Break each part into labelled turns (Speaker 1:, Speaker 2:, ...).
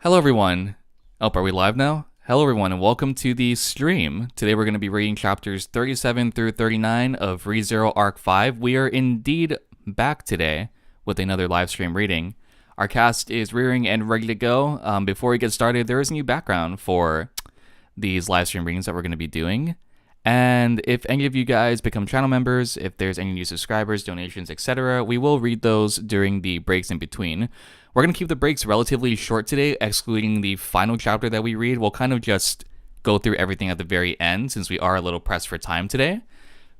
Speaker 1: Hello, everyone. Oh, are we live now? Hello, everyone, and welcome to the stream. Today, we're going to be reading chapters 37 through 39 of ReZero Arc 5. We are indeed back today with another live stream reading. Our cast is rearing and ready to go. Before we get started, there is a new background for these live stream readings that we're going to be doing. And if any of you guys become channel members, if there's any new subscribers, donations, etc., we will read those during the breaks in between. We're going to keep the breaks relatively short today, excluding the final chapter that we read. We'll kind of just go through everything at the very end since we are a little pressed for time today.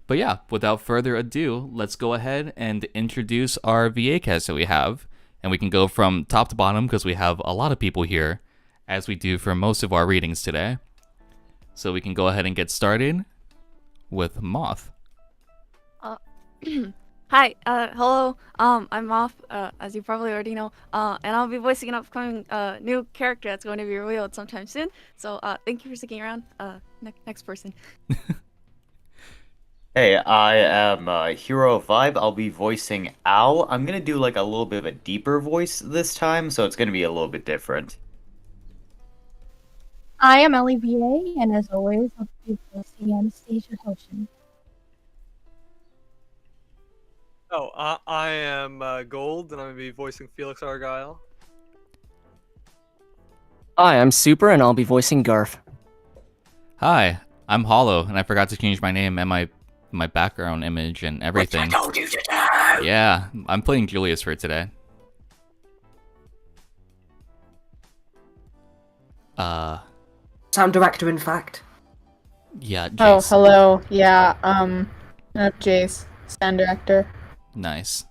Speaker 1: But yeah, without further ado, let's go ahead and introduce our VA cast that we have. And we can go from top to bottom because we have a lot of people here, as we do for most of our readings today. So we can go ahead and get started with Moth.
Speaker 2: Hi, hello, I'm Moth, as you probably already know, and I'll be voicing an upcoming, new character that's going to be revealed sometime soon, so, thank you for sticking around. Next person.
Speaker 3: Hey, I am Hero Vibe. I'll be voicing Al. I'm gonna do like a little bit of a deeper voice this time, so it's gonna be a little bit different.
Speaker 4: I am LEVA, and as always, I'll be voicing Anastasia Hoshin.
Speaker 5: Oh, I am Gold, and I'm going to be voicing Felix Argyle.
Speaker 6: Hi, I'm Super, and I'll be voicing Garth.
Speaker 1: Hi, I'm Hollow, and I forgot to change my name and my background image and everything.
Speaker 3: Which I told you to do.
Speaker 1: Yeah, I'm playing Julius for today.
Speaker 7: Sound director, in fact.
Speaker 1: Yeah, Jace.
Speaker 4: Oh, hello. Yeah, Jace, sound director.
Speaker 1: Nice.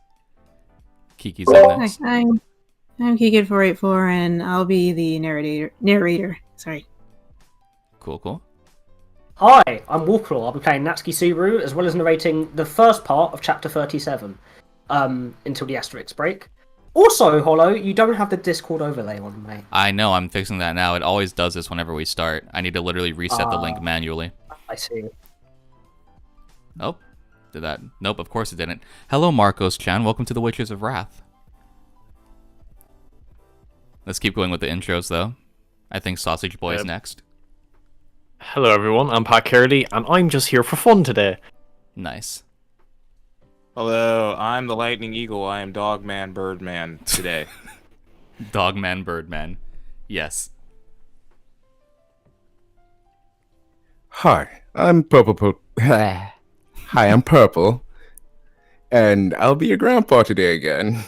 Speaker 1: Kiki's in next.
Speaker 8: Hi, I'm Kikid484, and I'll be the narrator. Sorry.
Speaker 1: Cool.
Speaker 7: Hi, I'm Warclaw. I'll be playing Natsuki Subaru, as well as narrating the first part of Chapter 37, until the asterisk break. Also, Hollow, you don't have the Discord overlay on, mate.
Speaker 1: I know, I'm fixing that now. It always does this whenever we start. I need to literally reset the link manually.
Speaker 7: I see.
Speaker 1: Oh, did that? Nope, of course it didn't. Hello, Marcos-chan. Welcome to the Witches of Wrath. Let's keep going with the intros, though. I think Sausage Boy is next.
Speaker 9: Hello everyone, I'm Pat Curdy, and I'm just here for fun today.
Speaker 1: Nice.
Speaker 10: Hello, I'm the Lightning Eagle. I am Dogman Birdman today.
Speaker 1: Dogman Birdman. Yes.
Speaker 11: Hi, I'm Purple. Hi, I'm Purple, and I'll be your grandpa today again.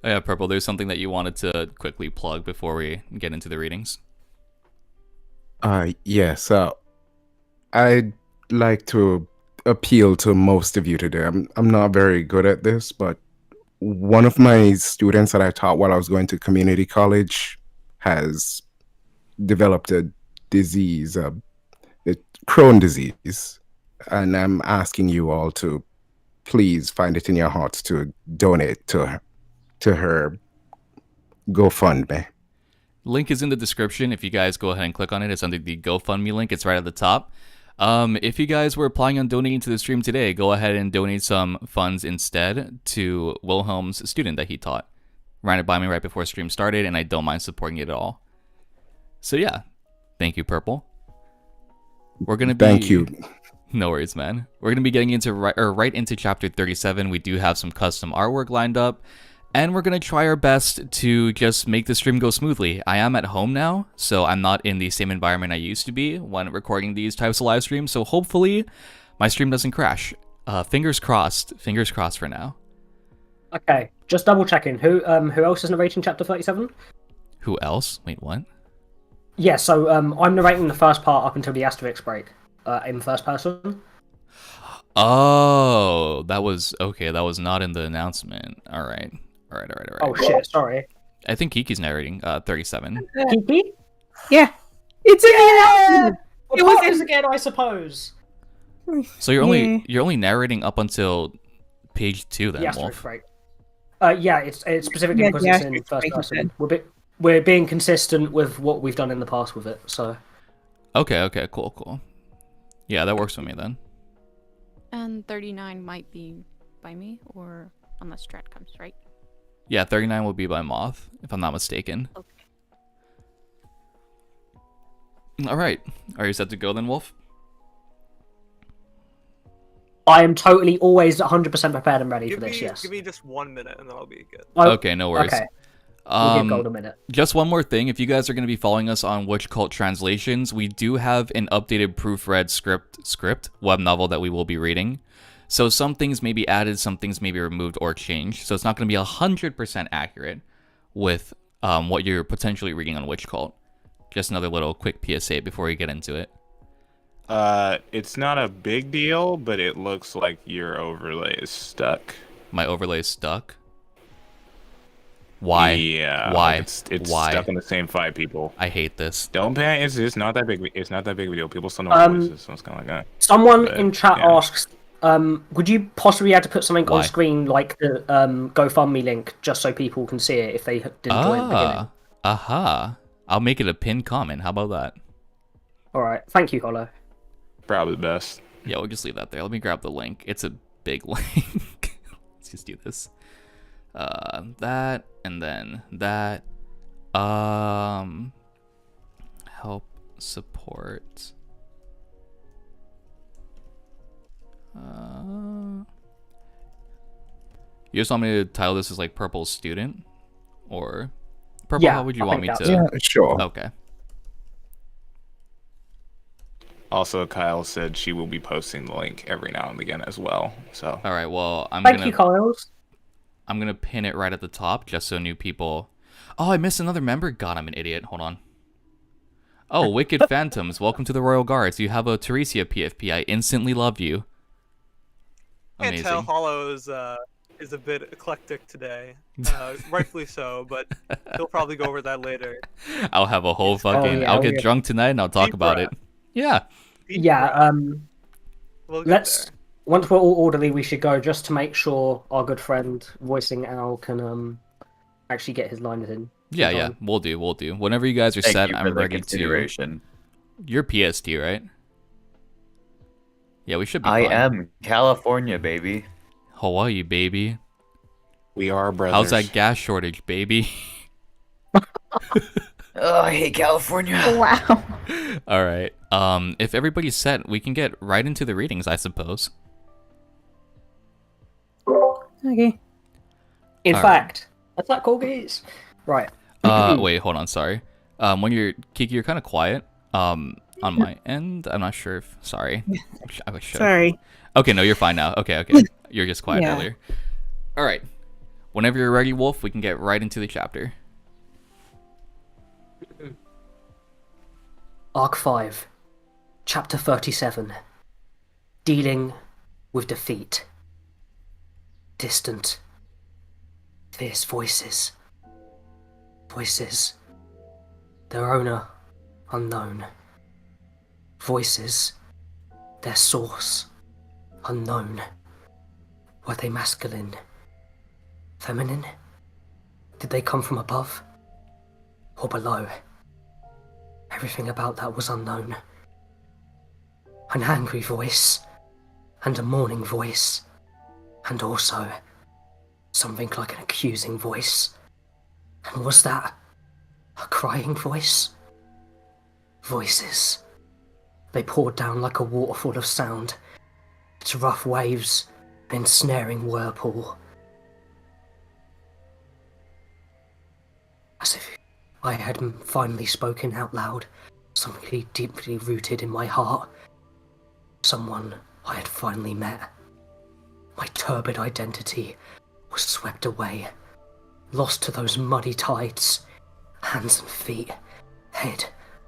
Speaker 1: Oh yeah, Purple, there's something that you wanted to quickly plug before we get into the readings.
Speaker 11: Yes, I'd like to appeal to most of you today. I'm not very good at this, but one of my students that I taught while I was going to community college has developed a disease, Crohn's disease, and I'm asking you all to please find it in your hearts to donate to her GoFundMe.
Speaker 1: Link is in the description. If you guys go ahead and click on it, it's under the GoFundMe link. It's right at the top. If you guys were planning on donating to the stream today, go ahead and donate some funds instead to Wilhelm's student that he taught. Ran it by me right before stream started, and I don't mind supporting it at all. So yeah, thank you, Purple. We're gonna be...
Speaker 11: Thank you.
Speaker 1: No worries, man. We're gonna be getting into right into chapter 37. We do have some custom artwork lined up, and we're gonna try our best to just make the stream go smoothly. I am at home now, so I'm not in the same environment I used to be when recording these types of live streams, so hopefully my stream doesn't crash. Fingers crossed for now.
Speaker 7: Okay, just double checking. Who else is narrating Chapter 37?
Speaker 1: Who else? Wait, what?
Speaker 7: Yeah, so I'm narrating the first part up until the asterisk break, in first person.
Speaker 1: Oh, that was not in the announcement. All right.
Speaker 7: Oh shit, sorry.
Speaker 1: I think Kiki's narrating 37.
Speaker 7: Kiki?
Speaker 8: Yeah. It's in the announcement!
Speaker 7: It was again, I suppose.
Speaker 1: So you're only narrating up until page 2 then,
Speaker 7: The
Speaker 1: Wolf.
Speaker 7: asterisk break. Yeah, it's specifically because it's in first person. We're being consistent with what we've done in the past with it, so...
Speaker 1: Okay, cool. Yeah, that works for me then.
Speaker 2: And 39 might be by me, or unless Strat comes, right?
Speaker 1: Yeah, 39 will be by Moth, if I'm not mistaken.
Speaker 2: Okay.
Speaker 1: All right. Are you set to go then, Wolf?
Speaker 7: I am totally always 100% prepared and ready for this, yes.
Speaker 5: Give me just 1 minute and then I'll be good.
Speaker 1: Okay, no worries.
Speaker 7: Okay. We'll give Gold a minute.
Speaker 1: Just one more thing. If you guys are going to be following us on Witch Cult Translations, we do have an updated proofread script web novel that we will be reading. So some things may be added, some things may be removed or changed. So it's not going to be 100% accurate with what you're potentially reading on Witch Cult. Just another little quick PSA before we get into it.
Speaker 10: It's not a big deal, but it looks like your overlay is stuck.
Speaker 1: My overlay is stuck? Why?
Speaker 10: Yeah.
Speaker 1: Why?
Speaker 10: It's
Speaker 1: Why?
Speaker 10: stuck on the same 5 people.
Speaker 1: I hate this.
Speaker 10: Don't panic. It's not that big. It's not that big of a deal. People still know our voices, so it's kind of like that.
Speaker 7: Someone
Speaker 10: But,
Speaker 7: in chat
Speaker 10: yeah.
Speaker 7: asks, would you possibly have to put something
Speaker 1: Why?
Speaker 7: on screen like the GoFundMe link just so people can see it if they didn't join at the beginning?
Speaker 1: Aha. I'll make it a pinned comment. How about that?
Speaker 7: Alright, thank you, Hollow.
Speaker 10: Probably the best.
Speaker 1: Yeah, we'll just leave that there. Let me grab the link. It's a big link. Let's just do this. That, and then that. Help support. You just want me to title this as like Purple Student? Or Purple,
Speaker 7: Yeah,
Speaker 1: how would you
Speaker 7: I
Speaker 1: want me
Speaker 7: think
Speaker 1: to?
Speaker 7: that's-
Speaker 11: Yeah, sure.
Speaker 1: Okay.
Speaker 10: Also, Kyle said she will be posting the link every now and again as well. So.
Speaker 1: All right. Well,
Speaker 7: Thank you, Kyles.
Speaker 1: I'm gonna pin it right at the top just so new people. Oh, I missed another member. God, I'm an idiot. Hold on. Oh, Wicked Phantoms, welcome to the Royal Guards. You have a Teresia PFP. I instantly love you.
Speaker 5: Can't
Speaker 1: Amazing.
Speaker 5: tell Hollow is a bit eclectic today. Rightfully so, but he'll probably go over that later.
Speaker 1: I'll have a whole fucking.
Speaker 7: yeah,
Speaker 1: I'll
Speaker 7: we'll
Speaker 1: get
Speaker 7: get-
Speaker 1: drunk tonight and I'll talk
Speaker 5: Deep
Speaker 1: about
Speaker 5: breath.
Speaker 1: it. Yeah.
Speaker 7: Yeah,
Speaker 5: We'll get
Speaker 7: let's...
Speaker 5: there.
Speaker 7: Once we're all orderly, we should go just to make sure our good friend voicing Al can actually get his lines in.
Speaker 1: Yeah, yeah. We'll do. We'll do. Whenever you guys are
Speaker 3: Thank
Speaker 1: set,
Speaker 3: you for
Speaker 1: I'm
Speaker 3: the
Speaker 1: ready to.
Speaker 3: consideration.
Speaker 1: You're PST, right? Yeah, we should be.
Speaker 3: I
Speaker 1: fine.
Speaker 3: am California, baby.
Speaker 1: Hawaii, baby.
Speaker 10: We are brothers.
Speaker 1: How's that gas shortage, baby?
Speaker 3: Oh, I hate California.
Speaker 4: Wow.
Speaker 1: All right. If everybody's set, we can get right into the readings, I suppose.
Speaker 8: Okay.
Speaker 7: In
Speaker 1: All
Speaker 7: fact, that's that call, guys. Right.
Speaker 1: Wait, hold on. Sorry. When you're Kiki, you're kind of quiet. On my end, I'm not sure if. Sorry. I was sure.
Speaker 8: Sorry.
Speaker 1: Okay, no, you're fine now. Okay, okay. You're just quiet
Speaker 8: Yeah.
Speaker 1: earlier. All right. Whenever you're ready, Wolf, we can get right into the chapter.
Speaker 7: Arc 5, Chapter 37. Dealing with defeat. Distant, fierce voices. Voices. Their owner, unknown. Voices. Their source, unknown. Were they masculine? Feminine? Did they come from above? Or below? Everything about that was unknown. An angry voice, and a mourning voice, and also something like an accusing voice. And was that a crying voice? Voices. They poured down like a waterfall of sound, its rough waves, an ensnaring whirlpool. As if I had finally spoken out loud, something deeply rooted in my heart. Someone I had finally met. My turbid identity was swept away, lost to those muddy tides. Hands and feet, head,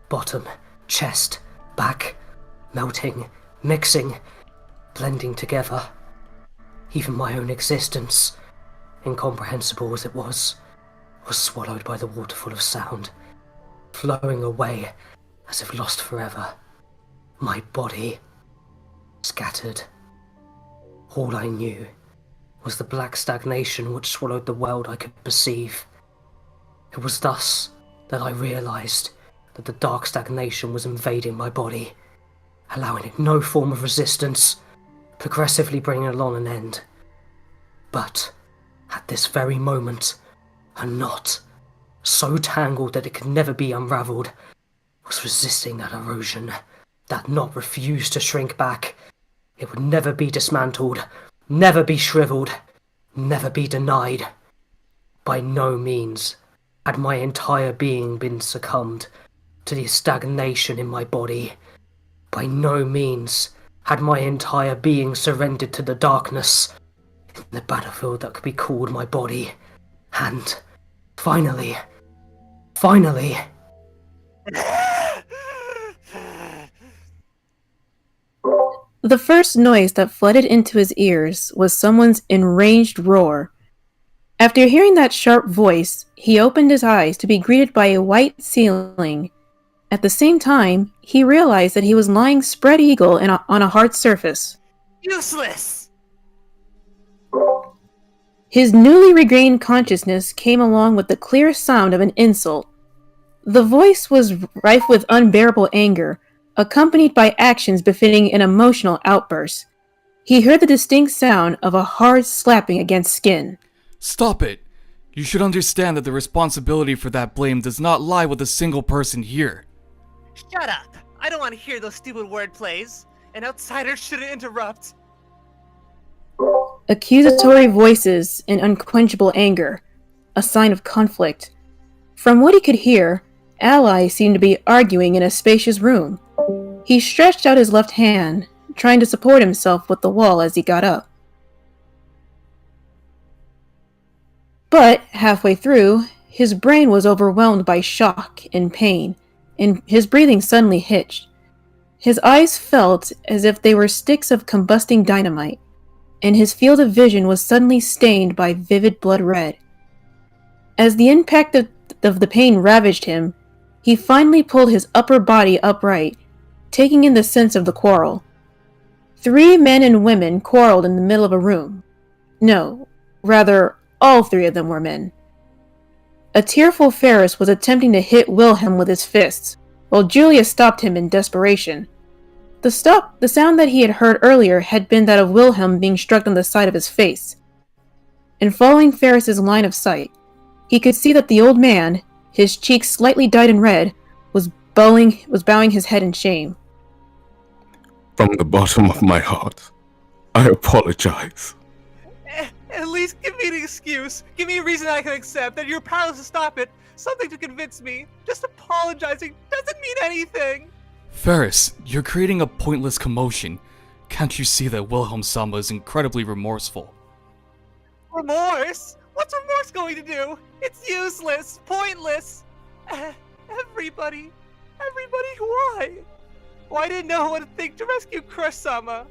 Speaker 7: bottom, chest, back, melting, mixing, blending together. Even my own existence, incomprehensible as it was swallowed by the waterfall of sound, flowing away as if lost forever. My body scattered. All I knew was the black stagnation which swallowed the world I could perceive. It was thus that I realized that the dark stagnation was invading my body, allowing it no form of resistance, progressively bringing along an end. But at this very moment, a knot, so tangled that it could never be unravelled, was resisting that erosion, that knot refused to shrink back. It would never be dismantled, never be shriveled, never be denied. By no means had my entire being been succumbed to the stagnation in my body. By no means had my entire being surrendered to the darkness in the battlefield that could be called my body. And finally...
Speaker 8: The first noise that flooded into his ears was someone's enraged roar. After hearing that sharp voice, he opened his eyes to be greeted by a white ceiling. At the same time, he realized that he was lying spread eagle on a hard surface.
Speaker 12: Useless!
Speaker 8: His newly regained consciousness came along with the clear sound of an insult. The voice was rife with unbearable anger, accompanied by actions befitting an emotional outburst. He heard the distinct sound of a hard slapping against skin.
Speaker 1: Stop it! You should understand that the responsibility for that blame does not lie with a single person here.
Speaker 12: Shut up! I don't want to hear those stupid word plays. An outsider shouldn't interrupt.
Speaker 8: Accusatory voices and unquenchable anger, a sign of conflict. From what he could hear, allies seemed to be arguing in a spacious room. He stretched out his left hand, trying to support himself with the wall as he got up. But, halfway through, his brain was overwhelmed by shock and pain, and his breathing suddenly hitched. His eyes felt as if they were sticks of combusting dynamite, and his field of vision was suddenly stained by vivid blood red. As the impact of the pain ravaged him, he finally pulled his upper body upright, taking in the sense of the quarrel. 3 men and women quarreled in the middle of a room. No, rather, all 3 of them were men. A tearful Ferris was attempting to hit Wilhelm with his fists, while Julius stopped him in desperation. The sound that he had heard earlier had been that of Wilhelm being struck on the side of his face. And following Ferris's line of sight, he could see that the old man, his cheeks slightly dyed in red, was bowing his head in shame.
Speaker 11: From the bottom of my heart, I apologize.
Speaker 12: At least give me an excuse. Give me a reason I can accept that you're powerless to stop it. Something to convince me. Just apologizing doesn't mean anything.
Speaker 1: Ferris, you're creating a pointless commotion. Can't you see that Wilhelm Sama is incredibly remorseful?
Speaker 12: Remorse? What's remorse going to do? It's useless, pointless. Everybody, why? Why didn't know what to think to rescue Crush-sama?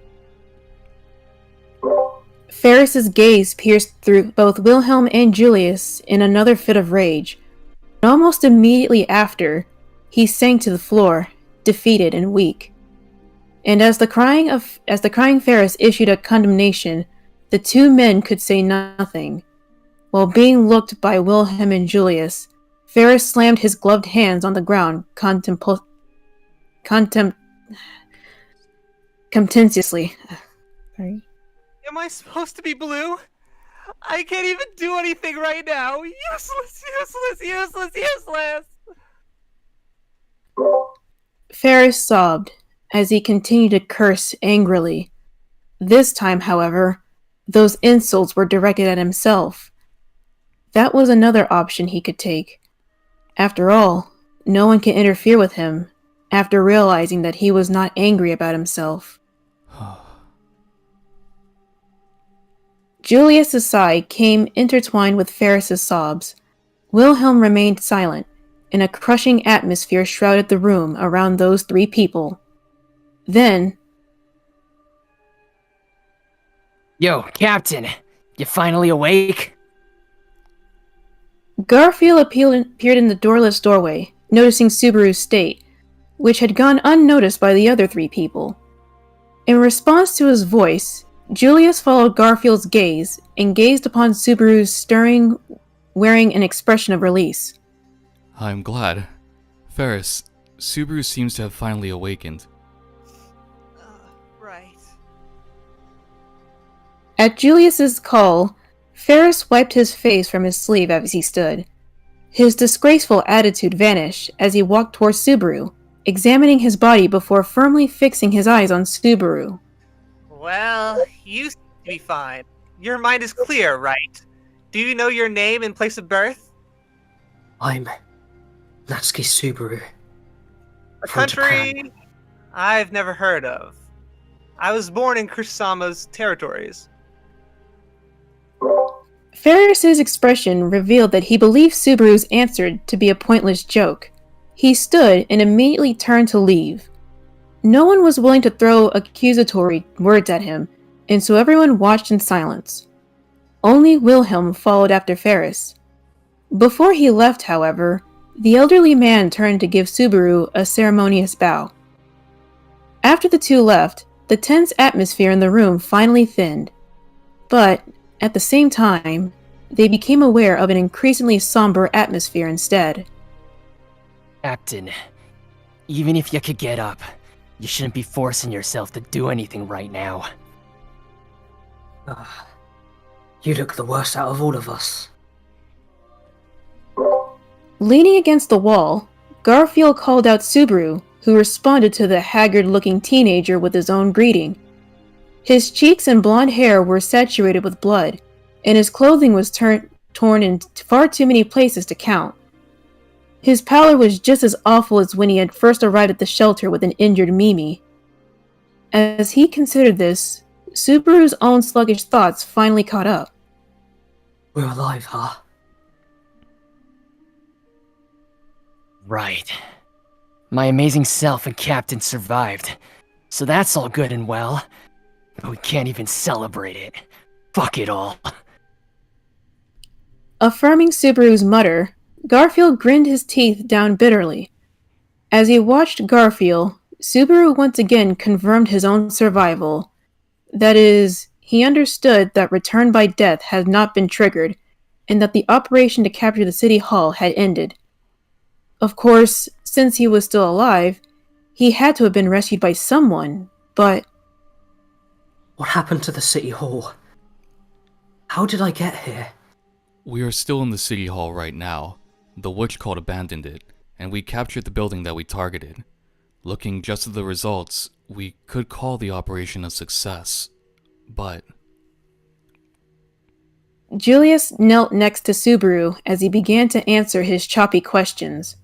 Speaker 8: Ferris's gaze pierced through both Wilhelm and Julius in another fit of rage. And almost immediately after, he sank to the floor, defeated and weak. And as the crying Ferris issued a condemnation, the 2 men could say nothing. While being looked by Wilhelm and Julius, Ferris slammed his gloved hands on the ground contemptuously. Sorry.
Speaker 12: Am I supposed to be blue? I can't even do anything right now. Useless.
Speaker 8: Ferris sobbed as he continued to curse angrily. This time, however, those insults were directed at himself. That was another option he could take. After all, no one can interfere with him after realizing that he was not angry about himself. Julius's sigh came intertwined with Ferris's sobs. Wilhelm remained silent, and a crushing atmosphere shrouded the room around those 3 people. Then...
Speaker 6: Yo, Captain, you finally awake?
Speaker 8: Garfield appeared in the doorless doorway, noticing Subaru's state, which had gone unnoticed by the other 3 people. In response to his voice, Julius followed Garfield's gaze and gazed upon Subaru's stirring, wearing an expression of release.
Speaker 1: I'm glad. Ferris, Subaru seems to have finally awakened.
Speaker 12: Right.
Speaker 8: At Julius's call, Ferris wiped his face from his sleeve as he stood. His disgraceful attitude vanished as he walked towards Subaru, examining his body before firmly fixing his eyes on Subaru.
Speaker 12: Well, you seem to be fine. Your mind is clear, right? Do you know your name and place of birth?
Speaker 7: I'm Natsuki Subaru.
Speaker 12: A
Speaker 7: From
Speaker 12: country
Speaker 7: Japan.
Speaker 12: I've never heard of. I was born in Kursama's territories.
Speaker 8: Ferris's expression revealed that he believed Subaru's answer to be a pointless joke. He stood and immediately turned to leave. No one was willing to throw accusatory words at him, and so everyone watched in silence. Only Wilhelm followed after Ferris. Before he left, however, the elderly man turned to give Subaru a ceremonious bow. After the two left, the tense atmosphere in the room finally thinned. But, at the same time, they became aware of an increasingly somber atmosphere instead.
Speaker 6: Captain, even if you could get up, you shouldn't be forcing yourself to do anything right now.
Speaker 7: You look the worst out of all of us.
Speaker 8: Leaning against the wall, Garfield called out Subaru, who responded to the haggard-looking teenager with his own greeting. His cheeks and blonde hair were saturated with blood, and his clothing was torn in far too many places to count. His pallor was just as awful as when he had first arrived at the shelter with an injured Mimi. As he considered this, Subaru's own sluggish thoughts finally caught up.
Speaker 7: We're alive, huh?
Speaker 6: Right. My amazing self and Captain survived, so that's all good and well. But we can't even celebrate it. Fuck it all.
Speaker 8: Affirming Subaru's mutter, Garfield grinned his teeth down bitterly. As he watched Garfield, Subaru once again confirmed his own survival. That is, he understood that return by death had not been triggered, and that the operation to capture the city hall had ended. Of course, since he was still alive, he had to have been rescued by someone, but...
Speaker 7: What happened to the city hall? How did I get here?
Speaker 1: We are still in the city hall right now. The witch cult abandoned it, and we captured the building that we targeted. Looking just at the results, we could call the operation a success, but...
Speaker 8: Julius knelt next to Subaru as he began to answer his choppy questions.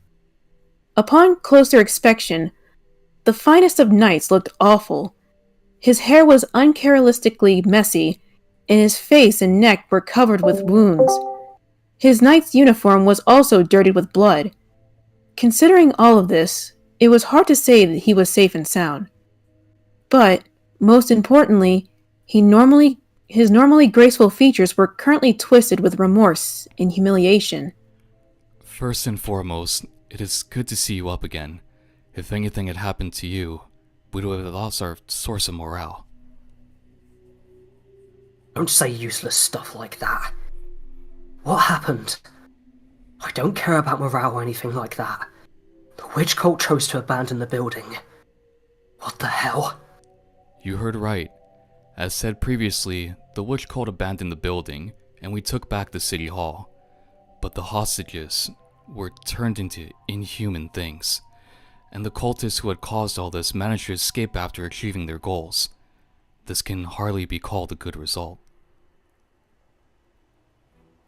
Speaker 8: Upon closer inspection, the finest of knights looked awful. His hair was uncharacteristically messy, and his face and neck were covered with wounds. His knight's uniform was also dirtied with blood. Considering all of this, it was hard to say that he was safe and sound. But, most importantly, his normally graceful features were currently twisted with remorse and humiliation.
Speaker 1: First and foremost, it is good to see you up again. If anything had happened to you, we would have lost our source of morale.
Speaker 7: Don't say useless stuff like that. What happened? I don't care about morale or anything like that. The witch cult chose to abandon the building. What the hell?
Speaker 1: You heard right. As said previously, the witch cult abandoned the building, and we took back the city hall. But the hostages were turned into inhuman things, and the cultists who had caused all this managed to escape after achieving their goals. This can hardly be called a good result.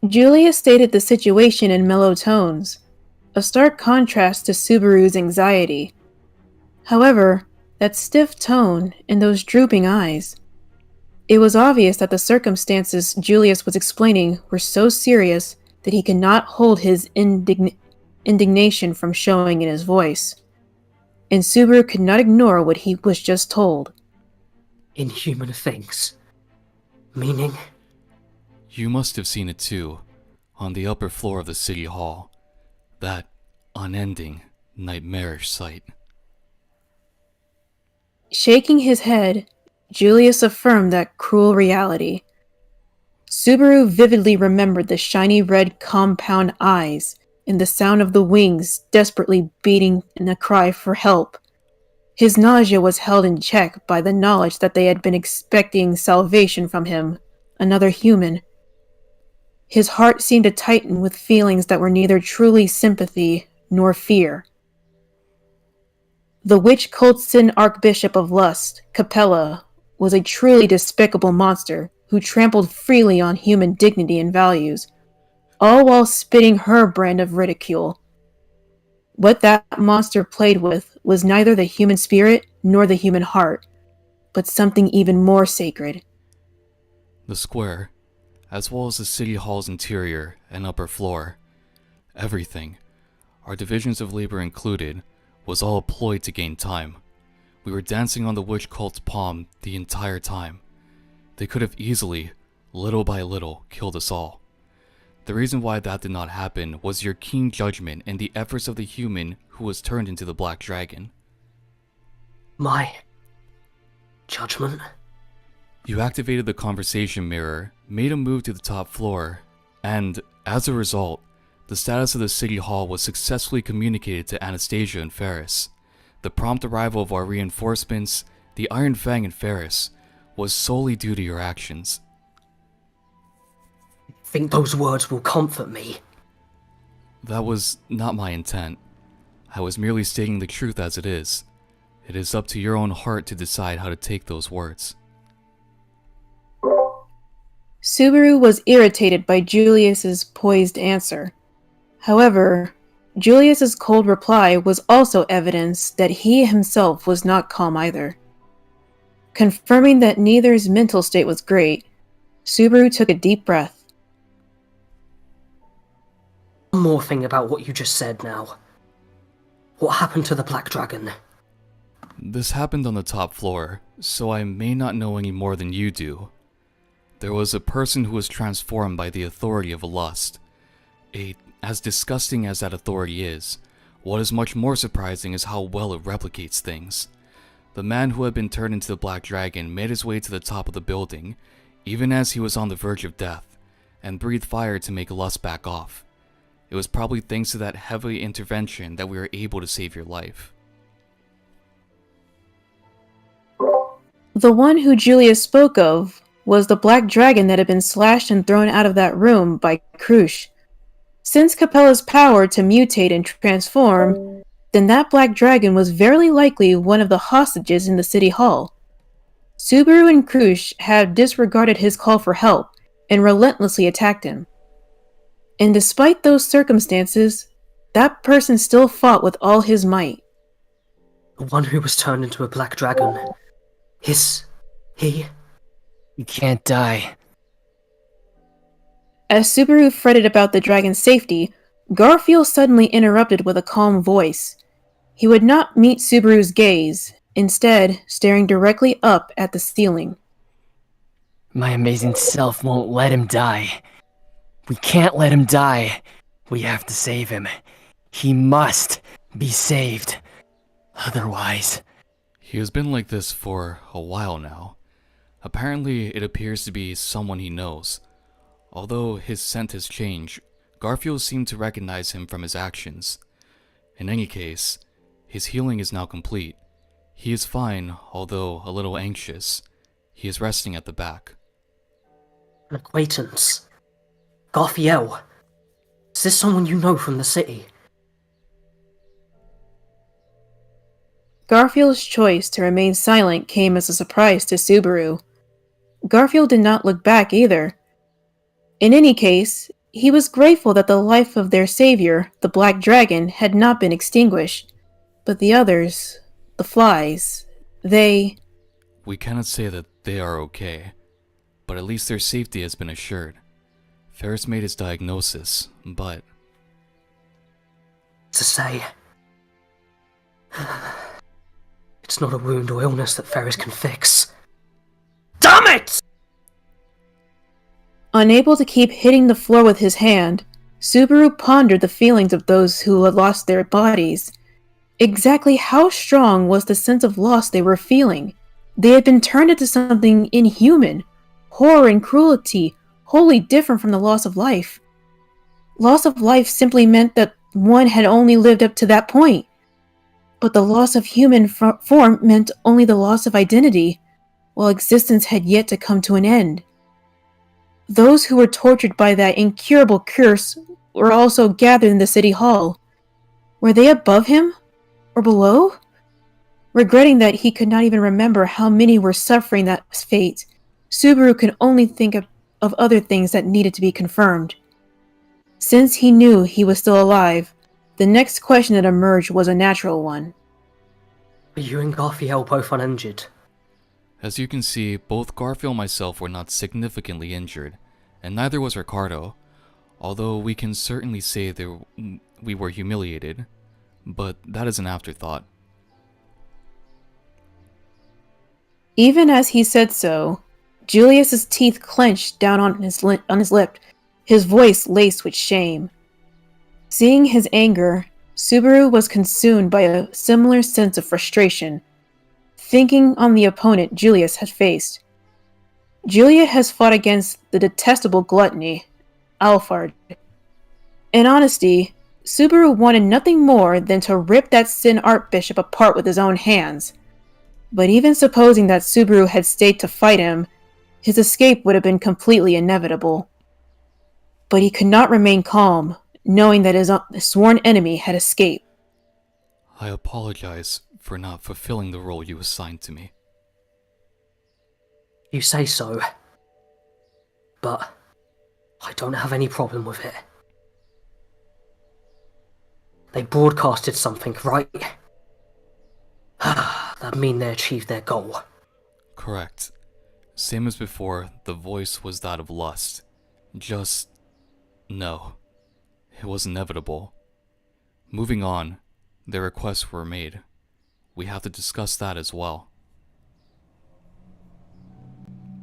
Speaker 8: Julius stated the situation in mellow tones, a stark contrast to Subaru's anxiety. However, that stiff tone and those drooping eyes. It was obvious that the circumstances Julius was explaining were so serious that he could not hold his indignation from showing in his voice. And Subaru could not ignore what he was just told.
Speaker 7: Inhuman things. Meaning?
Speaker 1: You must have seen it too, on the upper floor of the city hall. That unending, nightmarish sight.
Speaker 8: Shaking his head, Julius affirmed that cruel reality. Subaru vividly remembered the shiny red compound eyes and the sound of the wings desperately beating in a cry for help. His nausea was held in check by the knowledge that they had been expecting salvation from him, another human. His heart seemed to tighten with feelings that were neither truly sympathy nor fear. The witch cult sin archbishop of lust, Capella, was a truly despicable monster who trampled freely on human dignity and values, all while spitting her brand of ridicule. What that monster played with was neither the human spirit nor the human heart, but something even more sacred.
Speaker 1: The square, as well as the city hall's interior and upper floor, everything, our divisions of labor included, was all a ploy to gain time. We were dancing on the witch cult's palm the entire time. They could have easily, little by little, killed us all. The reason why that did not happen was your keen judgment and the efforts of the human who was turned into the Black Dragon.
Speaker 7: My judgment?
Speaker 1: You activated the conversation mirror, made a move to the top floor, and, as a result, the status of the city hall was successfully communicated to Anastasia and Ferris. The prompt arrival of our reinforcements, the Iron Fang and Ferris, was solely due to your actions.
Speaker 7: Think those words will comfort me?
Speaker 1: That was not my intent. I was merely stating the truth as it is. It is up to your own heart to decide how to take those words.
Speaker 8: Subaru was irritated by Julius's poised answer. However, Julius's cold reply was also evidence that he himself was not calm either. Confirming that neither's mental state was great, Subaru took a deep breath.
Speaker 7: One more thing about what you just said now. What happened to the Black Dragon?
Speaker 1: This happened on the top floor, so I may not know any more than you do. There was a person who was transformed by the authority of a lust. As disgusting as that authority is, what is much more surprising is how well it replicates things. The man who had been turned into the Black Dragon made his way to the top of the building, even as he was on the verge of death, and breathed fire to make lust back off. It was probably thanks to that heavy intervention that we were able to save your life.
Speaker 8: The one who Julius spoke of was the Black Dragon that had been slashed and thrown out of that room by Krush. Since Capella's power to mutate and transform, then that Black Dragon was very likely one of the hostages in the city hall. Subaru and Krush had disregarded his call for help and relentlessly attacked him. And despite those circumstances, that person still fought with all his might.
Speaker 7: The one who was turned into a Black Dragon. Is he?
Speaker 6: You can't die.
Speaker 8: As Subaru fretted about the dragon's safety, Garfield suddenly interrupted with a calm voice. He would not meet Subaru's gaze, instead staring directly up at the ceiling.
Speaker 6: My amazing self won't let him die. We can't let him die. We have to save him. He must be saved. Otherwise...
Speaker 1: He has been like this for a while now. Apparently, it appears to be someone he knows. Although his scent has changed, Garfield seemed to recognize him from his actions. In any case, his healing is now complete. He is fine, although a little anxious. He is resting at the back.
Speaker 7: An acquaintance. Garfield. Is this someone you know from the city?
Speaker 8: Garfield's choice to remain silent came as a surprise to Subaru. Garfield did not look back either. In any case, he was grateful that the life of their savior, the Black Dragon, had not been extinguished. But the others, the flies, they...
Speaker 1: We cannot say that they are okay, but at least their safety has been assured. Ferris made his diagnosis, but...
Speaker 7: To say... It's not a wound or illness that Ferris can fix. Damn it!
Speaker 8: Unable to keep hitting the floor with his hand, Subaru pondered the feelings of those who had lost their bodies. Exactly how strong was the sense of loss they were feeling? They had been turned into something inhuman. Horror and cruelty, wholly different from the loss of life. Loss of life simply meant that one had only lived up to that point. But the loss of human form meant only the loss of identity, while existence had yet to come to an end. Those who were tortured by that incurable curse were also gathered in the city hall. Were they above him? Or below? Regretting that he could not even remember how many were suffering that fate, Subaru could only think of other things that needed to be confirmed. Since he knew he was still alive, the next question that emerged was a natural one.
Speaker 7: Are you and Garfield both uninjured?
Speaker 1: As you can see, both Garfield and myself were not significantly injured, and neither was Ricardo, although we can certainly say we were humiliated, but that is an afterthought.
Speaker 8: Even as he said so, Julius's teeth clenched down on his lip, his voice laced with shame. Seeing his anger, Subaru was consumed by a similar sense of frustration, thinking on the opponent Julius had faced. Julia has fought against the detestable gluttony, Alphard. In honesty, Subaru wanted nothing more than to rip that Sin Archbishop apart with his own hands. But even supposing that Subaru had stayed to fight him, his escape would have been completely inevitable. But he could not remain calm, knowing that his sworn enemy had escaped.
Speaker 1: I apologize for not fulfilling the role you assigned to me.
Speaker 7: You say so, but I don't have any problem with it. They broadcasted something, right? That mean they achieved their goal.
Speaker 1: Correct. Same as before, the voice was that of lust. Just... no. It was inevitable. Moving on, their requests were made. We have to discuss that as well.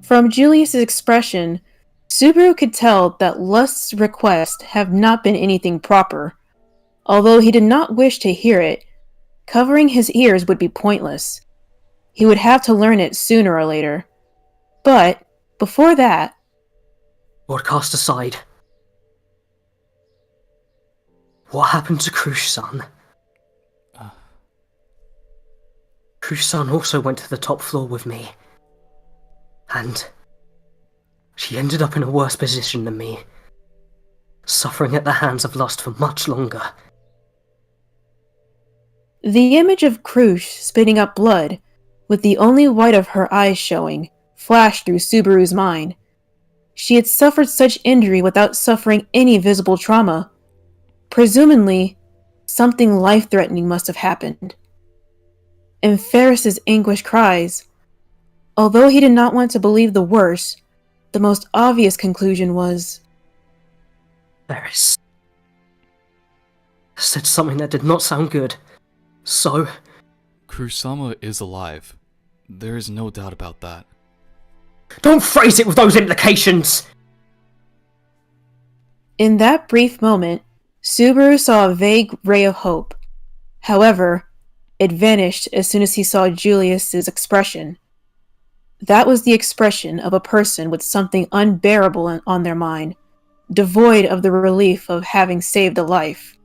Speaker 8: From Julius's expression, Subaru could tell that Lust's requests have not been anything proper. Although he did not wish to hear it, covering his ears would be pointless. He would have to learn it sooner or later. But, before that...
Speaker 7: Broadcast aside. What happened to Krush-san? Krush-san also went to the top floor with me. And she ended up in a worse position than me, suffering at the hands of Lust for much longer.
Speaker 8: The image of Krush spitting up blood, with the only white of her eyes showing, flashed through Subaru's mind. She had suffered such injury without suffering any visible trauma. Presumably, something life-threatening must have happened. And Ferris's anguished cries. Although he did not want to believe the worst, the most obvious conclusion was...
Speaker 7: Ferris said something that did not sound good. So...
Speaker 1: Kusama is alive. There is no doubt about that.
Speaker 7: Don't phrase it with those implications!
Speaker 8: In that brief moment, Subaru saw a vague ray of hope. However, it vanished as soon as he saw Julius's expression. That was the expression of a person with something unbearable on their mind, devoid of the relief of having saved a life.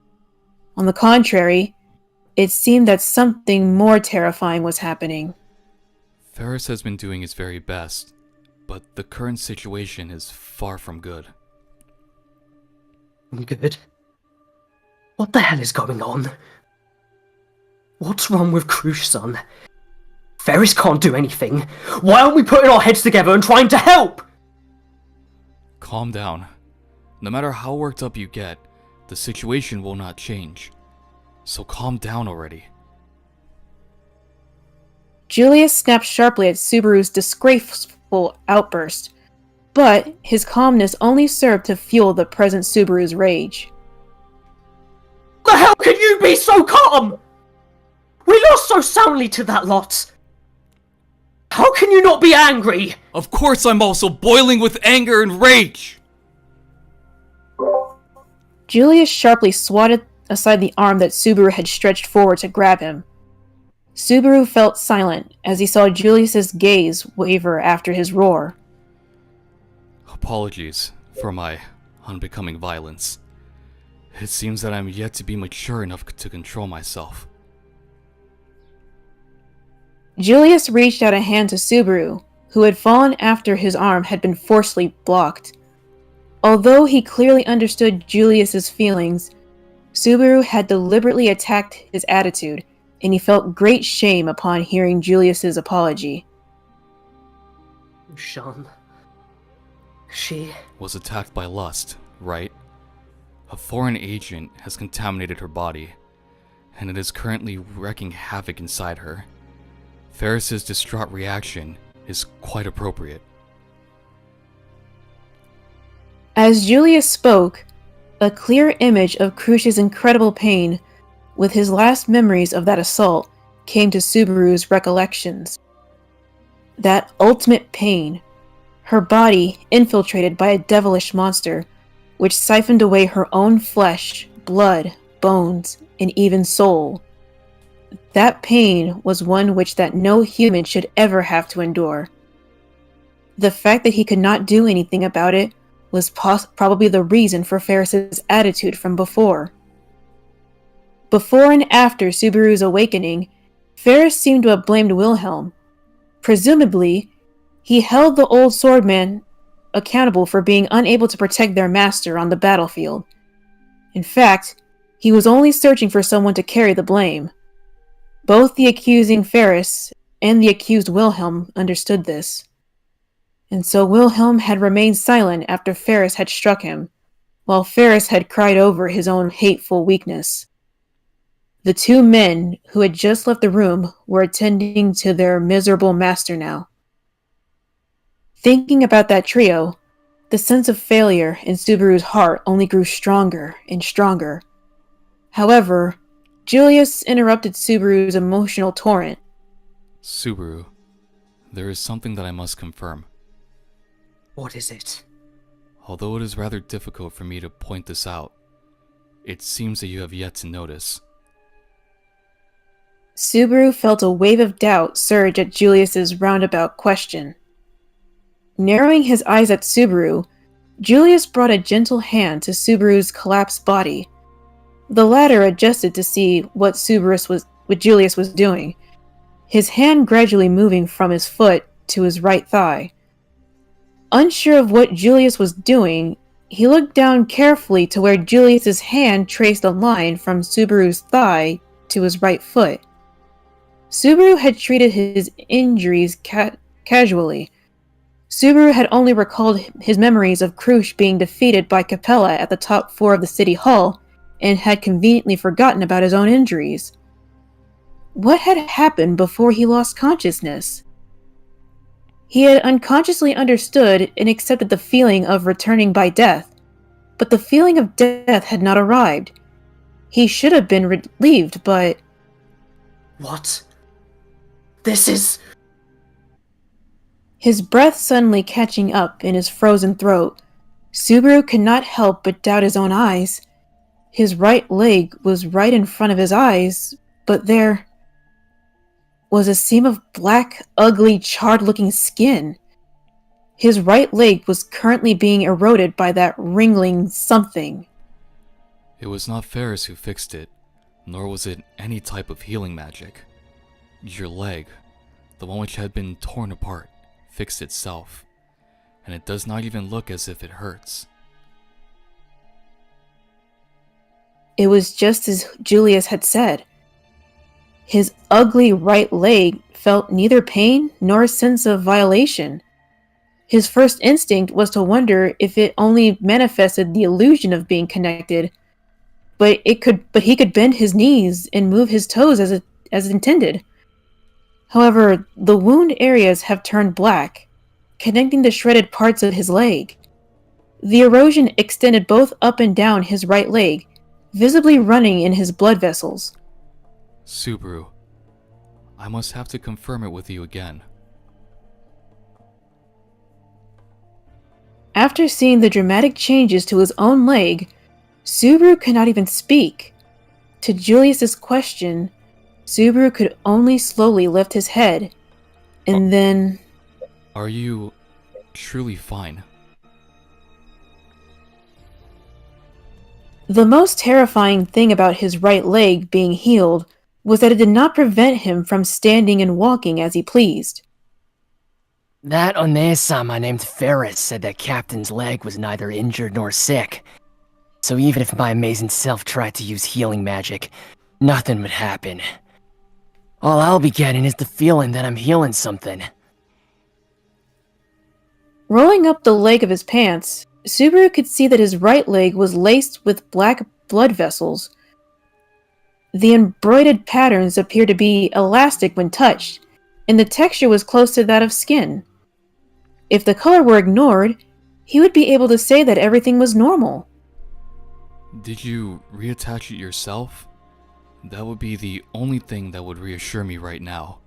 Speaker 8: On the contrary, it seemed that something more terrifying was happening.
Speaker 1: Ferris has been doing his very best, but the current situation is far from good.
Speaker 7: Good? What the hell is going on? What's wrong with Krush-san? Ferris can't do anything. Why aren't we putting our heads together and trying to help?
Speaker 1: Calm down. No matter how worked up you get, the situation will not change. So calm down already.
Speaker 8: Julius snapped sharply at Subaru's disgraceful outburst, but his calmness only served to fuel the present Subaru's rage.
Speaker 7: The hell can you be so calm? We lost so soundly to that lot. How can you not be angry?
Speaker 1: Of course I'm also boiling with anger and rage!
Speaker 8: Julius sharply swatted aside the arm that Subaru had stretched forward to grab him. Subaru felt silent as he saw Julius's gaze waver after his roar.
Speaker 1: Apologies for my unbecoming violence. It seems that I'm yet to be mature enough to control myself.
Speaker 8: Julius reached out a hand to Subaru, who had fallen after his arm had been forcefully blocked. Although he clearly understood Julius's feelings, Subaru had deliberately attacked his attitude, and he felt great shame upon hearing Julius's apology.
Speaker 7: Sean. She
Speaker 1: was attacked by lust, right? A foreign agent has contaminated her body, and it is currently wreaking havoc inside her. Ferris's distraught reaction is quite appropriate.
Speaker 8: As Julius spoke, a clear image of Krush's incredible pain with his last memories of that assault came to Subaru's recollections. That ultimate pain, her body infiltrated by a devilish monster, which siphoned away her own flesh, blood, bones, and even soul. That pain was one which that no human should ever have to endure. The fact that he could not do anything about it was probably the reason for Ferris's attitude from before. Before and after Subaru's awakening, Ferris seemed to have blamed Wilhelm. Presumably, he held the old swordman accountable for being unable to protect their master on the battlefield. In fact, he was only searching for someone to carry the blame. Both the accusing Ferris and the accused Wilhelm understood this. And so Wilhelm had remained silent after Ferris had struck him, while Ferris had cried over his own hateful weakness. The two men who had just left the room were attending to their miserable master now. Thinking about that trio, the sense of failure in Subaru's heart only grew stronger and stronger. However, Julius interrupted Subaru's emotional torrent.
Speaker 1: Subaru, there is something that I must confirm.
Speaker 7: What is it?
Speaker 1: Although it is rather difficult for me to point this out, it seems that you have yet to notice.
Speaker 8: Subaru felt a wave of doubt surge at Julius's roundabout question. Narrowing his eyes at Subaru, Julius brought a gentle hand to Subaru's collapsed body. The latter adjusted to see what Julius was doing, his hand gradually moving from his foot to his right thigh. Unsure of what Julius was doing, he looked down carefully to where Julius's hand traced a line from Subaru's thigh to his right foot. Subaru had treated his injuries casually. Subaru had only recalled his memories of Krush being defeated by Capella at the top floor of the city hall, and had conveniently forgotten about his own injuries. What had happened before he lost consciousness? He had unconsciously understood and accepted the feeling of returning by death, but the feeling of death had not arrived. He should have been relieved, but...
Speaker 7: What? This is...
Speaker 8: His breath suddenly catching up in his frozen throat, Subaru could not help but doubt his own eyes. His right leg was right in front of his eyes, but there was a seam of black, ugly, charred-looking skin. His right leg was currently being eroded by that wriggling something.
Speaker 1: It was not Ferris who fixed it, nor was it any type of healing magic. Your leg, the one which had been torn apart, fixed itself, and it does not even look as if it hurts.
Speaker 8: It was just as Julius had said. His ugly right leg felt neither pain nor a sense of violation. His first instinct was to wonder if it only manifested the illusion of being connected, but he could bend his knees and move his toes as intended. However, the wound areas have turned black, connecting the shredded parts of his leg. The erosion extended both up and down his right leg, visibly running in his blood vessels.
Speaker 1: Subaru, I must have to confirm it with you again.
Speaker 8: After seeing the dramatic changes to his own leg, Subaru could not even speak. To Julius's question, Subaru could only slowly lift his head, and then...
Speaker 1: Are you truly fine?
Speaker 8: The most terrifying thing about his right leg being healed was that it did not prevent him from standing and walking as he pleased.
Speaker 6: That Onesama named Ferris said that Captain's leg was neither injured nor sick. So even if my amazing self tried to use healing magic, nothing would happen. All I'll be getting is the feeling that I'm healing something.
Speaker 8: Rolling up the leg of his pants, Subaru could see that his right leg was laced with black blood vessels. The embroidered patterns appeared to be elastic when touched, and the texture was close to that of skin. If the color were ignored, he would be able to say that everything was normal.
Speaker 1: Did you reattach it yourself? That would be the only thing that would reassure me right now.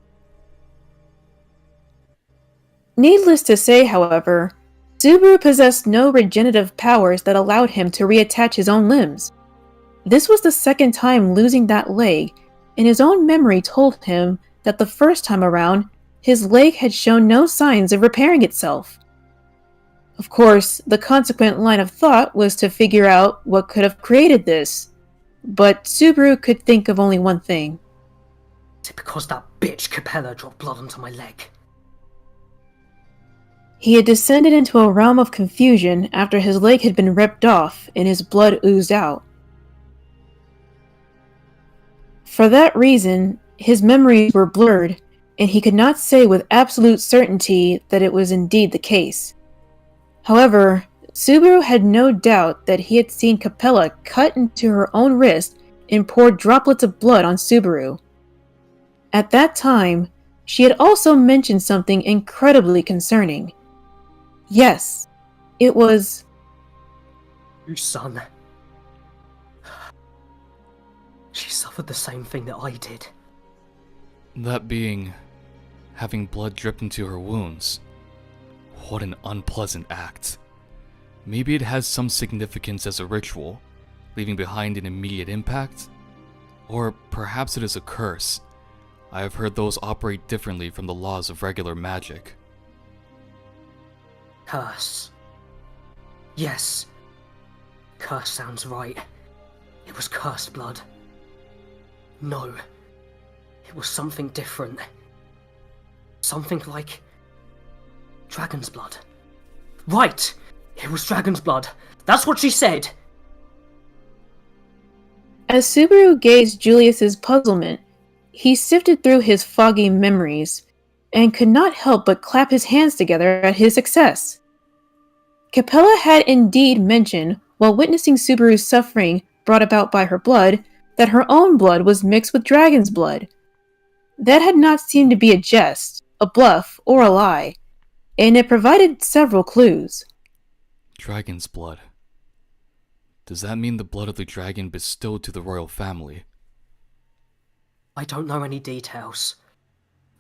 Speaker 8: Needless to say, however, Subaru possessed no regenerative powers that allowed him to reattach his own limbs. This was the second time losing that leg, and his own memory told him that the first time around, his leg had shown no signs of repairing itself. Of course, the consequent line of thought was to figure out what could have created this, but Subaru could think of only one thing.
Speaker 7: Is it because that bitch Capella dropped blood onto my leg?
Speaker 8: He had descended into a realm of confusion after his leg had been ripped off and his blood oozed out. For that reason, his memories were blurred, and he could not say with absolute certainty that it was indeed the case. However, Subaru had no doubt that he had seen Capella cut into her own wrist and pour droplets of blood on Subaru. At that time, she had also mentioned something incredibly concerning. Yes, it was...
Speaker 7: Your son. She suffered the same thing that I did.
Speaker 1: That being, having blood dripped into her wounds. What an unpleasant act. Maybe it has some significance as a ritual, leaving behind an immediate impact? Or perhaps it is a curse. I have heard those operate differently from the laws of regular magic.
Speaker 7: Curse. Yes. Curse sounds right. It was cursed blood. No. It was something different. Something like... dragon's blood. Right! It was dragon's blood. That's what she said!
Speaker 8: As Subaru gazed Julius's puzzlement, he sifted through his foggy memories, and could not help but clap his hands together at his success. Capella had indeed mentioned, while witnessing Subaru's suffering brought about by her blood, that her own blood was mixed with dragon's blood. That had not seemed to be a jest, a bluff, or a lie, and it provided several clues.
Speaker 1: Dragon's blood. Does that mean the blood of the dragon bestowed to the royal family?
Speaker 7: I don't know any details.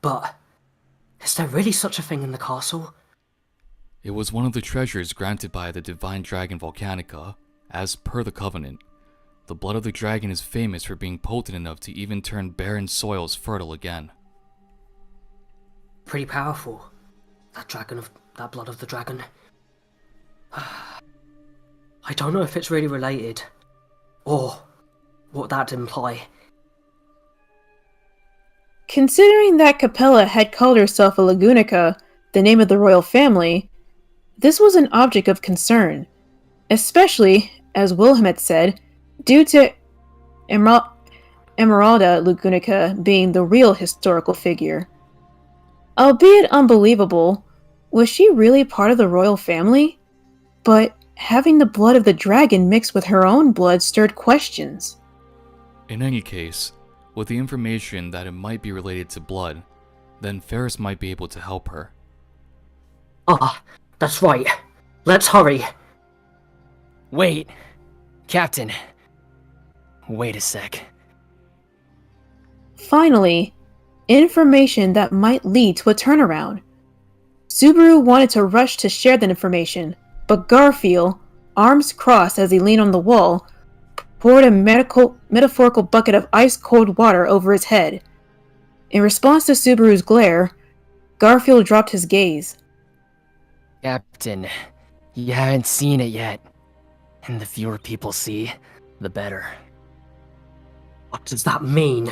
Speaker 7: But... is there really such a thing in the castle?
Speaker 1: It was one of the treasures granted by the divine dragon Volcanica, as per the covenant. The blood of the dragon is famous for being potent enough to even turn barren soils fertile again.
Speaker 7: Pretty powerful. That blood of the dragon. I don't know if it's really related, or what that'd imply.
Speaker 8: Considering that Capella had called herself a Lagunica, the name of the royal family, this was an object of concern, especially, as Wilhelm had said, due to Emeralda Lagunica being the real historical figure. Albeit unbelievable, was she really part of the royal family? But having the blood of the dragon mixed with her own blood stirred questions.
Speaker 1: In any case, with the information that it might be related to blood, then Ferris might be able to help her.
Speaker 7: Ah, that's right. Let's hurry.
Speaker 6: Wait. Captain. Wait a sec.
Speaker 8: Finally, information that might lead to a turnaround. Subaru wanted to rush to share that information, but Garfield, arms crossed as he leaned on the wall, poured a metaphorical bucket of ice-cold water over his head. In response to Subaru's glare, Garfield dropped his gaze.
Speaker 6: Captain, you haven't seen it yet. And the fewer people see, the better.
Speaker 7: What does that mean?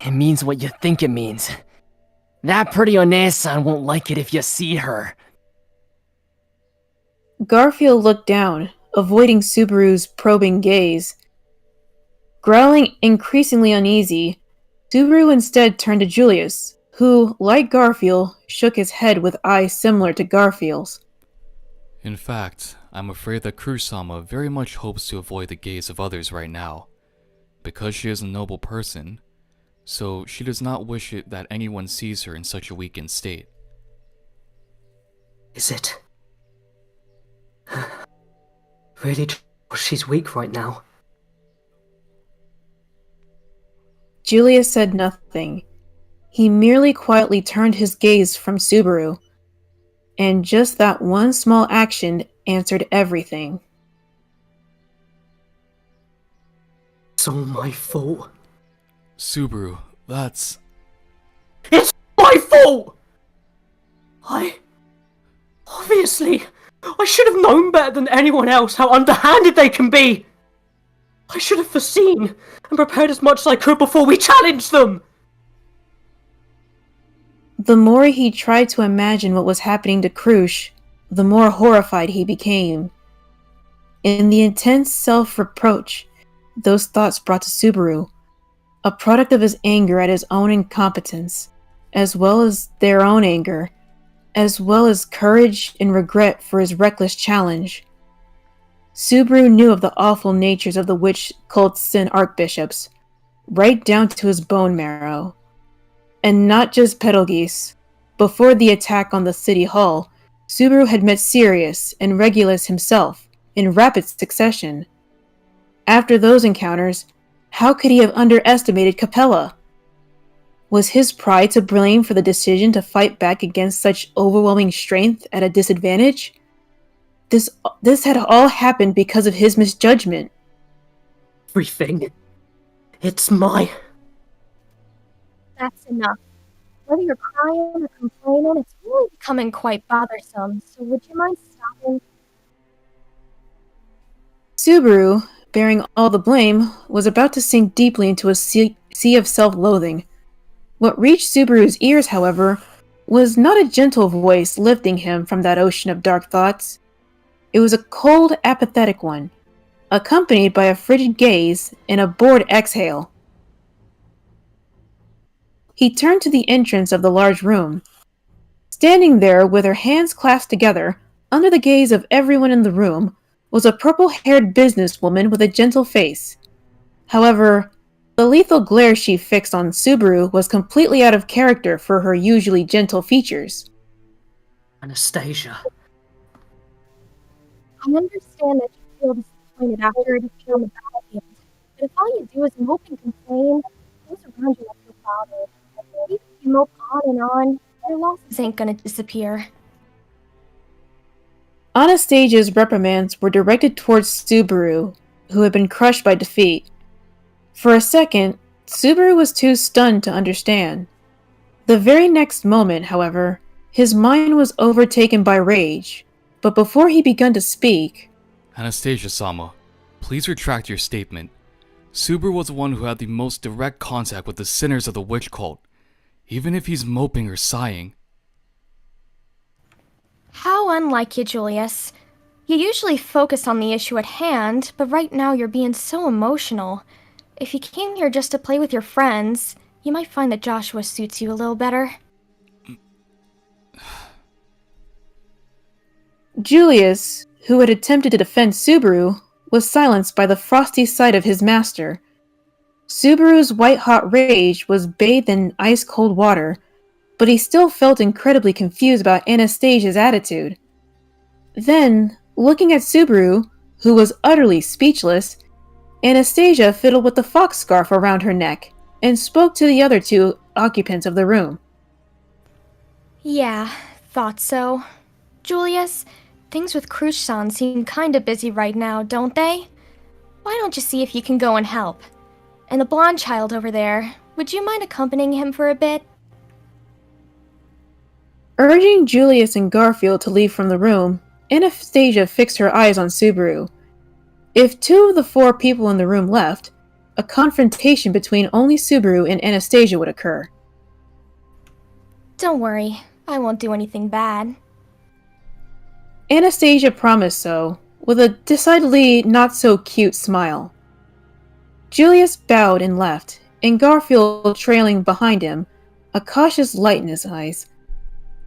Speaker 6: It means what you think it means. That pretty Onesan won't like it if you see her.
Speaker 8: Garfield looked down, avoiding Subaru's probing gaze. Growling increasingly uneasy, Subaru instead turned to Julius, who, like Garfield, shook his head with eyes similar to Garfield's.
Speaker 1: In fact, I'm afraid that Kurosama very much hopes to avoid the gaze of others right now, because she is a noble person, so she does not wish it that anyone sees her in such a weakened state.
Speaker 6: Is it? Really, she's weak right now.
Speaker 8: Julius said nothing. He merely quietly turned his gaze from Subaru, and just that one small action answered everything.
Speaker 6: It's all my fault.
Speaker 1: Subaru, that's...
Speaker 6: It's my fault! Obviously, I should have known better than anyone else how underhanded they can be! I should have foreseen and prepared as much as I could before we challenged them!
Speaker 8: The more he tried to imagine what was happening to Krush, the more horrified he became. In the intense self-reproach those thoughts brought to Subaru, a product of his anger at his own incompetence, as well as their own anger, as well as courage and regret for his reckless challenge. Subaru knew of the awful natures of the witch cults and archbishops, right down to his bone marrow. And not just Betelgeuse. Before the attack on the city hall, Subaru had met Sirius and Regulus himself, in rapid succession. After those encounters, how could he have underestimated Capella? Was his pride to blame for the decision to fight back against such overwhelming strength at a disadvantage? This had all happened because of his misjudgment.
Speaker 6: Everything. It's my...
Speaker 13: That's enough. Whether you're crying or complaining, it's really becoming quite bothersome, so would you mind stopping?
Speaker 8: Subaru, bearing all the blame, was about to sink deeply into a sea of self-loathing. What reached Subaru's ears, however, was not a gentle voice lifting him from that ocean of dark thoughts. It was a cold, apathetic one, accompanied by a frigid gaze and a bored exhale. He turned to the entrance of the large room. Standing there with her hands clasped together, under the gaze of everyone in the room, was a purple-haired businesswoman with a gentle face. However, the lethal glare she fixed on Subaru was completely out of character for her usually gentle features.
Speaker 6: Anastasia.
Speaker 13: I understand that you feel disappointed after a defeat on the battlefield, but if all you do is mope and complain, those around you will feel bothered. If you mope on, your losses ain't gonna disappear.
Speaker 8: Anastasia's reprimands were directed towards Subaru, who had been crushed by defeat. For a second, Subaru was too stunned to understand. The very next moment, however, his mind was overtaken by rage, but before he began to speak...
Speaker 1: Anastasia-sama, please retract your statement. Subaru was the one who had the most direct contact with the sinners of the witch cult, even if he's moping or sighing.
Speaker 13: How unlike you, Julius. You usually focus on the issue at hand, but right now you're being so emotional. If you came here just to play with your friends, you might find that Joshua suits you a little better.
Speaker 8: Julius, who had attempted to defend Subaru, was silenced by the frosty sight of his master. Subaru's white-hot rage was bathed in ice-cold water, but he still felt incredibly confused about Anastasia's attitude. Then, looking at Subaru, who was utterly speechless, Anastasia fiddled with the fox scarf around her neck and spoke to the other two occupants of the room.
Speaker 13: Yeah, thought so. Julius, things with Krush-san seem kinda busy right now, don't they? Why don't you see if you can go and help? And the blonde child over there, would you mind accompanying him for a bit?
Speaker 8: Urging Julius and Garfield to leave from the room, Anastasia fixed her eyes on Subaru. If two of the four people in the room left, a confrontation between only Subaru and Anastasia would occur.
Speaker 13: Don't worry, I won't do anything bad.
Speaker 8: Anastasia promised so, with a decidedly not-so-cute smile. Julius bowed and left, and Garfield trailing behind him, a cautious light in his eyes.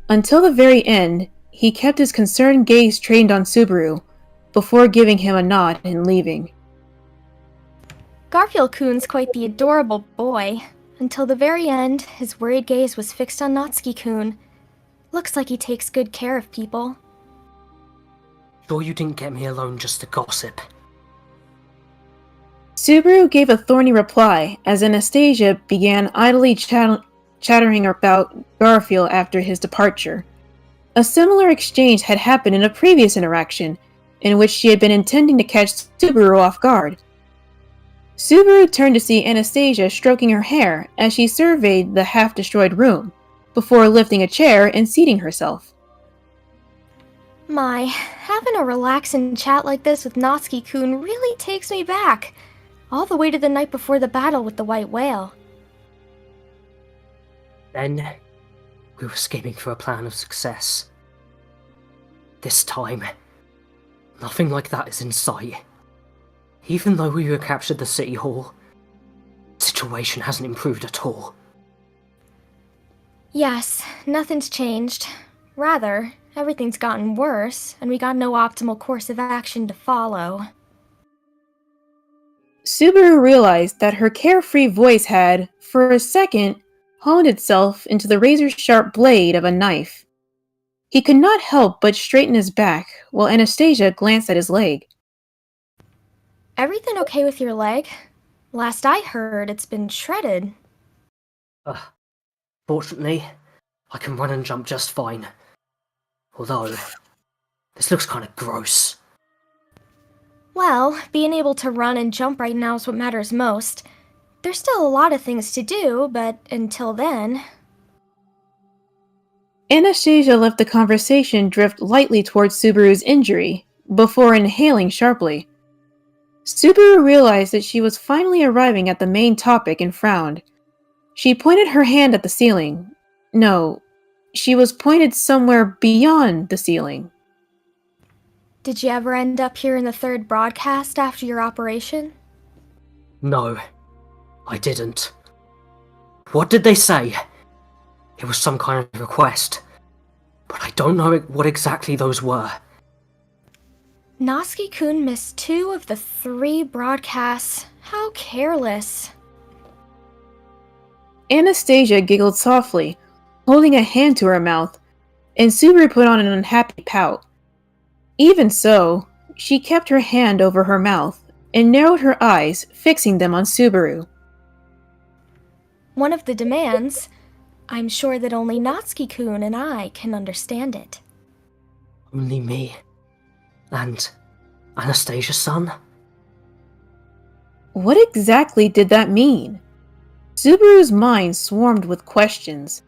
Speaker 8: Until the very end, he kept his concerned gaze trained on Subaru, before giving him a nod and leaving.
Speaker 13: Garfield-kun's quite the adorable boy. Until the very end, his worried gaze was fixed on Natsuki-kun. Looks like he takes good care of people.
Speaker 7: Sure you didn't get me alone just to gossip?
Speaker 8: Subaru gave a thorny reply as Anastasia began idly chattering about Garfield after his departure. A similar exchange had happened in a previous interaction, in which she had been intending to catch Subaru off guard. Subaru turned to see Anastasia stroking her hair as she surveyed the half-destroyed room, before lifting a chair and seating herself.
Speaker 13: My, having a relaxing chat like this with Natsuki-kun really takes me back, all the way to the night before the battle with the white whale.
Speaker 7: Then, we were scheming for a plan of success. This time, nothing like that is in sight. Even though we recaptured the city hall, the situation hasn't improved at all.
Speaker 13: Yes, nothing's changed. Rather, everything's gotten worse, and we got no optimal course of action to follow.
Speaker 8: Subaru realized that her carefree voice had, for a second, honed itself into the razor-sharp blade of a knife. He could not help but straighten his back, while Anastasia glanced at his leg.
Speaker 13: Everything okay with your leg? Last I heard, it's been shredded.
Speaker 7: Fortunately, I can run and jump just fine. Although, this looks kinda gross.
Speaker 13: Well, being able to run and jump right now is what matters most. There's still a lot of things to do, but until then...
Speaker 8: Anastasia let the conversation drift lightly towards Subaru's injury, before inhaling sharply. Subaru realized that she was finally arriving at the main topic and frowned. She pointed her hand at the ceiling. No, she was pointed somewhere beyond the ceiling.
Speaker 13: Did you ever end up here in the third broadcast after your operation?
Speaker 7: No, I didn't. What did they say? It was some kind of request, but I don't know what exactly those were.
Speaker 13: Natsuki-kun missed 2 of the 3 broadcasts. How careless.
Speaker 8: Anastasia giggled softly, holding a hand to her mouth, and Subaru put on an unhappy pout. Even so, she kept her hand over her mouth and narrowed her eyes, fixing them on Subaru.
Speaker 13: One of the demands. I'm sure that only Natsuki-kun and I can understand it.
Speaker 7: Only me. And Anastasia-san?
Speaker 8: What exactly did that mean? Subaru's mind swarmed with questions.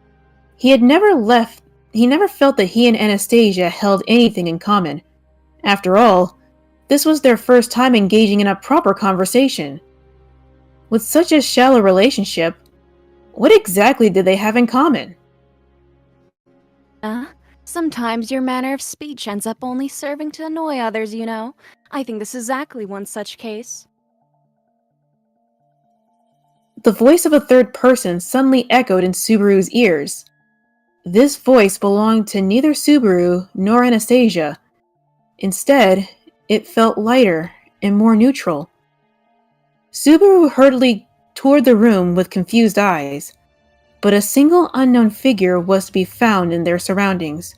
Speaker 8: He never felt that he and Anastasia held anything in common. After all, this was their first time engaging in a proper conversation. With such a shallow relationship, what exactly did they have in common?
Speaker 2: Sometimes your manner of speech ends up only serving to annoy others, you know. I think this is exactly one such case.
Speaker 8: The voice of a third person suddenly echoed in Subaru's ears. This voice belonged to neither Subaru nor Anastasia. Instead, it felt lighter and more neutral. Subaru hurriedly toured the room with confused eyes, but a single unknown figure was to be found in their surroundings.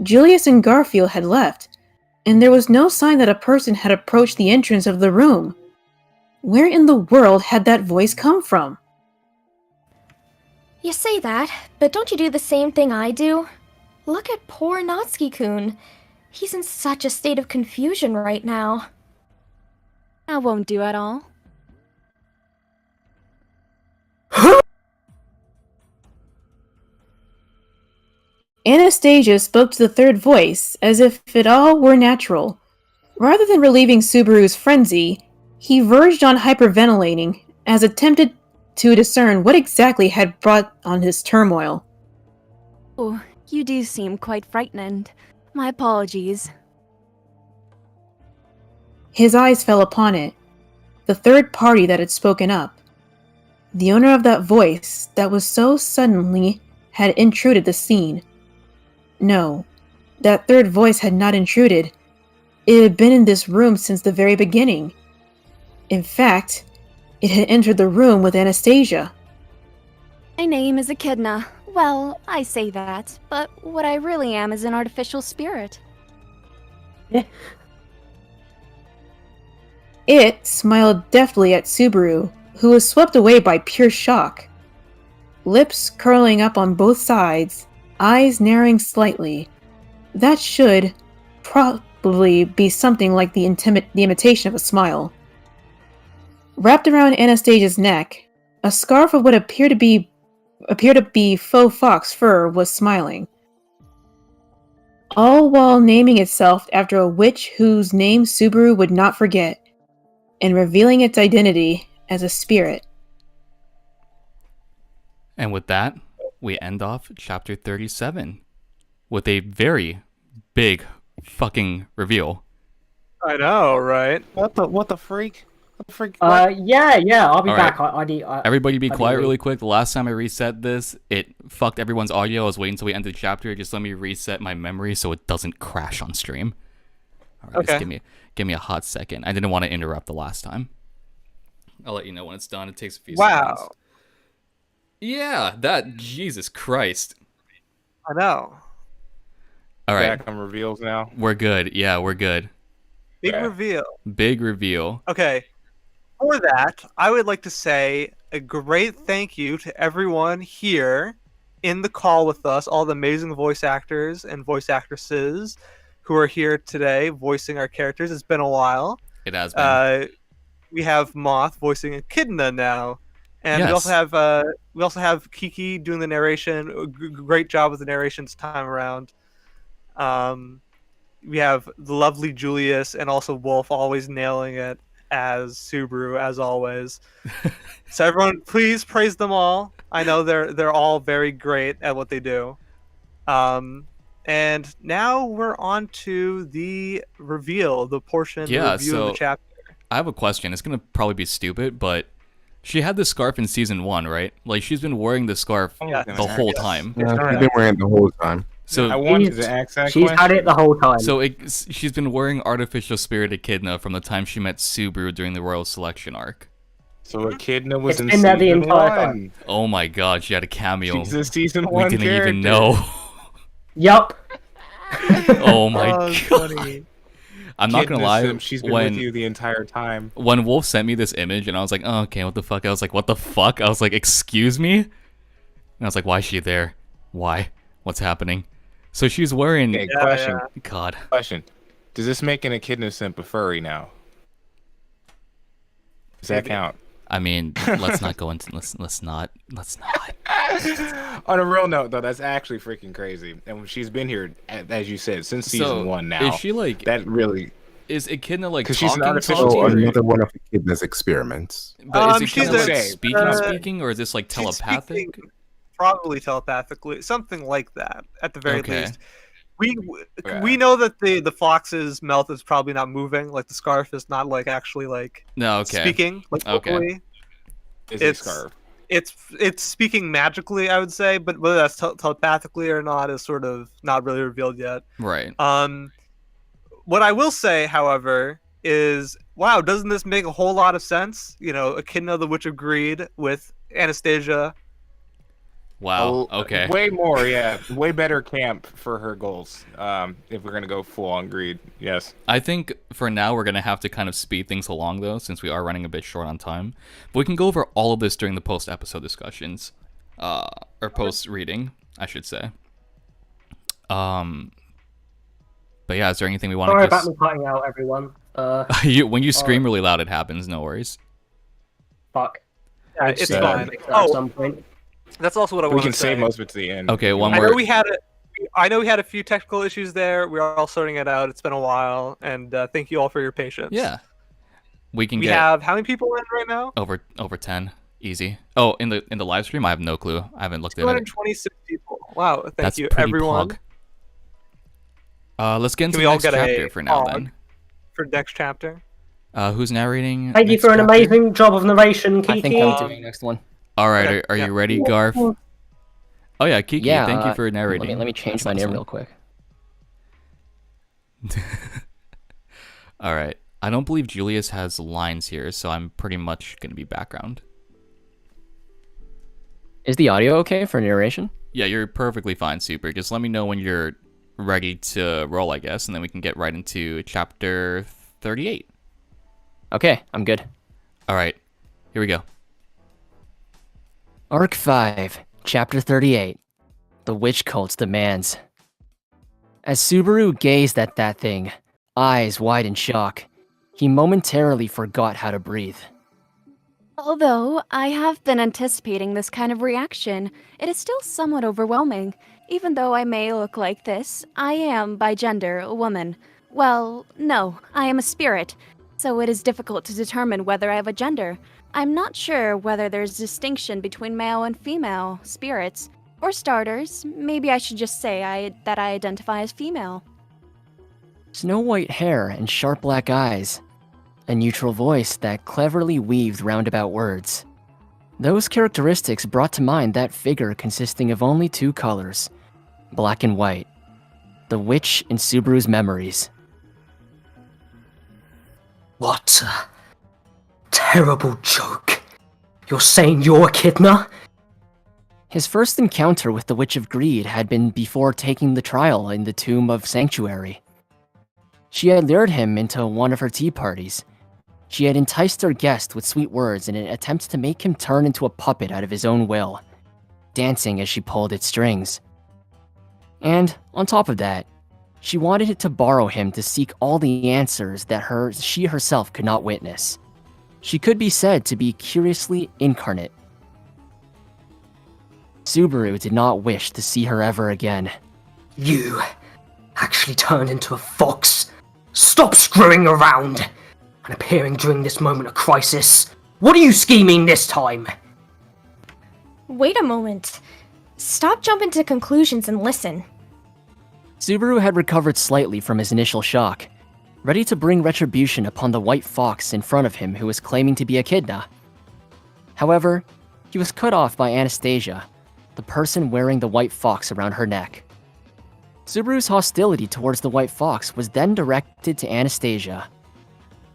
Speaker 8: Julius and Garfield had left, and there was no sign that a person had approached the entrance of the room. Where in the world had that voice come from?
Speaker 13: You say that, but don't you do the same thing I do? Look at poor Natsuki-kun. He's in such a state of confusion right now.
Speaker 2: I won't do at all.
Speaker 8: Anastasia spoke to the third voice as if it all were natural. Rather than relieving Subaru's frenzy, he verged on hyperventilating as attempted to discern what exactly had brought on his turmoil.
Speaker 2: Oh, you do seem quite frightened. My apologies.
Speaker 8: His eyes fell upon it, the third party that had spoken up. The owner of that voice that was so suddenly had intruded the scene. No, that third voice had not intruded. It had been in this room since the very beginning. In fact, it had entered the room with Anastasia.
Speaker 14: My name is Echidna. Well, I say that, but what I really am is an artificial spirit.
Speaker 8: It smiled deftly at Subaru, who was swept away by pure shock. Lips curling up on both sides, eyes narrowing slightly. That should probably be something like the imitation of a smile. Wrapped around Anastasia's neck, a scarf of what appeared to be faux fox fur was smiling. All while naming itself after a witch whose name Subaru would not forget, and revealing its identity as a spirit.
Speaker 1: And with that, we end off chapter 37 with a very big fucking reveal.
Speaker 5: I know, right?
Speaker 10: What the freak? What the freak?
Speaker 7: Yeah, I'll be
Speaker 1: All
Speaker 7: back.
Speaker 1: right. Everybody be quiet really quick. The last time I reset this, it fucked everyone's audio. I was waiting until we ended the chapter. Just let me reset my memory so it doesn't crash on stream. All right,
Speaker 5: okay.
Speaker 1: Just give me a hot second. I didn't want to interrupt the last time. I'll let you know when it's done. It takes a few seconds.
Speaker 5: Wow.
Speaker 1: Yeah, that Jesus Christ.
Speaker 5: I know.
Speaker 1: All right.
Speaker 10: Back on reveals now.
Speaker 1: We're good. Yeah, we're good.
Speaker 5: Big reveal.
Speaker 1: Big reveal.
Speaker 5: Okay. For that, I would like to say a great thank you to everyone here in the call with us, all the amazing voice actors and voice actresses who are here today voicing our characters. It's been a while.
Speaker 1: It has been.
Speaker 5: We have Moth voicing Echidna now. And
Speaker 1: Yes.
Speaker 5: we also have Kiki doing the narration. Great job with the narration this time around. We have the lovely Julius and also Wolf always nailing it as Subaru as always. So everyone, please praise them all. I know they're all very great at what they do. And now we're on to the reveal, the portion, the review of the chapter.
Speaker 1: I have a question. It's gonna probably be stupid, but she had this scarf in season 1, right? Like she's been wearing this scarf the whole time.
Speaker 11: Yeah, she's been wearing it the whole time.
Speaker 1: So
Speaker 10: I wanted to ask that
Speaker 7: She's had it the whole time.
Speaker 1: So she's been wearing artificial spirit Echidna from the time she met Subaru during the Royal Selection arc.
Speaker 10: So Echidna was
Speaker 7: It's
Speaker 10: in
Speaker 7: been there the
Speaker 10: season
Speaker 7: entire
Speaker 10: 1.
Speaker 7: time.
Speaker 1: Oh my god, she had a cameo.
Speaker 10: She's a season
Speaker 1: We
Speaker 10: 1
Speaker 1: didn't
Speaker 10: character.
Speaker 1: even know.
Speaker 7: Yup.
Speaker 1: Oh my god.
Speaker 10: Funny.
Speaker 1: I'm not gonna lie.
Speaker 10: She's been with you the entire time.
Speaker 1: When Wolf sent me this image and I was like, oh, okay, what the fuck? I was like, what the fuck? I was like, excuse me? And I was like, why is she there? Why? What's happening? So she's wearing...
Speaker 10: Okay, question.
Speaker 1: God.
Speaker 10: Question. Does this make an Echidna simp a furry now? Does that count?
Speaker 1: I mean, let's not go into... Let's not.
Speaker 10: On a real note, though, that's actually freaking crazy. And she's been here, as you said, since season 1 now.
Speaker 1: Is she like...
Speaker 10: That really...
Speaker 1: Is Echidna like
Speaker 10: Because she's an
Speaker 1: talking?
Speaker 10: artificial...
Speaker 11: Another one of Echidna's experiments.
Speaker 1: But is
Speaker 5: she's
Speaker 1: Echidna like
Speaker 5: a-
Speaker 1: speaking, or is this like telepathic?
Speaker 5: Probably telepathically, something like that at the very
Speaker 1: Okay.
Speaker 5: least. We know that the fox's mouth is probably not moving, like the scarf is not like actually like
Speaker 1: No, okay.
Speaker 5: speaking like
Speaker 1: Okay.
Speaker 5: vocally.
Speaker 10: Is a scarf.
Speaker 5: It's speaking magically, I would say, but whether that's telepathically or not is sort of not really revealed yet.
Speaker 1: Right.
Speaker 5: What I will say, however, is wow, doesn't this make a whole lot of sense? You know, Echidna the Witch of Greed with Anastasia.
Speaker 1: Wow. Okay.
Speaker 10: Way more, yeah. Way better camp for her goals. If we're gonna go full on greed, yes.
Speaker 1: I think for now we're gonna have to kind of speed things along though, since we are running a bit short on time. But we can go over all of this during the post-episode discussions, or post-reading, I should say. But yeah, is there anything we want
Speaker 7: Sorry
Speaker 1: to
Speaker 7: about me cutting out, everyone.
Speaker 1: when you scream really loud, it happens. No worries.
Speaker 7: Fuck.
Speaker 5: Yeah, it's
Speaker 10: So-
Speaker 5: fine.
Speaker 7: At some point.
Speaker 5: That's also what I
Speaker 10: We
Speaker 5: want
Speaker 10: can
Speaker 5: to say.
Speaker 10: save most of it to the end.
Speaker 1: Okay, one
Speaker 5: I
Speaker 1: more.
Speaker 5: know we had a few technical issues there. We're all sorting it out. It's been a while, and thank you all for your patience.
Speaker 1: Yeah. We can
Speaker 5: We
Speaker 1: get
Speaker 5: have how many people in right now?
Speaker 1: over 10, easy. Oh, in the live stream, I have no clue. I haven't looked at it.
Speaker 5: 226 people. Wow, thank
Speaker 1: That's
Speaker 5: you,
Speaker 1: pretty
Speaker 5: everyone.
Speaker 1: pog. Let's get into
Speaker 5: Can we
Speaker 1: the
Speaker 5: all
Speaker 1: next
Speaker 5: get
Speaker 1: chapter
Speaker 5: a
Speaker 1: for now
Speaker 5: pog
Speaker 1: then.
Speaker 5: for next chapter?
Speaker 1: Who's narrating?
Speaker 7: Thank you
Speaker 1: next
Speaker 7: for an
Speaker 1: chapter?
Speaker 7: amazing job of narration, Kiki.
Speaker 6: I think I'm doing next one.
Speaker 1: All right, are you ready, Garth? Oh yeah, Kiki.
Speaker 6: Yeah,
Speaker 1: thank you for narrating.
Speaker 6: Let me change
Speaker 1: That's
Speaker 6: my name
Speaker 1: awesome.
Speaker 6: real quick.
Speaker 1: All right. I don't believe Julius has lines here, so I'm pretty much gonna be background.
Speaker 6: Is the audio okay for narration?
Speaker 1: Yeah, you're perfectly fine, Super. Just let me know when you're ready to roll, I guess, and then we can get right into chapter 38.
Speaker 6: Okay, I'm good.
Speaker 1: All right, here we go.
Speaker 6: Arc 5, Chapter 38. The Witch Cult's Demands. As Subaru gazed at that thing, eyes wide in shock, he momentarily forgot how to breathe.
Speaker 14: Although I have been anticipating this kind of reaction, it is still somewhat overwhelming. Even though I may look like this, I am, by gender, a woman. Well, no, I am a spirit, so it is difficult to determine whether I have a gender. I'm not sure whether there's distinction between male and female spirits. For starters, maybe I should just say that I identify as female.
Speaker 6: Snow white hair and sharp black eyes. A neutral voice that cleverly weaved roundabout words. Those characteristics brought to mind that figure consisting of only two colors, black and white. The witch in Subaru's memories.
Speaker 7: What a terrible joke. You're saying you're Echidna?
Speaker 6: His first encounter with the Witch of Greed had been before taking the trial in the Tomb of Sanctuary. She had lured him into one of her tea parties. She had enticed her guest with sweet words in an attempt to make him turn into a puppet out of his own will, dancing as she pulled its strings. And, on top of that, she wanted it to borrow him to seek all the answers that she herself could not witness. She could be said to be curiously incarnate. Subaru did not wish to see her ever again.
Speaker 7: You actually turned into a fox. Stop screwing around and appearing during this moment of crisis. What are you scheming this time?
Speaker 13: Wait a moment. Stop jumping to conclusions and listen.
Speaker 6: Subaru had recovered slightly from his initial shock, ready to bring retribution upon the white fox in front of him who was claiming to be Echidna. However, he was cut off by Anastasia, the person wearing the white fox around her neck. Subaru's hostility towards the white fox was then directed to Anastasia.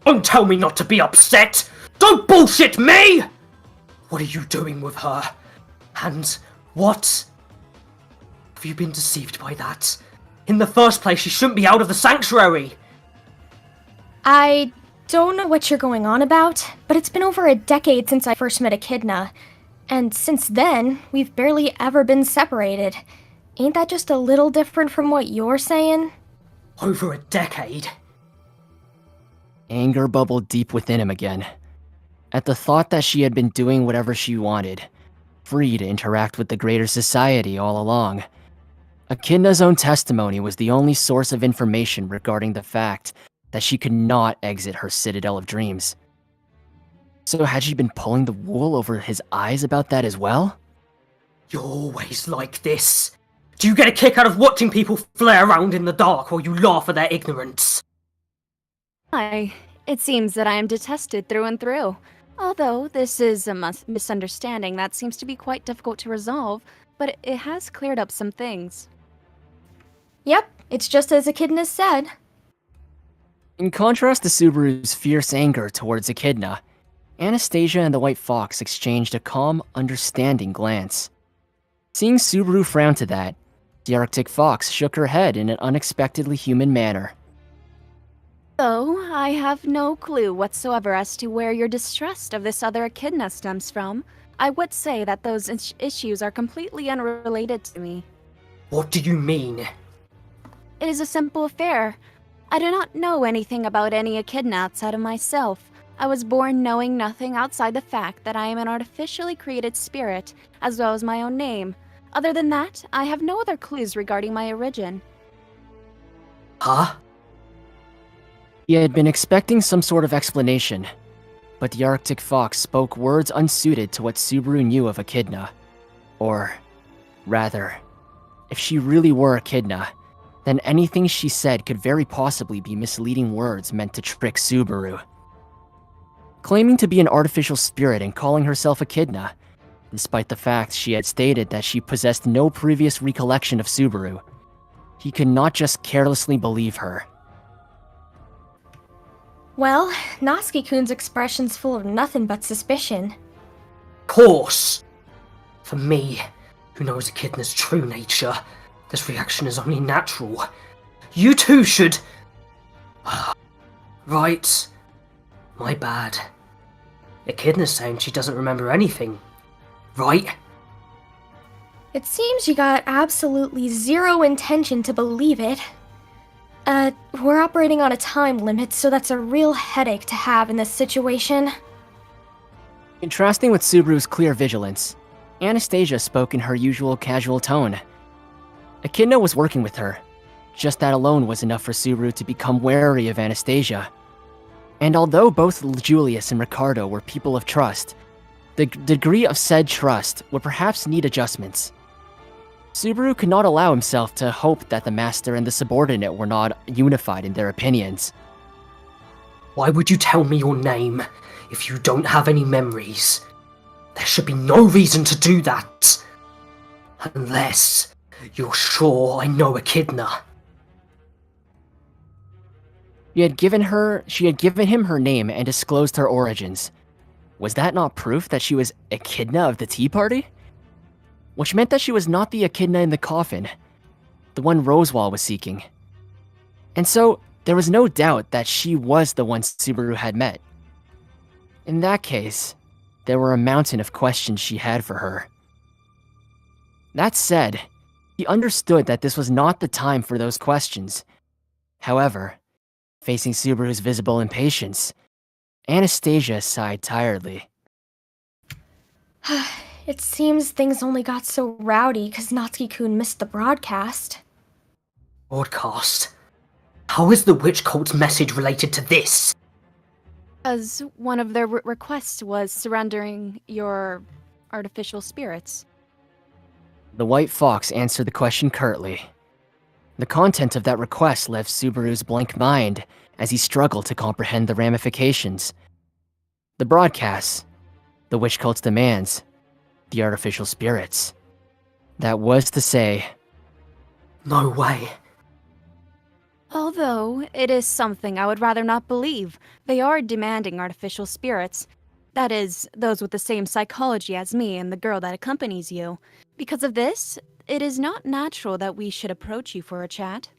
Speaker 7: Don't tell me not to be upset! Don't bullshit me! What are you doing with her? And what? Have you been deceived by that? In the first place, she shouldn't be out of the sanctuary!
Speaker 13: I don't know what you're going on about, but it's been over a decade since I first met Echidna. And since then, we've barely ever been separated. Ain't that just a little different from what you're saying?
Speaker 7: Over a decade?
Speaker 6: Anger bubbled deep within him again, at the thought that she had been doing whatever she wanted, free to interact with the greater society all along. Echidna's own testimony was the only source of information regarding the fact that she could not exit her citadel of dreams. So had she been pulling the wool over his eyes about that as well?
Speaker 7: You're always like this. Do you get a kick out of watching people flare around in the dark or you laugh at their ignorance?
Speaker 14: It seems that I am detested through and through. Although this is a misunderstanding that seems to be quite difficult to resolve, but it has cleared up some things.
Speaker 13: Yep, it's just as Echidna said.
Speaker 6: In contrast to Subaru's fierce anger towards Echidna, Anastasia and the White Fox exchanged a calm, understanding glance. Seeing Subaru frown to that, the Arctic Fox shook her head in an unexpectedly human manner.
Speaker 14: Though I have no clue whatsoever as to where your distrust of this other Echidna stems from, I would say that those issues are completely unrelated to me.
Speaker 7: What do you mean?
Speaker 14: It is a simple affair. I do not know anything about any Echidna outside of myself. I was born knowing nothing outside the fact that I am an artificially created spirit, as well as my own name. Other than that, I have no other clues regarding my origin.
Speaker 7: Huh?
Speaker 6: He had been expecting some sort of explanation, but the Arctic Fox spoke words unsuited to what Subaru knew of Echidna. Or, rather, if she really were Echidna, then anything she said could very possibly be misleading words meant to trick Subaru. claiming to be an artificial spirit and calling herself Echidna, despite the fact she had stated that she possessed no previous recollection of Subaru. He could not just carelessly believe her.
Speaker 13: Well, Natsuki-kun's expression's full of nothing but suspicion.
Speaker 7: Course! For me, who knows Echidna's true nature, this reaction is only natural. You too should... Right. My bad. Echidna's saying she doesn't remember anything. Right?
Speaker 13: It seems you got absolutely zero intention to believe it. We're operating on a time limit, so that's a real headache to have in this situation.
Speaker 6: Contrasting with Subaru's clear vigilance, Anastasia spoke in her usual casual tone. Echidna was working with her. Just that alone was enough for Subaru to become wary of Anastasia. And although both Julius and Ricardo were people of trust, the degree of said trust would perhaps need adjustments. Subaru could not allow himself to hope that the master and the subordinate were not unified in their opinions.
Speaker 7: Why would you tell me your name if you don't have any memories? There should be no reason to do that. Unless you're sure I know Echidna.
Speaker 6: She had given him her name and disclosed her origins. Was that not proof that she was Echidna of the Tea Party? Which meant that she was not the Echidna in the coffin, the one Rosewall was seeking. And so, there was no doubt that she was the one Subaru had met. In that case, there were a mountain of questions she had for her. That said, he understood that this was not the time for those questions. However, facing Subaru's visible impatience, Anastasia sighed tiredly.
Speaker 13: It seems things only got so rowdy because Natsuki-kun missed the broadcast.
Speaker 7: Broadcast? How is the witch cult's message related to this?
Speaker 14: As one of their requests was surrendering your artificial spirits.
Speaker 6: The White Fox answered the question curtly. The content of that request left Subaru's blank mind as he struggled to comprehend the ramifications. The broadcasts, the witch cult's demands, the artificial spirits. That was to say...
Speaker 7: No way.
Speaker 14: Although, it is something I would rather not believe. They are demanding artificial spirits. That is, those with the same psychology as me and the girl that accompanies you. Because of this, it is not natural that we should approach you for a chat.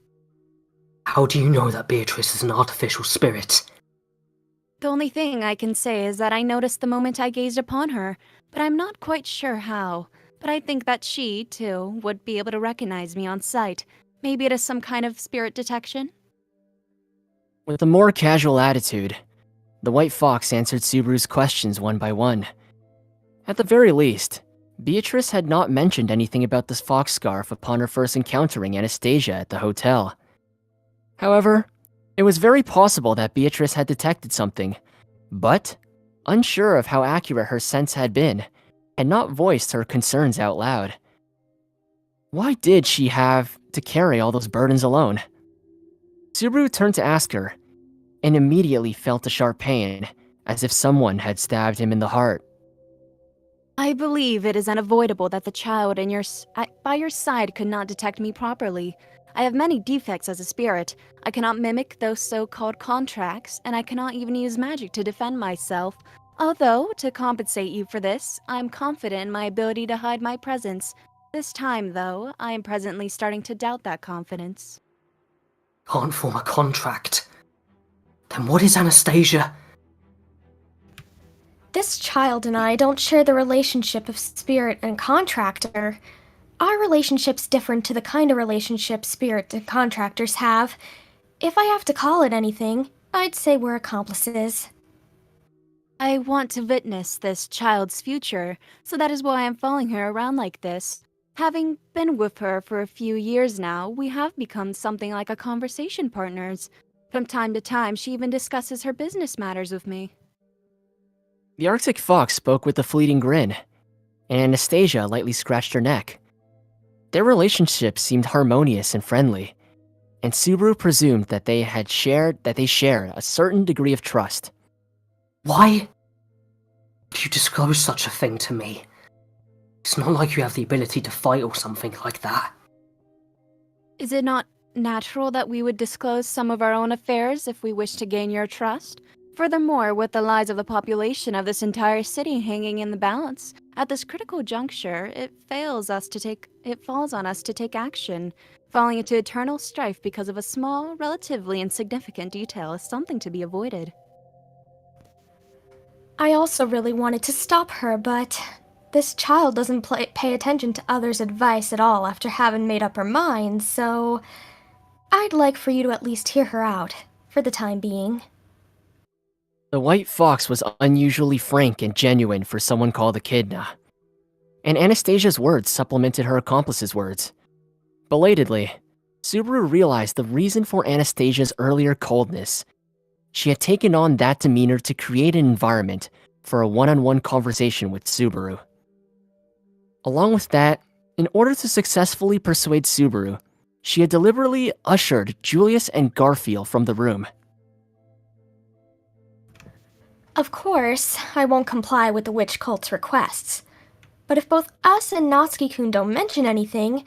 Speaker 7: How do you know that Beatrice is an artificial spirit?
Speaker 14: The only thing I can say is that I noticed the moment I gazed upon her, but I'm not quite sure how. But I think that she, too, would be able to recognize me on sight. Maybe it is some kind of spirit detection?
Speaker 6: With a more casual attitude, the White Fox answered Subaru's questions one by one. At the very least, Beatrice had not mentioned anything about this fox scarf upon her first encountering Anastasia at the hotel. However, it was very possible that Beatrice had detected something, but, unsure of how accurate her sense had been, had not voiced her concerns out loud. Why did she have to carry all those burdens alone? Subaru turned to ask her, and immediately felt a sharp pain, as if someone had stabbed him in the heart.
Speaker 14: I believe it is unavoidable that the child by your side could not detect me properly. I have many defects as a spirit. I cannot mimic those so-called contracts, and I cannot even use magic to defend myself. Although, to compensate you for this, I am confident in my ability to hide my presence. This time, though, I am presently starting to doubt that confidence.
Speaker 7: Can't form a contract. Then what is Anastasia?
Speaker 13: This child and I don't share the relationship of spirit and contractor. Our relationship's different to the kind of relationship spirit and contractors have. If I have to call it anything, I'd say we're accomplices.
Speaker 14: I want to witness this child's future, so that is why I'm following her around like this. Having been with her for a few years now, we have become something like a conversation partners. From time to time, she even discusses her business matters with me.
Speaker 6: The Arctic Fox spoke with a fleeting grin, and Anastasia lightly scratched her neck. Their relationship seemed harmonious and friendly, and Subaru presumed that they share a certain degree of trust.
Speaker 7: Why would you disclose such a thing to me? It's not like you have the ability to fight or something like that.
Speaker 14: Is it not natural that we would disclose some of our own affairs if we wish to gain your trust? Furthermore, with the lives of the population of this entire city hanging in the balance, at this critical juncture, it falls on us to take action. Falling into eternal strife because of a small, relatively insignificant detail is something to be avoided.
Speaker 13: I also really wanted to stop her, but this child doesn't pay attention to others' advice at all after having made up her mind, so I'd like for you to at least hear her out, for the time being.
Speaker 6: The White Fox was unusually frank and genuine for someone called Echidna. And Anastasia's words supplemented her accomplice's words. Belatedly, Subaru realized the reason for Anastasia's earlier coldness. She had taken on that demeanor to create an environment for a one-on-one conversation with Subaru. Along with that, in order to successfully persuade Subaru, she had deliberately ushered Julius and Garfield from the room.
Speaker 13: Of course, I won't comply with the witch cult's requests. But if both us and Natsuki-kun don't mention anything,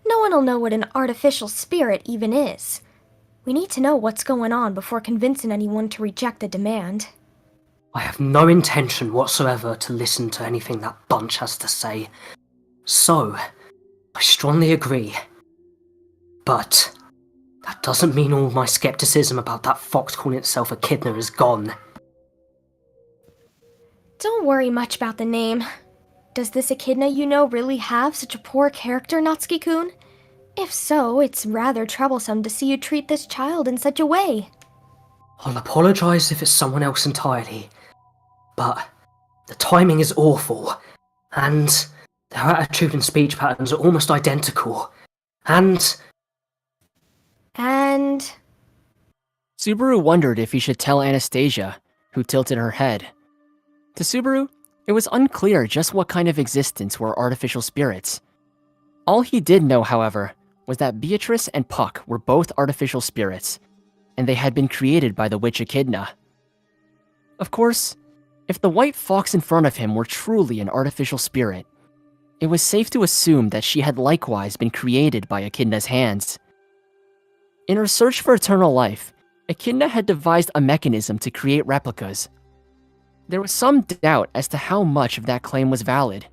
Speaker 13: no one will know what an artificial spirit even is. We need to know what's going on before convincing anyone to reject the demand.
Speaker 7: I have no intention whatsoever to listen to anything that bunch has to say. So, I strongly agree. But that doesn't mean all my skepticism about that fox calling itself Echidna is gone.
Speaker 13: Don't worry much about the name. Does this Echidna you know really have such a poor character, Natsuki-kun? If so, it's rather troublesome to see you treat this child in such a way.
Speaker 7: I'll apologize if it's someone else entirely. But the timing is awful, and their attitude and speech patterns are almost identical. And...
Speaker 6: Subaru wondered if he should tell Anastasia, who tilted her head. To Subaru, it was unclear just what kind of existence were artificial spirits. All he did know, however, was that Beatrice and Puck were both artificial spirits, and they had been created by the witch Echidna. Of course, if the white fox in front of him were truly an artificial spirit, it was safe to assume that she had likewise been created by Echidna's hands. In her search for eternal life, Echidna had devised a mechanism to create replicas. There was some doubt as to how much of that claim was valid,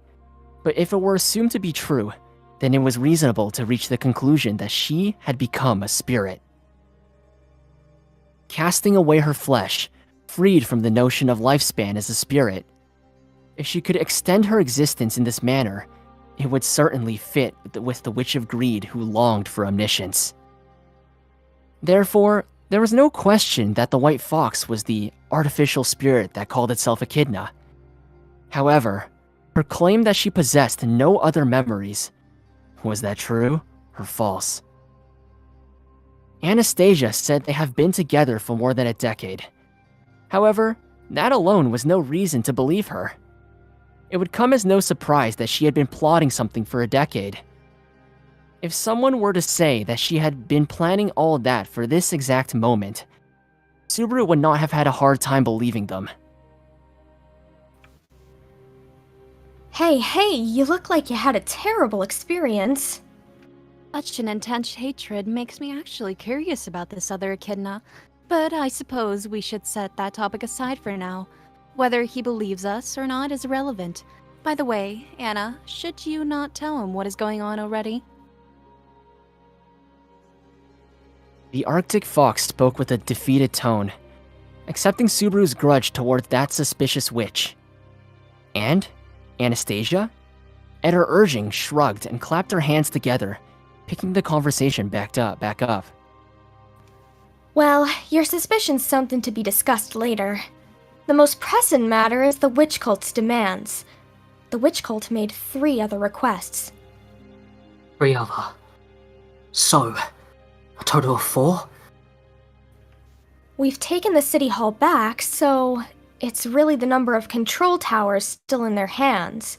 Speaker 6: but if it were assumed to be true, then it was reasonable to reach the conclusion that she had become a spirit. Casting away her flesh, freed from the notion of lifespan as a spirit, if she could extend her existence in this manner, it would certainly fit with the Witch of Greed who longed for omniscience. Therefore, there was no question that the White Fox was the artificial spirit that called itself Echidna. However, her claim that she possessed no other memories, was that true or false? Anastasia said they have been together for more than a decade. However, that alone was no reason to believe her. It would come as no surprise that she had been plotting something for a decade. If someone were to say that she had been planning all that for this exact moment, Subaru would not have had a hard time believing them.
Speaker 13: Hey, you look like you had a terrible experience.
Speaker 14: Such an intense hatred makes me actually curious about this other Echidna, but I suppose we should set that topic aside for now. Whether he believes us or not is irrelevant. By the way, Anna, should you not tell him what is going on already?
Speaker 6: The Arctic Fox spoke with a defeated tone, accepting Subaru's grudge toward that suspicious witch. And Anastasia, at her urging, shrugged and clapped her hands together, picking the conversation back up.
Speaker 13: Well, your suspicion's something to be discussed later. The most pressing matter is the witch cult's demands. The witch cult made 3 other requests.
Speaker 7: 3 other. So, a total of 4?
Speaker 13: We've taken the city hall back, so it's really the number of control towers still in their hands.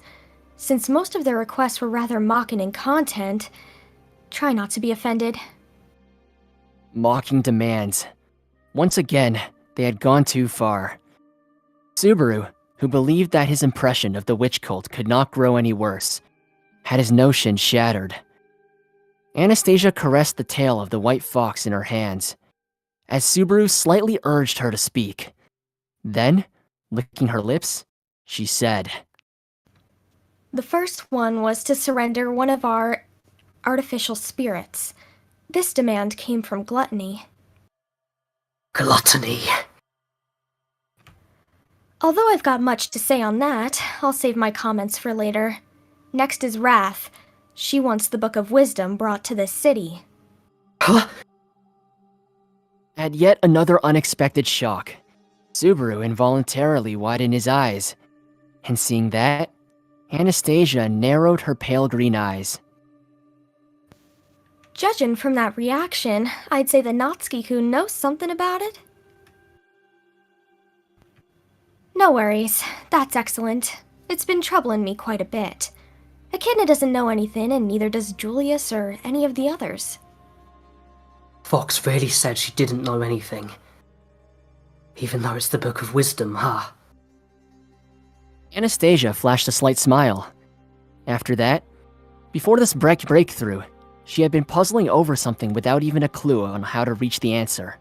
Speaker 13: Since most of their requests were rather mocking in content, try not to be offended.
Speaker 6: Mocking demands. Once again, they had gone too far. Subaru, who believed that his impression of the witch cult could not grow any worse, had his notion shattered. Anastasia caressed the tail of the white fox in her hands, as Subaru slightly urged her to speak. Then, licking her lips, she said,
Speaker 13: The first one was to surrender one of our artificial spirits. This demand came from gluttony.
Speaker 7: Gluttony.
Speaker 13: Although I've got much to say on that, I'll save my comments for later. Next is Wrath. She wants the Book of Wisdom brought to this city.
Speaker 7: Huh?
Speaker 6: At yet another unexpected shock, Subaru involuntarily widened his eyes, and seeing that, Anastasia narrowed her pale green eyes.
Speaker 13: Judging from that reaction, I'd say the Natsuki-kun knows something about it. No worries, that's excellent. It's been troubling me quite a bit. Echidna doesn't know anything, and neither does Julius or any of the others.
Speaker 7: Fox really said she didn't know anything. Even though it's the Book of Wisdom, huh?
Speaker 6: Anastasia flashed a slight smile. After that, before this breakthrough, she had been puzzling over something without even a clue on how to reach the answer.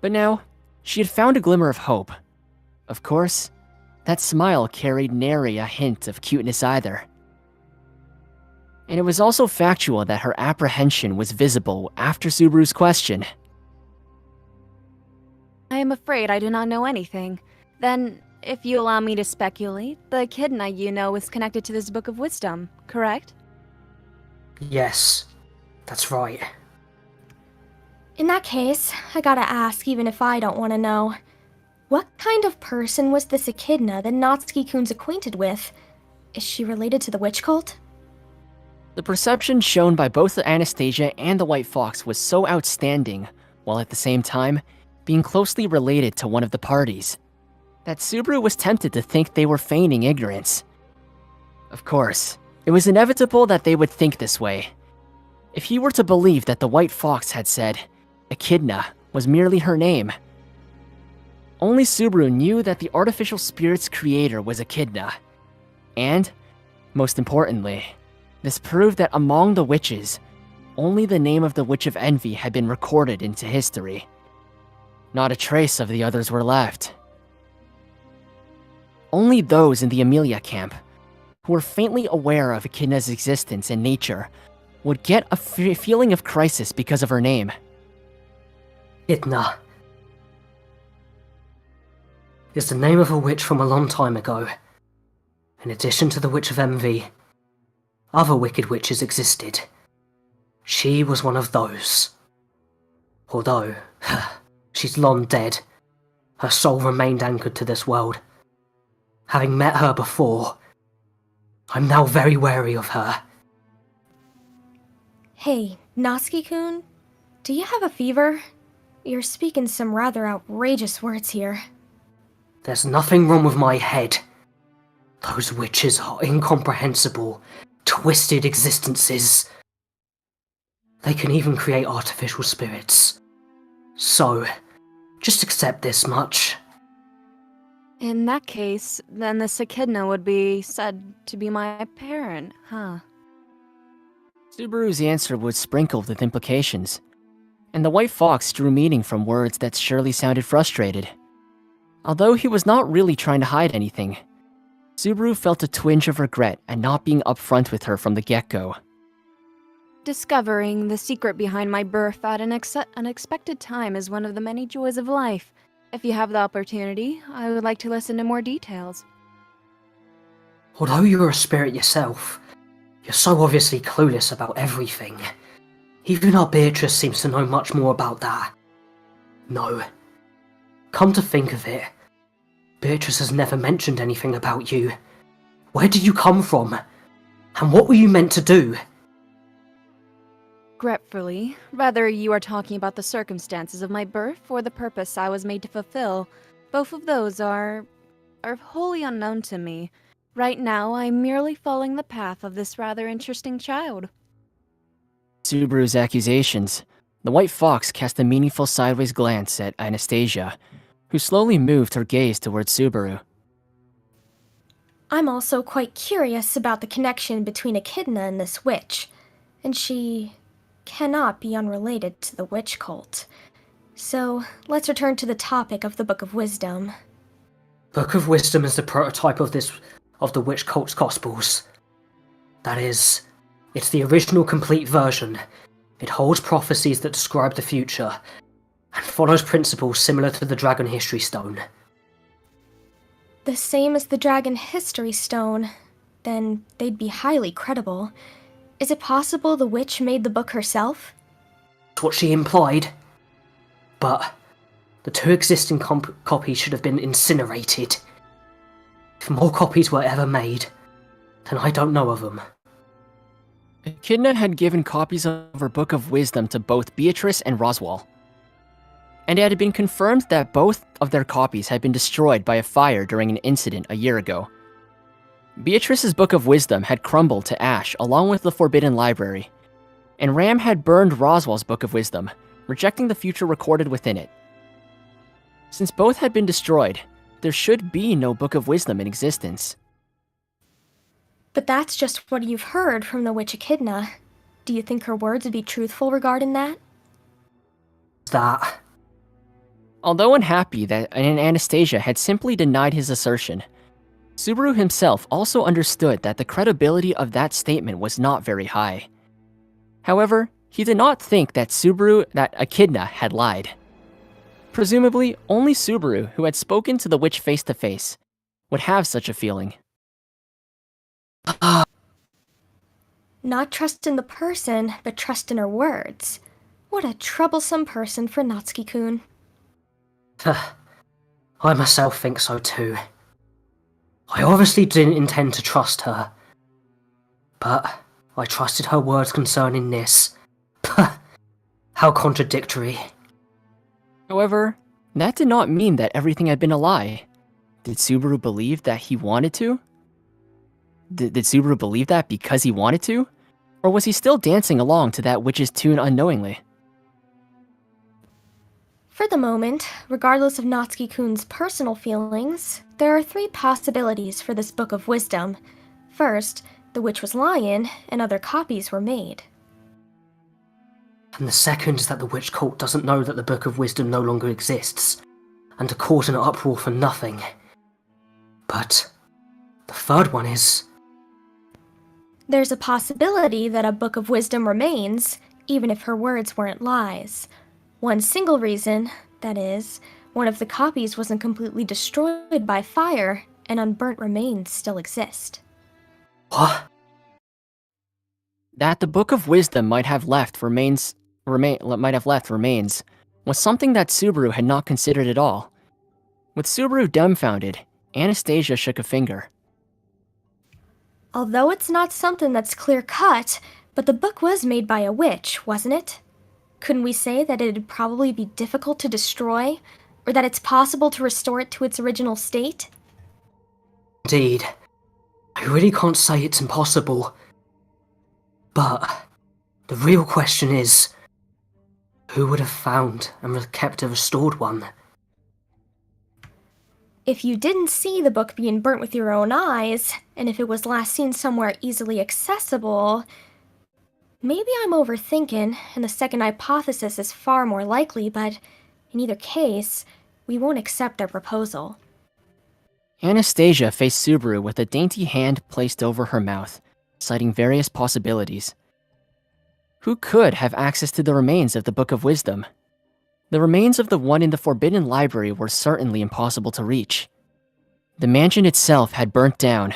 Speaker 6: But now, she had found a glimmer of hope. Of course, that smile carried nary a hint of cuteness either. And it was also factual that her apprehension was visible after Subaru's question.
Speaker 14: I am afraid I do not know anything. Then, if you allow me to speculate, the echidna you know is connected to this Book of Wisdom, correct?
Speaker 7: Yes, that's right.
Speaker 13: In that case, I gotta ask even if I don't want to know. What kind of person was this echidna that Natsuki-kun's acquainted with? Is she related to the witch cult?
Speaker 6: The perception shown by both Anastasia and the White Fox was so outstanding, while at the same time, being closely related to one of the parties, that Subaru was tempted to think they were feigning ignorance. Of course, it was inevitable that they would think this way. If he were to believe that the White Fox had said, Echidna was merely her name. Only Subaru knew that the artificial spirit's creator was Echidna. And, most importantly, this proved that among the witches, only the name of the Witch of Envy had been recorded into history. Not a trace of the others were left. Only those in the Amelia camp, who were faintly aware of Echidna's existence and nature, would get a feeling of crisis because of her name.
Speaker 7: Echidna is the name of a witch from a long time ago. In addition to the Witch of Envy, other wicked witches existed. She was one of those. Although, she's long dead, her soul remained anchored to this world. Having met her before, I'm now very wary of her.
Speaker 13: Hey, Natsuki-kun, do you have a fever? You're speaking some rather outrageous words here.
Speaker 7: There's nothing wrong with my head. Those witches are incomprehensible, twisted existences. They can even create artificial spirits. So, just accept this much.
Speaker 14: In that case, then this echidna would be said to be my parent, huh?
Speaker 6: Subaru's answer was sprinkled with implications, and the White Fox drew meaning from words that surely sounded frustrated. Although he was not really trying to hide anything, Subaru felt a twinge of regret at not being upfront with her from the get-go.
Speaker 14: Discovering the secret behind my birth at an unexpected time is one of the many joys of life. If you have the opportunity, I would like to listen to more details.
Speaker 7: Although you're a spirit yourself, you're so obviously clueless about everything. Even our Beatrice seems to know much more about that. No. Come to think of it, Beatrice has never mentioned anything about you. Where did you come from? And what were you meant to do?
Speaker 14: Regretfully, rather you are talking about the circumstances of my birth or the purpose I was made to fulfill. Both of those are wholly unknown to me. Right now, I'm merely following the path of this rather interesting child.
Speaker 6: Subaru's accusations, the White Fox cast a meaningful sideways glance at Anastasia, who slowly moved her gaze towards Subaru.
Speaker 13: I'm also quite curious about the connection between Echidna and this witch, and she cannot be unrelated to the witch cult. So, let's return to the topic of the Book of Wisdom.
Speaker 7: Book of Wisdom is the prototype of the witch cult's gospels. That is, it's the original complete version. It holds prophecies that describe the future, and follows principles similar to the Dragon History Stone.
Speaker 13: The same as the Dragon History Stone, then they'd be highly credible. Is it possible the witch made the book herself?
Speaker 7: That's what she implied. But the 2 existing copies should have been incinerated. If more copies were ever made, then I don't know of them.
Speaker 6: Echidna had given copies of her Book of Wisdom to both Beatrice and Roswell, and it had been confirmed that both of their copies had been destroyed by a fire during an incident a year ago. Beatrice's Book of Wisdom had crumbled to ash along with the Forbidden Library, and Ram had burned Roswell's Book of Wisdom, rejecting the future recorded within it. Since both had been destroyed, there should be no Book of Wisdom in existence.
Speaker 13: But that's just what you've heard from the witch Echidna. Do you think her words would be truthful regarding that?
Speaker 7: That.
Speaker 6: Although unhappy that Anastasia had simply denied his assertion, Subaru himself also understood that the credibility of that statement was not very high. However, he did not think that Echidna had lied. Presumably, only Subaru, who had spoken to the witch face to face, would have such a feeling.
Speaker 13: Not trust in the person, but trust in her words. What a troublesome person for Natsuki-kun.
Speaker 7: I myself think so too. I obviously didn't intend to trust her, but I trusted her words concerning this. How contradictory.
Speaker 6: However, that did not mean that everything had been a lie. Did Subaru believe that he wanted to? Did Subaru believe that because he wanted to? Or was he still dancing along to that witch's tune unknowingly?
Speaker 13: For the moment, regardless of Natsuki-kun's personal feelings, there are 3 possibilities for this Book of Wisdom. First, the witch was lying, and other copies were made.
Speaker 7: And the second is that the witch cult doesn't know that the Book of Wisdom no longer exists, and to cause an uproar for nothing. But the third one is...
Speaker 13: There's a possibility that a Book of Wisdom remains, even if her words weren't lies. One single reason, that is, one of the copies wasn't completely destroyed by fire, and unburnt remains still exist.
Speaker 7: What?
Speaker 6: That the Book of Wisdom might have left remains was something that Subaru had not considered at all. With Subaru dumbfounded, Anastasia shook a finger.
Speaker 13: Although it's not something that's clear-cut, but the book was made by a witch, wasn't it? Couldn't we say that it'd probably be difficult to destroy, or that it's possible to restore it to its original state?
Speaker 7: Indeed. I really can't say it's impossible. But the real question is, who would have found and kept a restored one?
Speaker 13: If you didn't see the book being burnt with your own eyes, and if it was last seen somewhere easily accessible, maybe I'm overthinking, and the second hypothesis is far more likely, but in either case, we won't accept their proposal.
Speaker 6: Anastasia faced Subaru with a dainty hand placed over her mouth, citing various possibilities. Who could have access to the remains of the Book of Wisdom? The remains of the one in the Forbidden Library were certainly impossible to reach. The mansion itself had burnt down,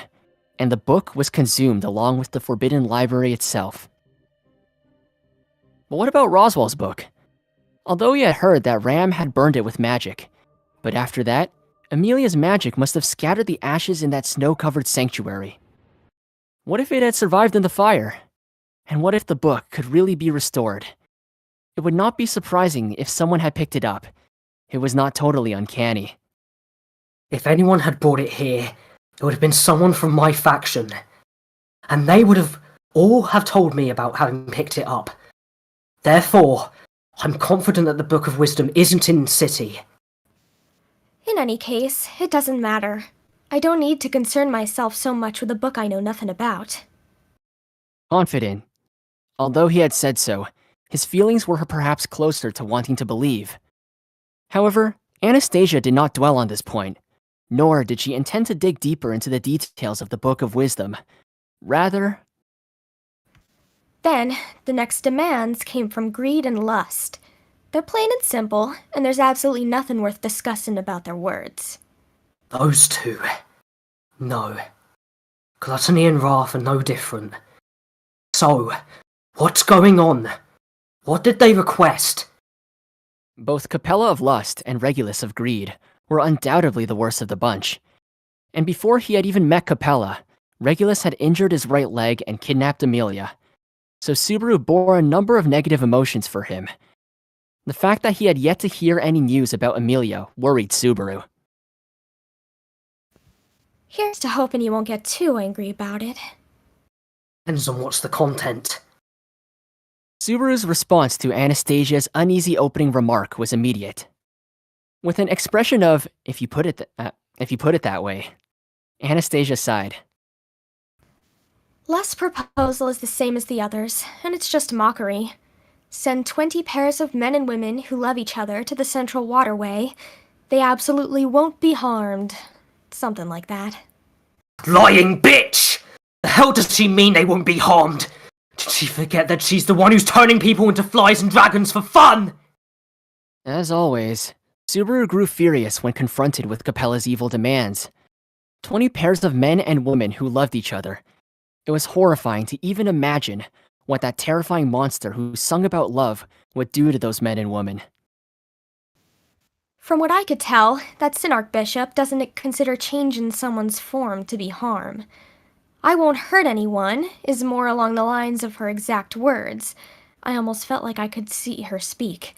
Speaker 6: and the book was consumed along with the Forbidden Library itself. But what about Roswell's book? Although he had heard that Ram had burned it with magic, but after that, Amelia's magic must have scattered the ashes in that snow-covered sanctuary. What if it had survived in the fire? And what if the book could really be restored? It would not be surprising if someone had picked it up. It was not totally uncanny.
Speaker 7: If anyone had brought it here, it would have been someone from my faction. And they would have all have told me about having picked it up. Therefore, I'm confident that the Book of Wisdom isn't in the city.
Speaker 13: In any case, it doesn't matter. I don't need to concern myself so much with a book I know nothing about.
Speaker 6: Confident. Although he had said so, his feelings were perhaps closer to wanting to believe. However, Anastasia did not dwell on this point, nor did she intend to dig deeper into the details of the Book of Wisdom. Rather...
Speaker 13: Then, the next demands came from greed and lust. They're plain and simple, and there's absolutely nothing worth discussing about their words.
Speaker 7: Those two. No. Gluttony and wrath are no different. So, what's going on? What did they request?
Speaker 6: Both Capella of Lust and Regulus of Greed were undoubtedly the worst of the bunch. And before he had even met Capella, Regulus had injured his right leg and kidnapped Amelia. So Subaru bore a number of negative emotions for him. The fact that he had yet to hear any news about Amelia worried Subaru.
Speaker 13: Here's to hoping you won't get too angry about it.
Speaker 7: Depends on what's the content.
Speaker 6: Subaru's response to Anastasia's uneasy opening remark was immediate. With an expression of, if you put it that way, Anastasia sighed.
Speaker 13: Lust's proposal is the same as the others, and it's just mockery. Send 20 pairs of men and women who love each other to the Central Waterway. They absolutely won't be harmed. Something like that.
Speaker 7: Lying bitch! The hell does she mean they won't be harmed? Did she forget that she's the one who's turning people into flies and dragons for fun?
Speaker 6: As always, Subaru grew furious when confronted with Capella's evil demands. 20 pairs of men and women who loved each other. It was horrifying to even imagine what that terrifying monster who sung about love would do to those men and women.
Speaker 13: From what I could tell, that Synarch Bishop doesn't consider change in someone's form to be harm. I won't hurt anyone is more along the lines of her exact words. I almost felt like I could see her speak.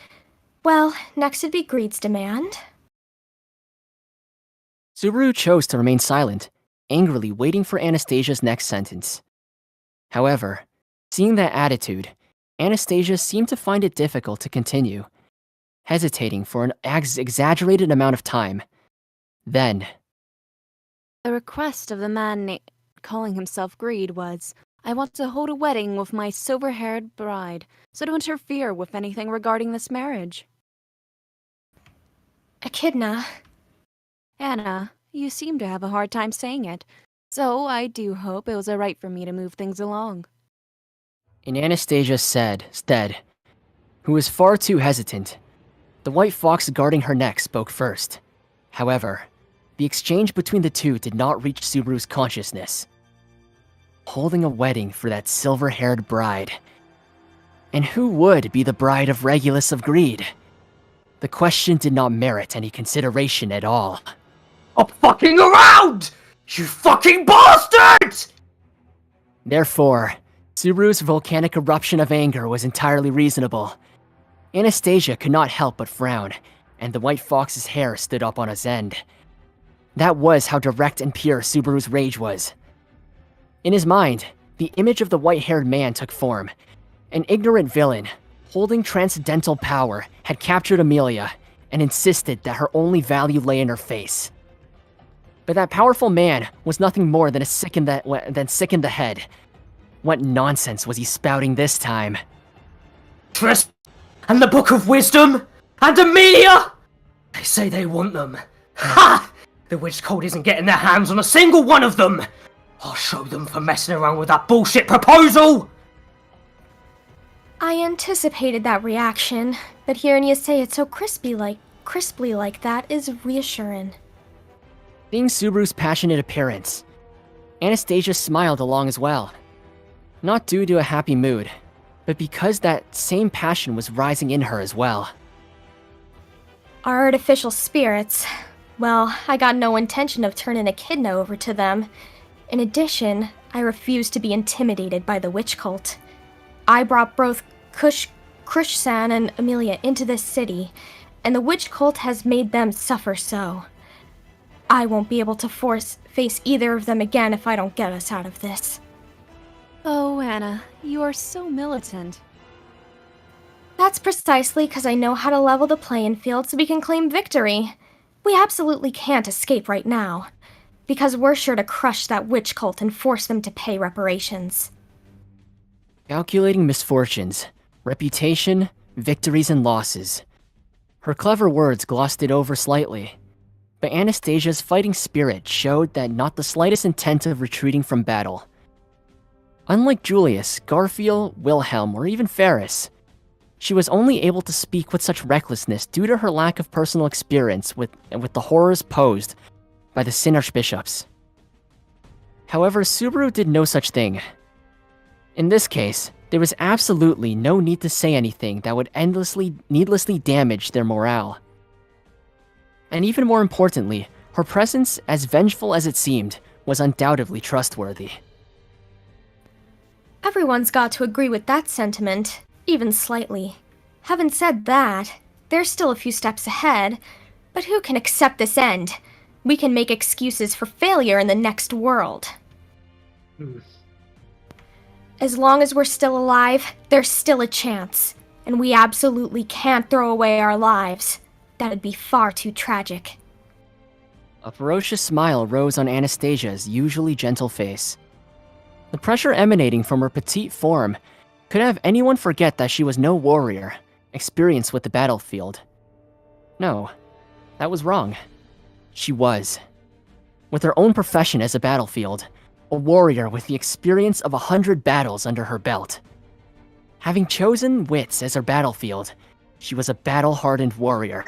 Speaker 13: Well, next would be Greed's demand.
Speaker 6: Subaru chose to remain silent, angrily waiting for Anastasia's next sentence. However, seeing that attitude, Anastasia seemed to find it difficult to continue, hesitating for an exaggerated amount of time. Then...
Speaker 14: The request of the man calling himself Greed was, I want to hold a wedding with my silver-haired bride, so don't interfere with anything regarding this marriage.
Speaker 13: Echidna.
Speaker 14: Anna, you seem to have a hard time saying it, so I do hope it was alright for me to move things along.
Speaker 6: In Anastasia's stead, who was far too hesitant, the white fox guarding her neck spoke first. However, the exchange between the two did not reach Subaru's consciousness. Holding a wedding for that silver-haired bride. And who would be the bride of Regulus of Greed? The question did not merit any consideration at all.
Speaker 7: Stop fucking around! You fucking bastard!
Speaker 6: Therefore, Subaru's volcanic eruption of anger was entirely reasonable. Anastasia could not help but frown, and the white fox's hair stood up on its end. That was how direct and pure Subaru's rage was. In his mind, the image of the white-haired man took form. An ignorant villain, holding transcendental power, had captured Amelia and insisted that her only value lay in her face. But that powerful man was nothing more than sick in the head. What nonsense was he spouting this time?
Speaker 7: Trust and the Book of Wisdom and Amelia! They say they want them. Ha! The witch cult isn't getting their hands on a single one of them! I'll show them for messing around with that bullshit proposal!
Speaker 13: I anticipated that reaction, but hearing you say it so crisply like that is reassuring.
Speaker 6: Seeing Subaru's passionate appearance, Anastasia smiled along as well. Not due to a happy mood, but because that same passion was rising in her as well.
Speaker 13: Our artificial spirits. Well, I got no intention of turning Echidna over to them. In addition, I refuse to be intimidated by the witch cult. I brought both Krush-san and Amelia into this city, and the witch cult has made them suffer so. I won't be able to face either of them again if I don't get us out of this.
Speaker 14: Oh, Anna, you are so militant.
Speaker 13: That's precisely because I know how to level the playing field so we can claim victory. We absolutely can't escape right now. because we're sure to crush that witch cult and force them to pay reparations.
Speaker 6: Calculating misfortunes, reputation, victories and losses. Her clever words glossed it over slightly, but Anastasia's fighting spirit showed that not the slightest intent of retreating from battle. Unlike Julius, Garfield, Wilhelm, or even Ferris, she was only able to speak with such recklessness due to her lack of personal experience with the horrors posed by the Sin Archbishops. However, Subaru did no such thing. In this case, there was absolutely no need to say anything that would needlessly damage their morale. And even more importantly, her presence, as vengeful as it seemed, was undoubtedly trustworthy.
Speaker 13: Everyone's got to agree with that sentiment, even slightly. Having said that, there's still a few steps ahead, but who can accept this end? We can make excuses for failure in the next world. As long as we're still alive, there's still a chance, and we absolutely can't throw away our lives. That'd be far too tragic.
Speaker 6: A ferocious smile rose on Anastasia's usually gentle face. The pressure emanating from her petite form could have anyone forget that she was no warrior, experienced with the battlefield. No, that was wrong. She was. With her own profession as a battlefield, a warrior with the experience of 100 battles under her belt. Having chosen wits as her battlefield, she was a battle-hardened warrior.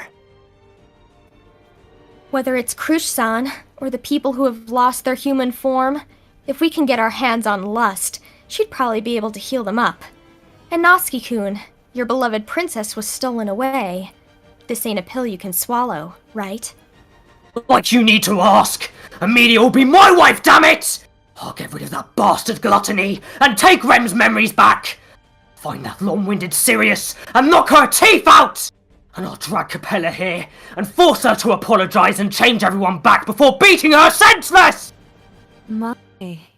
Speaker 13: Whether it's Krush-san, or the people who have lost their human form, if we can get our hands on Lust, she'd probably be able to heal them up. And Natsuki-kun, your beloved princess was stolen away. This ain't a pill you can swallow, right?
Speaker 7: Like you need to ask! Amelia will be my wife, damn it! I'll get rid of that bastard gluttony and take Rem's memories back! Find that long-winded Sirius and knock her teeth out! And I'll drag Capella here and force her to apologize and change everyone back before beating her senseless!
Speaker 14: My,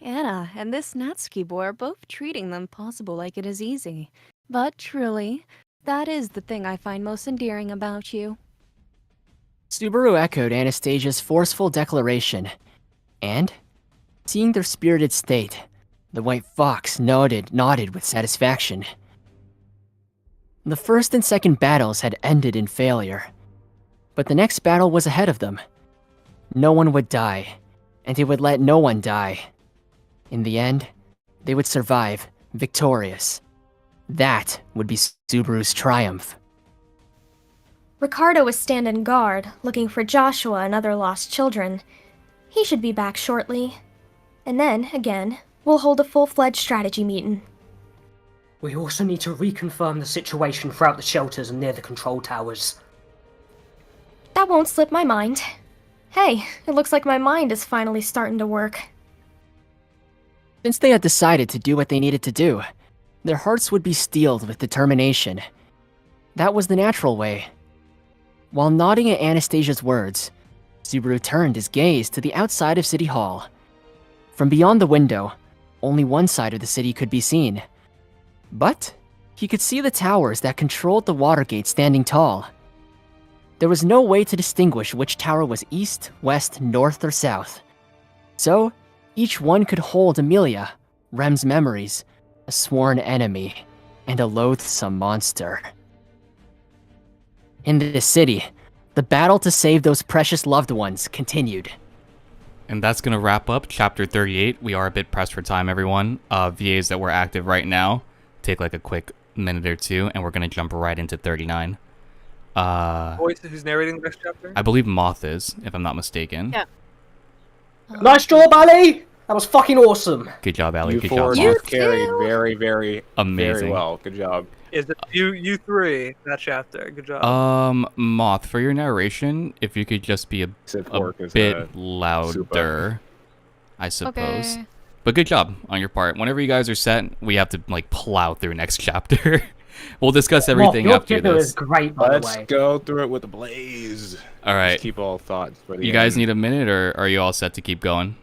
Speaker 14: Anna and this Natsuki boy are both treating the impossible like it is easy. But truly, that is the thing I find most endearing about you.
Speaker 6: Subaru echoed Anastasia's forceful declaration, and, seeing their spirited state, the White Fox nodded with satisfaction. The first and second battles had ended in failure, but the next battle was ahead of them. No one would die, and they would let no one die. In the end, they would survive, victorious. That would be Subaru's triumph.
Speaker 13: Ricardo is standing guard, looking for Joshua and other lost children. He should be back shortly. And then, again, we'll hold a full-fledged strategy meeting.
Speaker 7: We also need to reconfirm the situation throughout the shelters and near the control towers.
Speaker 13: That won't slip my mind. Hey, it looks like my mind is finally starting to work.
Speaker 6: Since they had decided to do what they needed to do, their hearts would be steeled with determination. That was the natural way. While nodding at Anastasia's words, Subaru turned his gaze to the outside of City Hall. From beyond the window, only one side of the city could be seen. But he could see the towers that controlled the Watergate standing tall. There was no way to distinguish which tower was east, west, north, or south. So, each one could hold Amelia, Rem's memories, a sworn enemy, and a loathsome monster. In the city, the battle to save those precious loved ones continued.
Speaker 1: And that's going to wrap up Chapter 38. We are a bit pressed for time, everyone. VAs that were active right now, take like a quick minute or two, and we're going to jump right into 39.
Speaker 5: Voice who's narrating the next chapter?
Speaker 1: I believe Moth is, if I'm not mistaken.
Speaker 2: Yeah.
Speaker 7: Nice job, Ali! That was fucking awesome!
Speaker 1: Good job, Ali.
Speaker 10: You
Speaker 1: Good
Speaker 10: four
Speaker 1: job, Moth.
Speaker 10: carried very, very,
Speaker 1: Amazing.
Speaker 10: very well. Good job.
Speaker 5: Is it you three, that chapter. Good job.
Speaker 1: Moth, for your narration, if you could just be a bit louder, I suppose.
Speaker 2: Okay.
Speaker 1: But good job on your part. Whenever you guys are set, we have to like plow through next chapter. We'll discuss everything
Speaker 7: your
Speaker 1: after
Speaker 7: kiddo
Speaker 1: this.
Speaker 7: is great, by
Speaker 10: Let's
Speaker 7: the way.
Speaker 10: go through it with a blaze.
Speaker 1: All right.
Speaker 10: Just keep all thoughts for the
Speaker 1: You guys need a minute, or are you all set to keep going?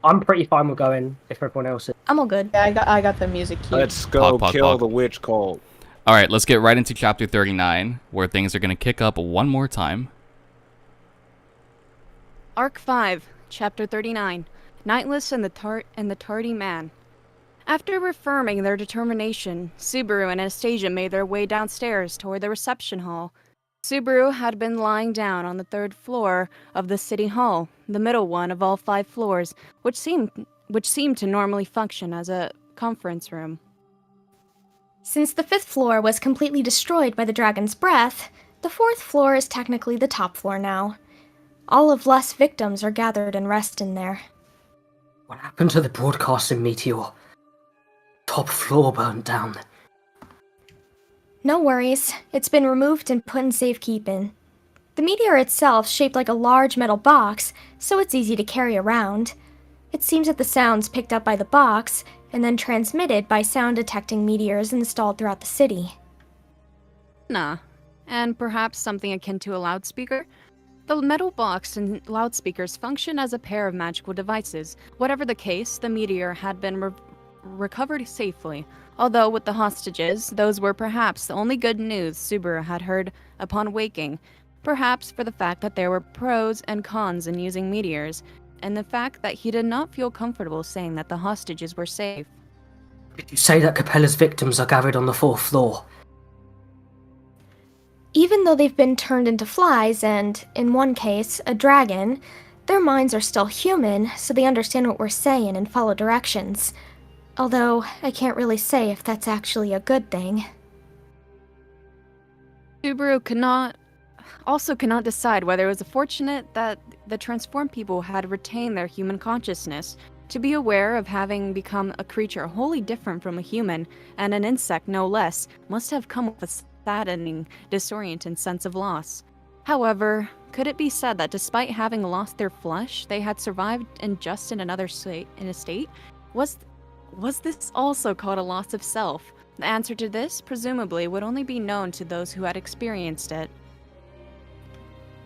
Speaker 7: I'm pretty fine with going, if everyone else is.
Speaker 13: I'm all good.
Speaker 8: Yeah, I got the music cue.
Speaker 10: Let's go kill
Speaker 1: Pog.
Speaker 10: the witch cult.
Speaker 1: All right, let's get right into Chapter 39, where things are going to kick up one more time.
Speaker 14: Arc 5, Chapter 39, Knightliness and the Tardy Man. After reaffirming their determination, Subaru and Anastasia made their way downstairs toward the reception hall. Subaru had been lying down on the 3rd floor of the city hall, the middle one of all 5 floors, which seemed to normally function as a conference room.
Speaker 13: Since the 5th floor was completely destroyed by the dragon's breath, the 4th floor is technically the top floor now. All of Lust's victims are gathered and rest in there.
Speaker 7: What happened to the broadcasting meteor? Top floor burnt down.
Speaker 13: No worries, it's been removed and put in safekeeping. The meteor itself shaped like a large metal box, so it's easy to carry around. It seems that the sounds picked up by the box and then transmitted by sound-detecting meteors installed throughout the city.
Speaker 14: Nah, and perhaps something akin to a loudspeaker? The metal box and loudspeakers function as a pair of magical devices. Whatever the case, the meteor had been recovered safely. Although with the hostages, those were perhaps the only good news Subaru had heard upon waking. Perhaps for the fact that there were pros and cons in using meteors, and the fact that he did not feel comfortable saying that the hostages were safe.
Speaker 7: Did you say that Capella's victims are gathered on the 4th floor?
Speaker 13: Even though they've been turned into flies and, in one case, a dragon, their minds are still human, so they understand what we're saying and follow directions. Although, I can't really say if that's actually a good thing.
Speaker 14: Subaru also cannot decide whether it was fortunate that the transformed people had retained their human consciousness. To be aware of having become a creature wholly different from a human, and an insect no less, must have come with a saddening, disorienting sense of loss. However, could it be said that despite having lost their flesh, they had survived in another state? Was this also called a loss of self? The answer to this, presumably, would only be known to those who had experienced it.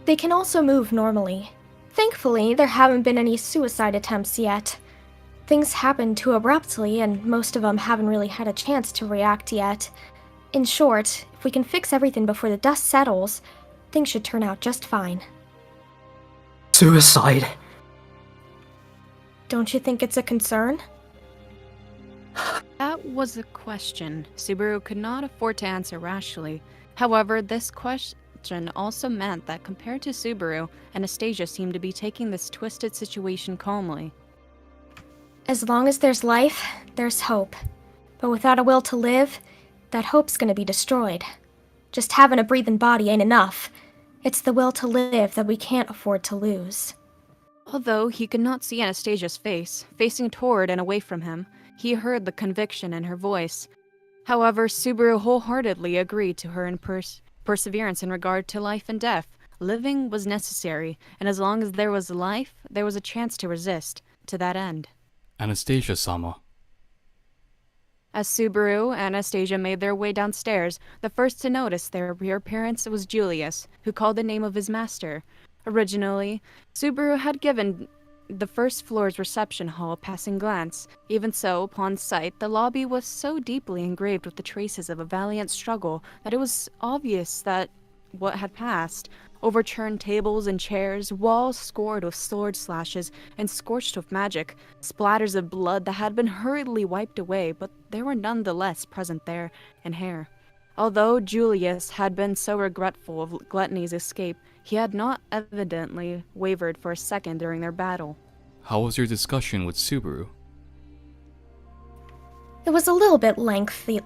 Speaker 13: They can also move normally. Thankfully, there haven't been any suicide attempts yet. Things happened too abruptly, and most of them haven't really had a chance to react yet. In short, if we can fix everything before the dust settles, things should turn out just fine.
Speaker 7: Suicide?
Speaker 13: Don't you think it's a concern?
Speaker 14: That was a question Subaru could not afford to answer rashly. However, this question also meant that compared to Subaru, Anastasia seemed to be taking this twisted situation calmly.
Speaker 13: As long as there's life, there's hope. But without a will to live, that hope's gonna be destroyed. Just having a breathing body ain't enough. It's the will to live that we can't afford to lose.
Speaker 14: Although he could not see Anastasia's face, facing toward and away from him, he heard the conviction in her voice. However, Subaru wholeheartedly agreed to her perseverance in regard to life and death. Living was necessary, and as long as there was life, there was a chance to resist, to that end.
Speaker 1: Anastasia-sama.
Speaker 14: As Subaru and Anastasia made their way downstairs, the first to notice their reappearance was Julius, who called the name of his master. Originally, Subaru had given the 1st floor's reception hall a passing glance. Even so, upon sight, the lobby was so deeply engraved with the traces of a valiant struggle that it was obvious that what had passed. Overturned tables and chairs, walls scored with sword slashes and scorched with magic, splatters of blood that had been hurriedly wiped away, but they were nonetheless present there in hair. Although Julius had been so regretful of Gluttony's escape, he had not evidently wavered for a second during their battle.
Speaker 1: How was your discussion with Subaru?
Speaker 13: It was a little bit lengthy,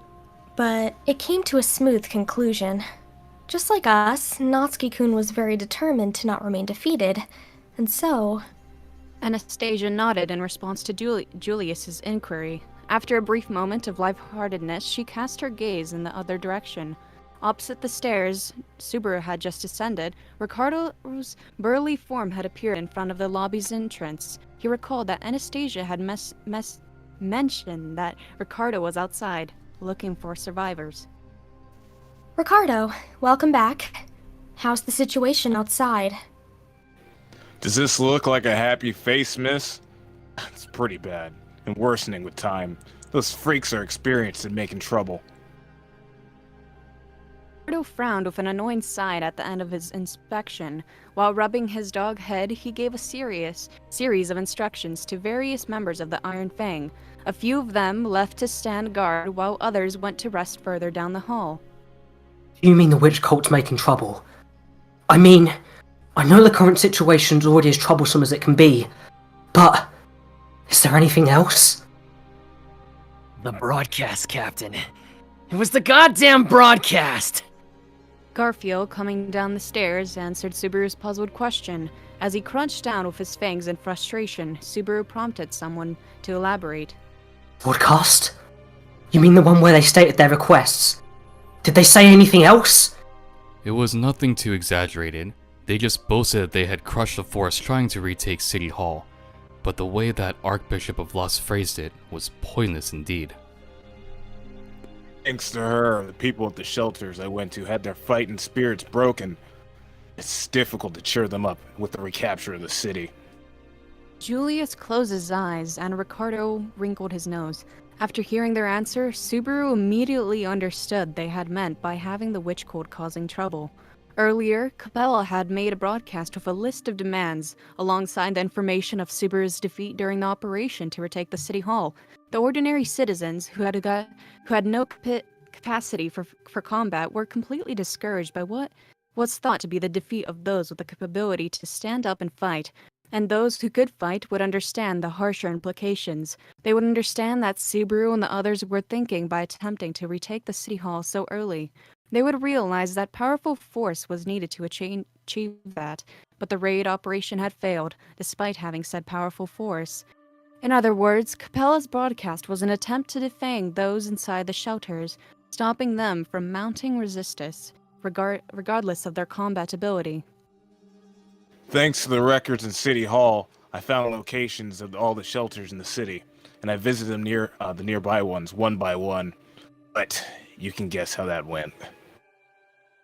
Speaker 13: but it came to a smooth conclusion. Just like us, Natsuki-kun was very determined to not remain defeated, and so...
Speaker 14: Anastasia nodded in response to Julius's inquiry. After a brief moment of lightheartedness, she cast her gaze in the other direction. Opposite the stairs Subaru had just ascended, Ricardo's burly form had appeared in front of the lobby's entrance. He recalled that Anastasia had mentioned that Ricardo was outside, looking for survivors.
Speaker 13: Ricardo, welcome back. How's the situation outside?
Speaker 10: Does this look like a happy face, miss? It's pretty bad, and worsening with time. Those freaks are experienced in making trouble.
Speaker 14: Ricardo frowned with an annoying sigh at the end of his inspection. While rubbing his dog head, he gave a series of instructions to various members of the Iron Fang. A few of them left to stand guard, while others went to rest further down the hall.
Speaker 7: You mean the witch cult's making trouble? I mean, I know the current situation's already as troublesome as it can be, but is there anything else?
Speaker 6: The broadcast, Captain. It was the goddamn broadcast!
Speaker 14: Garfield, coming down the stairs, answered Subaru's puzzled question. As he crunched down with his fangs in frustration, Subaru prompted someone to elaborate.
Speaker 7: Broadcast? You mean the one where they stated their requests? Did they say anything else?
Speaker 1: It was nothing too exaggerated. They just boasted that they had crushed the force trying to retake City Hall. But the way that Archbishop of Lust phrased it was pointless indeed.
Speaker 10: Thanks to her, the people at the shelters I went to had their fighting spirits broken. It's difficult to cheer them up with the recapture of the city.
Speaker 14: Julius closed his eyes, and Ricardo wrinkled his nose. After hearing their answer, Subaru immediately understood they had meant by having the witch cult causing trouble. Earlier, Capella had made a broadcast with a list of demands, alongside the information of Subaru's defeat during the operation to retake the city hall. The ordinary citizens who had no capacity for combat were completely discouraged by what was thought to be the defeat of those with the capability to stand up and fight. And those who could fight would understand the harsher implications. They would understand that Subaru and the others were thinking by attempting to retake the city hall so early. They would realize that powerful force was needed to achieve that, but the raid operation had failed, despite having said powerful force. In other words, Capella's broadcast was an attempt to defang those inside the shelters, stopping them from mounting resistance, regardless of their combat ability.
Speaker 10: Thanks to the records in City Hall, I found locations of all the shelters in the city, and I visited them the nearby ones, one by one. But you can guess how that went.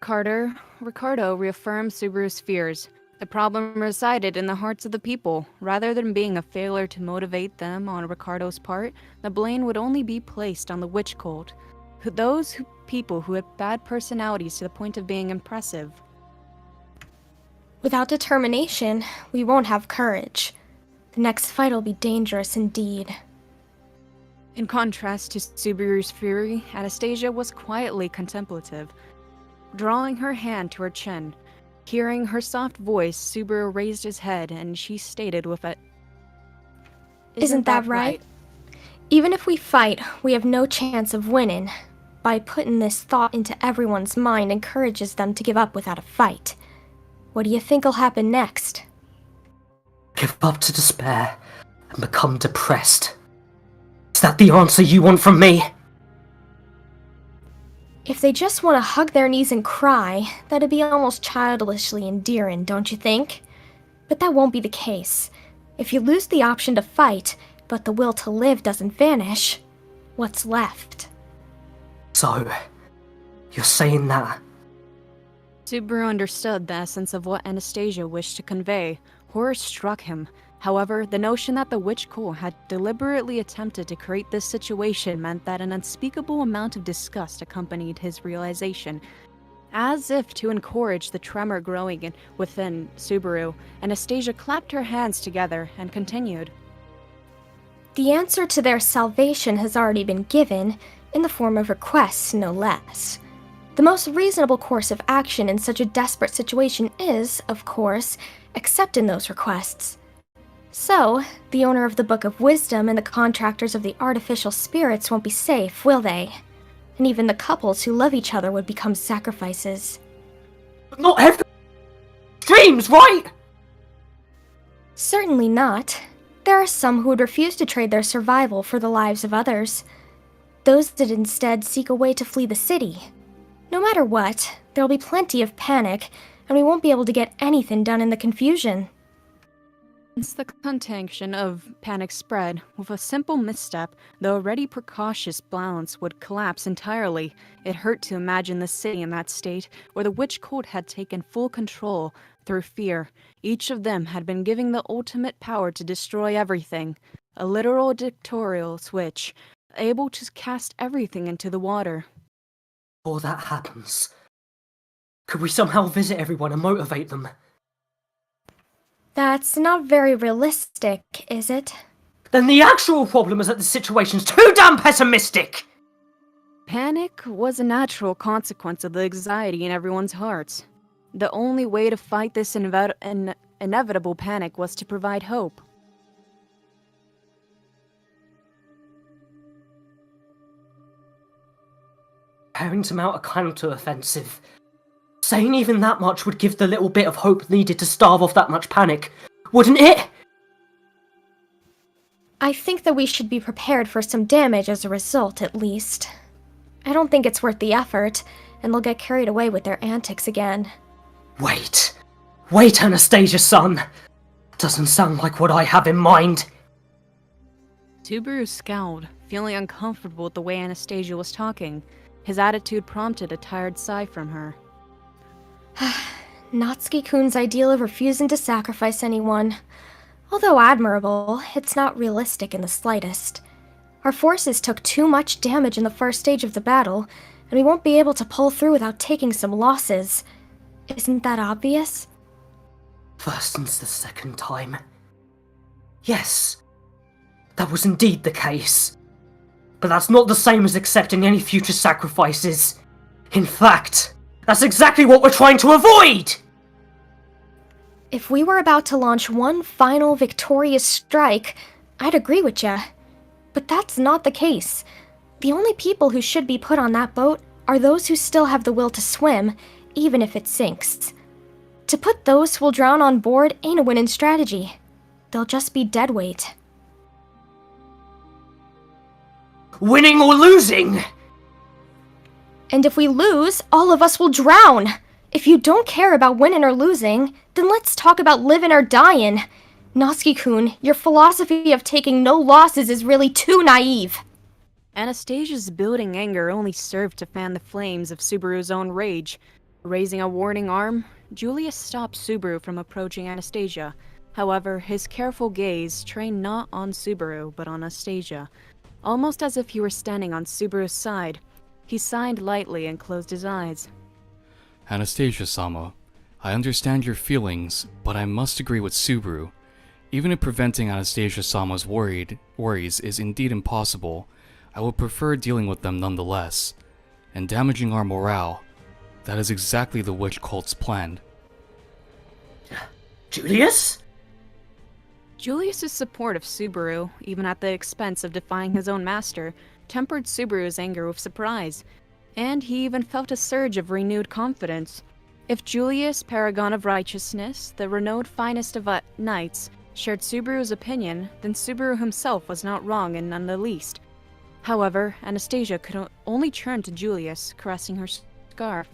Speaker 14: Ricardo reaffirmed Subaru's fears. The problem resided in the hearts of the people. Rather than being a failure to motivate them on Ricardo's part, the blame would only be placed on the witch cult. People who had bad personalities to the point of being impressive.
Speaker 13: Without determination, we won't have courage. The next fight will be dangerous indeed.
Speaker 14: In contrast to Subaru's fury, Anastasia was quietly contemplative. Drawing her hand to her chin, hearing her soft voice, Subaru raised his head and she stated with a...
Speaker 13: Isn't that right? Even if we fight, we have no chance of winning. By putting this thought into everyone's mind encourages them to give up without a fight. What do you think will happen next?
Speaker 7: Give up to despair and become depressed. Is that the answer you want from me?
Speaker 13: If they just want to hug their knees and cry, that'd be almost childishly endearing, don't you think? But that won't be the case. If you lose the option to fight, but the will to live doesn't vanish, what's left?
Speaker 7: So, you're saying that?
Speaker 14: Subaru understood the essence of what Anastasia wished to convey. Horror struck him. However, the notion that the witch cult had deliberately attempted to create this situation meant that an unspeakable amount of disgust accompanied his realization. As if to encourage the tremor growing within Subaru, Anastasia clapped her hands together and continued.
Speaker 13: The answer to their salvation has already been given, in the form of requests, no less. The most reasonable course of action in such a desperate situation is, of course, accepting those requests. So, the owner of the Book of Wisdom and the contractors of the artificial spirits won't be safe, will they? And even the couples who love each other would become sacrifices.
Speaker 7: But not every... dreams, right?
Speaker 13: Certainly not. There are some who would refuse to trade their survival for the lives of others. Those that instead seek a way to flee the city. No matter what, there'll be plenty of panic, and we won't be able to get anything done in the confusion.
Speaker 14: Once the contagion of panic spread, with a simple misstep, the already precautious balance would collapse entirely. It hurt to imagine the city in that state, where the witch cult had taken full control through fear. Each of them had been given the ultimate power to destroy everything. A literal dictatorial switch, able to cast everything into the water.
Speaker 7: Before that happens, Could we somehow visit everyone and motivate them?
Speaker 13: That's not very realistic, is it?
Speaker 7: Then the actual problem is that the situation's too damn pessimistic!
Speaker 14: Panic was a natural consequence of the anxiety in everyone's hearts. The only way to fight this inevitable panic was to provide hope.
Speaker 7: Preparing to mount a counter-offensive. Saying even that much would give the little bit of hope needed to starve off that much panic, wouldn't it?
Speaker 13: I think that we should be prepared for some damage as a result, at least. I don't think it's worth the effort, and they'll get carried away with their antics again.
Speaker 7: Wait, Anastasia-san! Doesn't sound like what I have in mind.
Speaker 14: Subaru scowled, feeling uncomfortable with the way Anastasia was talking. His attitude prompted a tired sigh from her.
Speaker 13: Natsuki-kun's ideal of refusing to sacrifice anyone. Although admirable, it's not realistic in the slightest. Our forces took too much damage in the first stage of the battle, and we won't be able to pull through without taking some losses. Isn't that obvious?
Speaker 7: First since the second time. Yes, that was indeed the case. But that's not the same as accepting any future sacrifices. In fact, that's exactly what we're trying to avoid!
Speaker 13: If we were about to launch one final victorious strike, I'd agree with ya. But that's not the case. The only people who should be put on that boat are those who still have the will to swim, even if it sinks. To put those who will drown on board ain't a winning strategy. They'll just be dead weight.
Speaker 7: Winning or losing?
Speaker 13: And if we lose, all of us will drown! If you don't care about winning or losing, then let's talk about living or dying. Natsuki-kun, your philosophy of taking no losses is really too naive.
Speaker 14: Anastasia's building anger only served to fan the flames of Subaru's own rage. Raising a warning arm, Julius stopped Subaru from approaching Anastasia. However, his careful gaze trained not on Subaru, but on Anastasia. Almost as if he were standing on Subaru's side, he sighed lightly and closed his eyes.
Speaker 1: Anastasia-sama, I understand your feelings, but I must agree with Subaru. Even if preventing Anastasia-sama's worries is indeed impossible, I would prefer dealing with them nonetheless. And damaging our morale, that is exactly the witch cult's plan.
Speaker 7: Julius?
Speaker 14: Julius's support of Subaru, even at the expense of defying his own master, tempered Subaru's anger with surprise, and he even felt a surge of renewed confidence. If Julius, paragon of righteousness, the renowned finest of knights, shared Subaru's opinion, then Subaru himself was not wrong in none the least. However, Anastasia could only turn to Julius, caressing her scarf.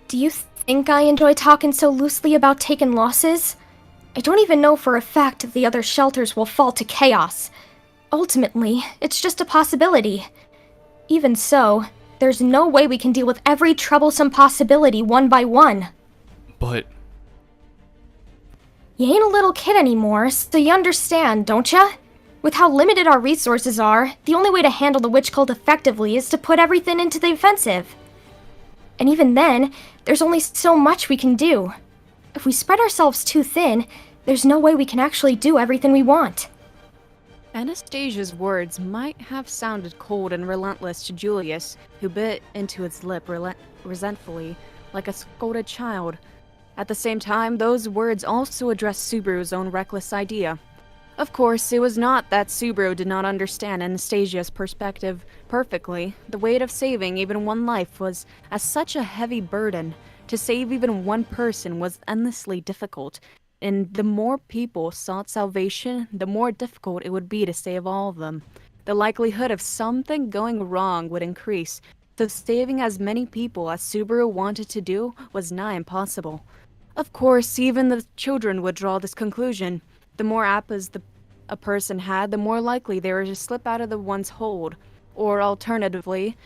Speaker 13: Do you think I enjoy talking so loosely about taking losses? I don't even know for a fact if the other shelters will fall to chaos. Ultimately, it's just a possibility. Even so, there's no way we can deal with every troublesome possibility one by one.
Speaker 1: But...
Speaker 13: You ain't a little kid anymore, so you understand, don't ya? With how limited our resources are, the only way to handle the witch cult effectively is to put everything into the offensive. And even then, there's only so much we can do. If we spread ourselves too thin, there's no way we can actually do everything we want.
Speaker 14: Anastasia's words might have sounded cold and relentless to Julius, who bit into his lip resentfully, like a scolded child. At the same time, those words also addressed Subaru's own reckless idea. Of course, it was not that Subaru did not understand Anastasia's perspective perfectly. The weight of saving even one life was as such a heavy burden. To save even one person was endlessly difficult, and the more people sought salvation, the more difficult it would be to save all of them. The likelihood of something going wrong would increase, so saving as many people as Subaru wanted to do was nigh impossible. Of course, even the children would draw this conclusion. The more apples a person had, the more likely they were to slip out of the one's hold. Or alternatively,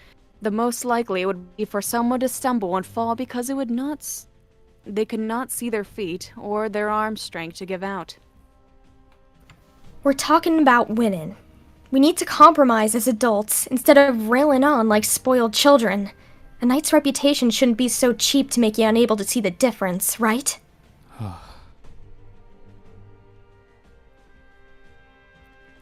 Speaker 14: the most likely it would be for someone to stumble and fall because they could not see their feet or their arm strength to give out.
Speaker 13: We're talking about winning. We need to compromise as adults instead of railing on like spoiled children. A knight's reputation shouldn't be so cheap to make you unable to see the difference, right?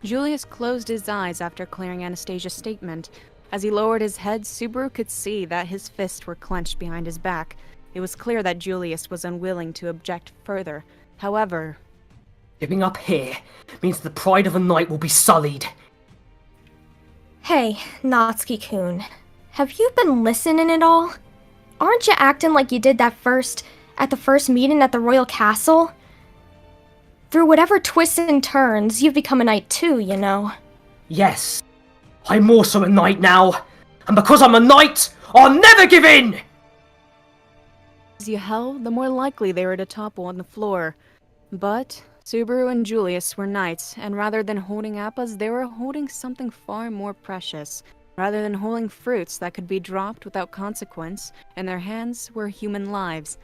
Speaker 14: Julius closed his eyes after clearing Anastasia's statement. As he lowered his head, Subaru could see that his fists were clenched behind his back. It was clear that Julius was unwilling to object further. However,
Speaker 7: Giving up here means the pride of a knight will be sullied.
Speaker 13: Hey, Natsuki-kun. Have you been listening at all? Aren't you acting like you did at the first meeting at the royal castle? Through whatever twists and turns, you've become a knight too, you know.
Speaker 7: Yes, I'm also a knight now. And because I'm a knight, I'll never give in!
Speaker 14: as you held, the more likely they were to topple on the floor. But Subaru and Julius were knights, and rather than holding appas, they were holding something far more precious. Rather than holding fruits that could be dropped without consequence, in their hands were human lives.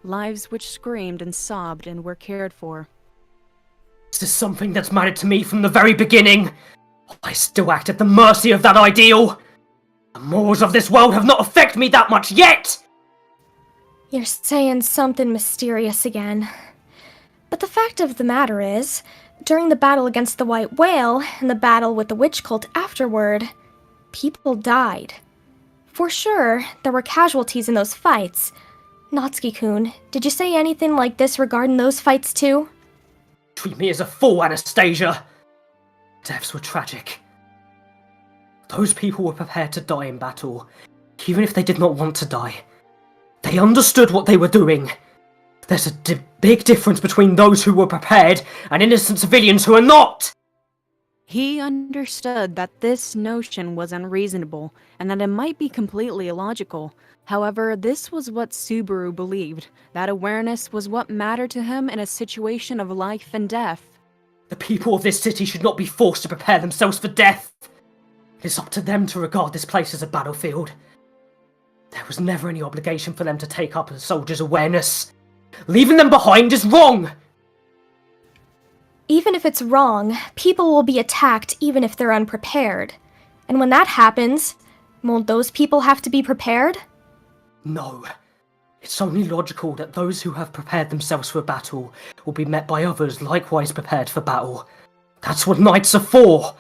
Speaker 14: Lives which screamed and sobbed and were cared for.
Speaker 7: This is something that's mattered to me from the very beginning. I still act at the mercy of that ideal. The morals of this world have not affected me that much yet!
Speaker 13: You're saying something mysterious again. But the fact of the matter is, during the battle against the White Whale and the battle with the witch cult afterward, people died. For sure, there were casualties in those fights. Natsuki-kun, did you say anything like this regarding those fights too?
Speaker 7: Treat me as a fool, Anastasia. Deaths were tragic. Those people were prepared to die in battle, even if they did not want to die. They understood what they were doing. There's a big difference between those who were prepared and innocent civilians who are not!
Speaker 14: He understood that this notion was unreasonable, and that it might be completely illogical. However, this was what Subaru believed. That awareness was what mattered to him in a situation of life and death.
Speaker 7: The people of this city should not be forced to prepare themselves for death. It is up to them to regard this place as a battlefield. There was never any obligation for them to take up a soldier's awareness. Leaving them behind is wrong!
Speaker 13: Even if it's wrong, people will be attacked even if they're unprepared. And when that happens, won't those people have to be prepared?
Speaker 7: No. It's only logical that those who have prepared themselves for battle will be met by others likewise prepared for battle. That's what knights are for!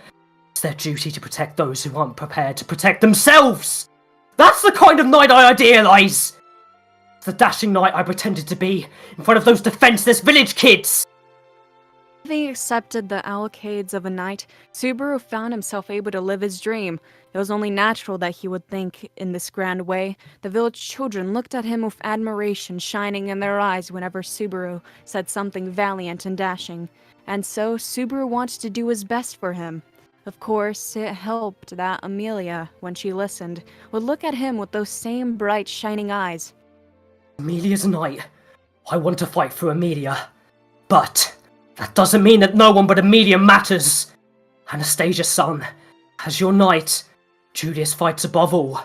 Speaker 7: It's their duty to protect those who aren't prepared to protect themselves! That's the kind of knight I idealize! The dashing knight I pretended to be in front of those defenseless village kids!
Speaker 14: Having accepted the allocates of a knight, Subaru found himself able to live his dream. It was only natural that he would think in this grand way. The village children looked at him with admiration shining in their eyes whenever Subaru said something valiant and dashing. And so, Subaru wanted to do his best for him. Of course, it helped that Amelia, when she listened, would look at him with those same bright, shining eyes.
Speaker 7: Amelia's a knight. I want to fight for Amelia. But that doesn't mean that no one but Amelia matters. Anastasia, son, as your knight, Julius fights above all,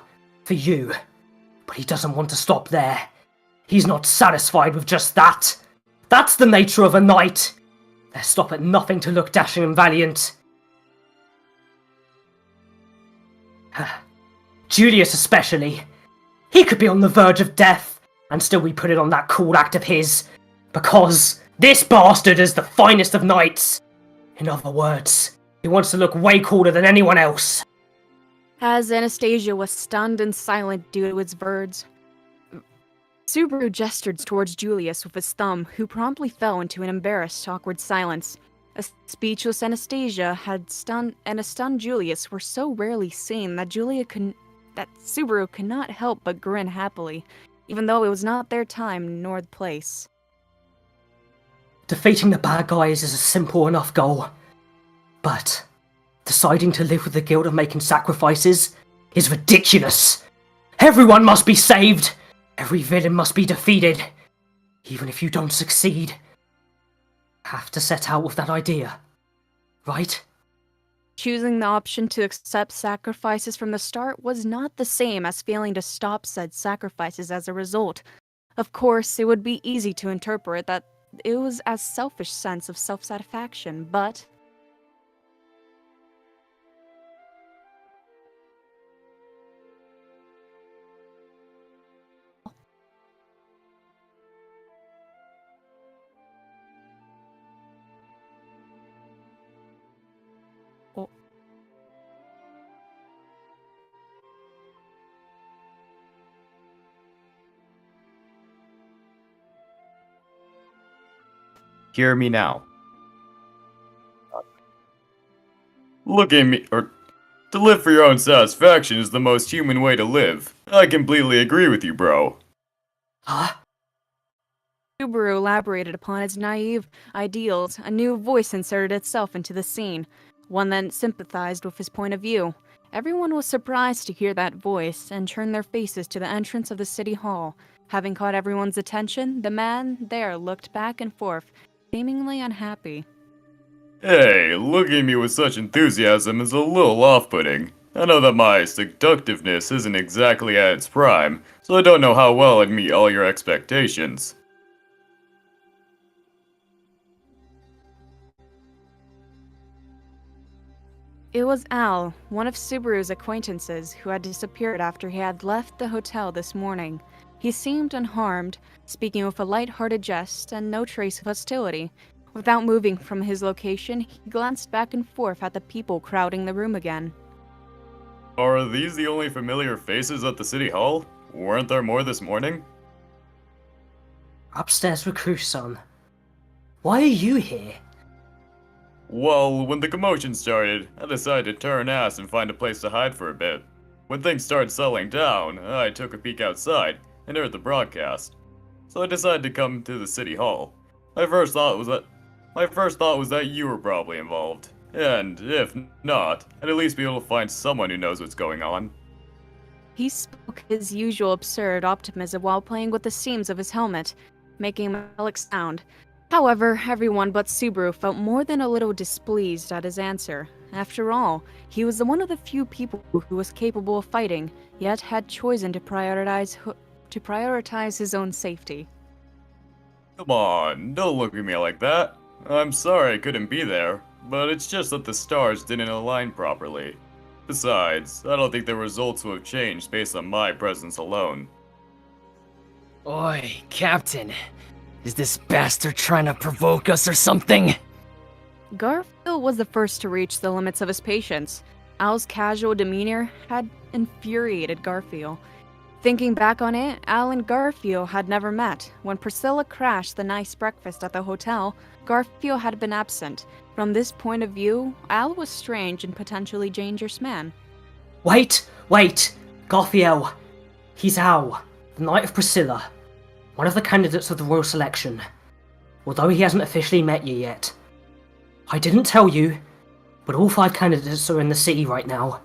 Speaker 7: for you. But he doesn't want to stop there. He's not satisfied with just that. That's the nature of a knight. They stop at nothing to look dashing and valiant. Julius especially. He could be on the verge of death, and still we put it on that cool act of his. Because this bastard is the finest of knights. In other words, he wants to look way cooler than anyone else.
Speaker 14: As Anastasia was stunned and silent due to his words, Subaru gestured towards Julius with his thumb, who promptly fell into an embarrassed, awkward silence. A speechless Anastasia and a stunned Julius were so rarely seen that Subaru could not help but grin happily, even though it was not their time nor the place.
Speaker 7: Defeating the bad guys is a simple enough goal. But deciding to live with the guilt of making sacrifices is ridiculous. Everyone must be saved. Every villain must be defeated. Even if you don't succeed. Have to set out with that idea, right?
Speaker 14: Choosing the option to accept sacrifices from the start was not the same as failing to stop said sacrifices as a result. Of course, it would be easy to interpret that it was a selfish sense of self-satisfaction, but
Speaker 3: Hear me now.
Speaker 15: Look at me, or to live for your own satisfaction is the most human way to live. I completely agree with you, bro.
Speaker 7: Huh?
Speaker 14: Subaru elaborated upon his naive ideals. A new voice inserted itself into the scene, one that sympathized with his point of view. Everyone was surprised to hear that voice and turned their faces to the entrance of the city hall. Having caught everyone's attention, the man there looked back and forth, seemingly unhappy.
Speaker 15: Hey, looking at me with such enthusiasm is a little off-putting. I know that my seductiveness isn't exactly at its prime, so I don't know how well I'd meet all your expectations.
Speaker 14: It was Al, one of Subaru's acquaintances, who had disappeared after he had left the hotel this morning. He seemed unharmed, speaking with a light-hearted jest and no trace of hostility. Without moving from his location, he glanced back and forth at the people crowding the room again.
Speaker 15: Are these the only familiar faces at the city hall? Weren't there more this morning?
Speaker 7: Upstairs with Cruson. Why are you here?
Speaker 15: Well, when the commotion started, I decided to turn ass and find a place to hide for a bit. When things started settling down, I took a peek outside and heard the broadcast. So I decided to come to the city hall. My first thought was that you were probably involved. And if not, I'd at least be able to find someone who knows what's going on.
Speaker 14: He spoke his usual absurd optimism while playing with the seams of his helmet, making a metallic sound. However, everyone but Subaru felt more than a little displeased at his answer. After all, he was one of the few people who was capable of fighting, yet had chosen to prioritize his own safety.
Speaker 15: Come on, don't look at me like that. I'm sorry I couldn't be there, but it's just that the stars didn't align properly. Besides, I don't think the results will have changed based on my presence alone.
Speaker 6: Oi, Captain. Is this bastard trying to provoke us or something?
Speaker 14: Garfield was the first to reach the limits of his patience. Al's casual demeanor had infuriated Garfield. Thinking back on it, Al and Garfield had never met. When Priscilla crashed the nice breakfast at the hotel, Garfield had been absent. From this point of view, Al was strange and potentially dangerous man.
Speaker 7: Wait! Garfield! He's Al, the Knight of Priscilla, one of the candidates of the royal selection, although he hasn't officially met you yet. I didn't tell you, but all 5 candidates are in the city right now.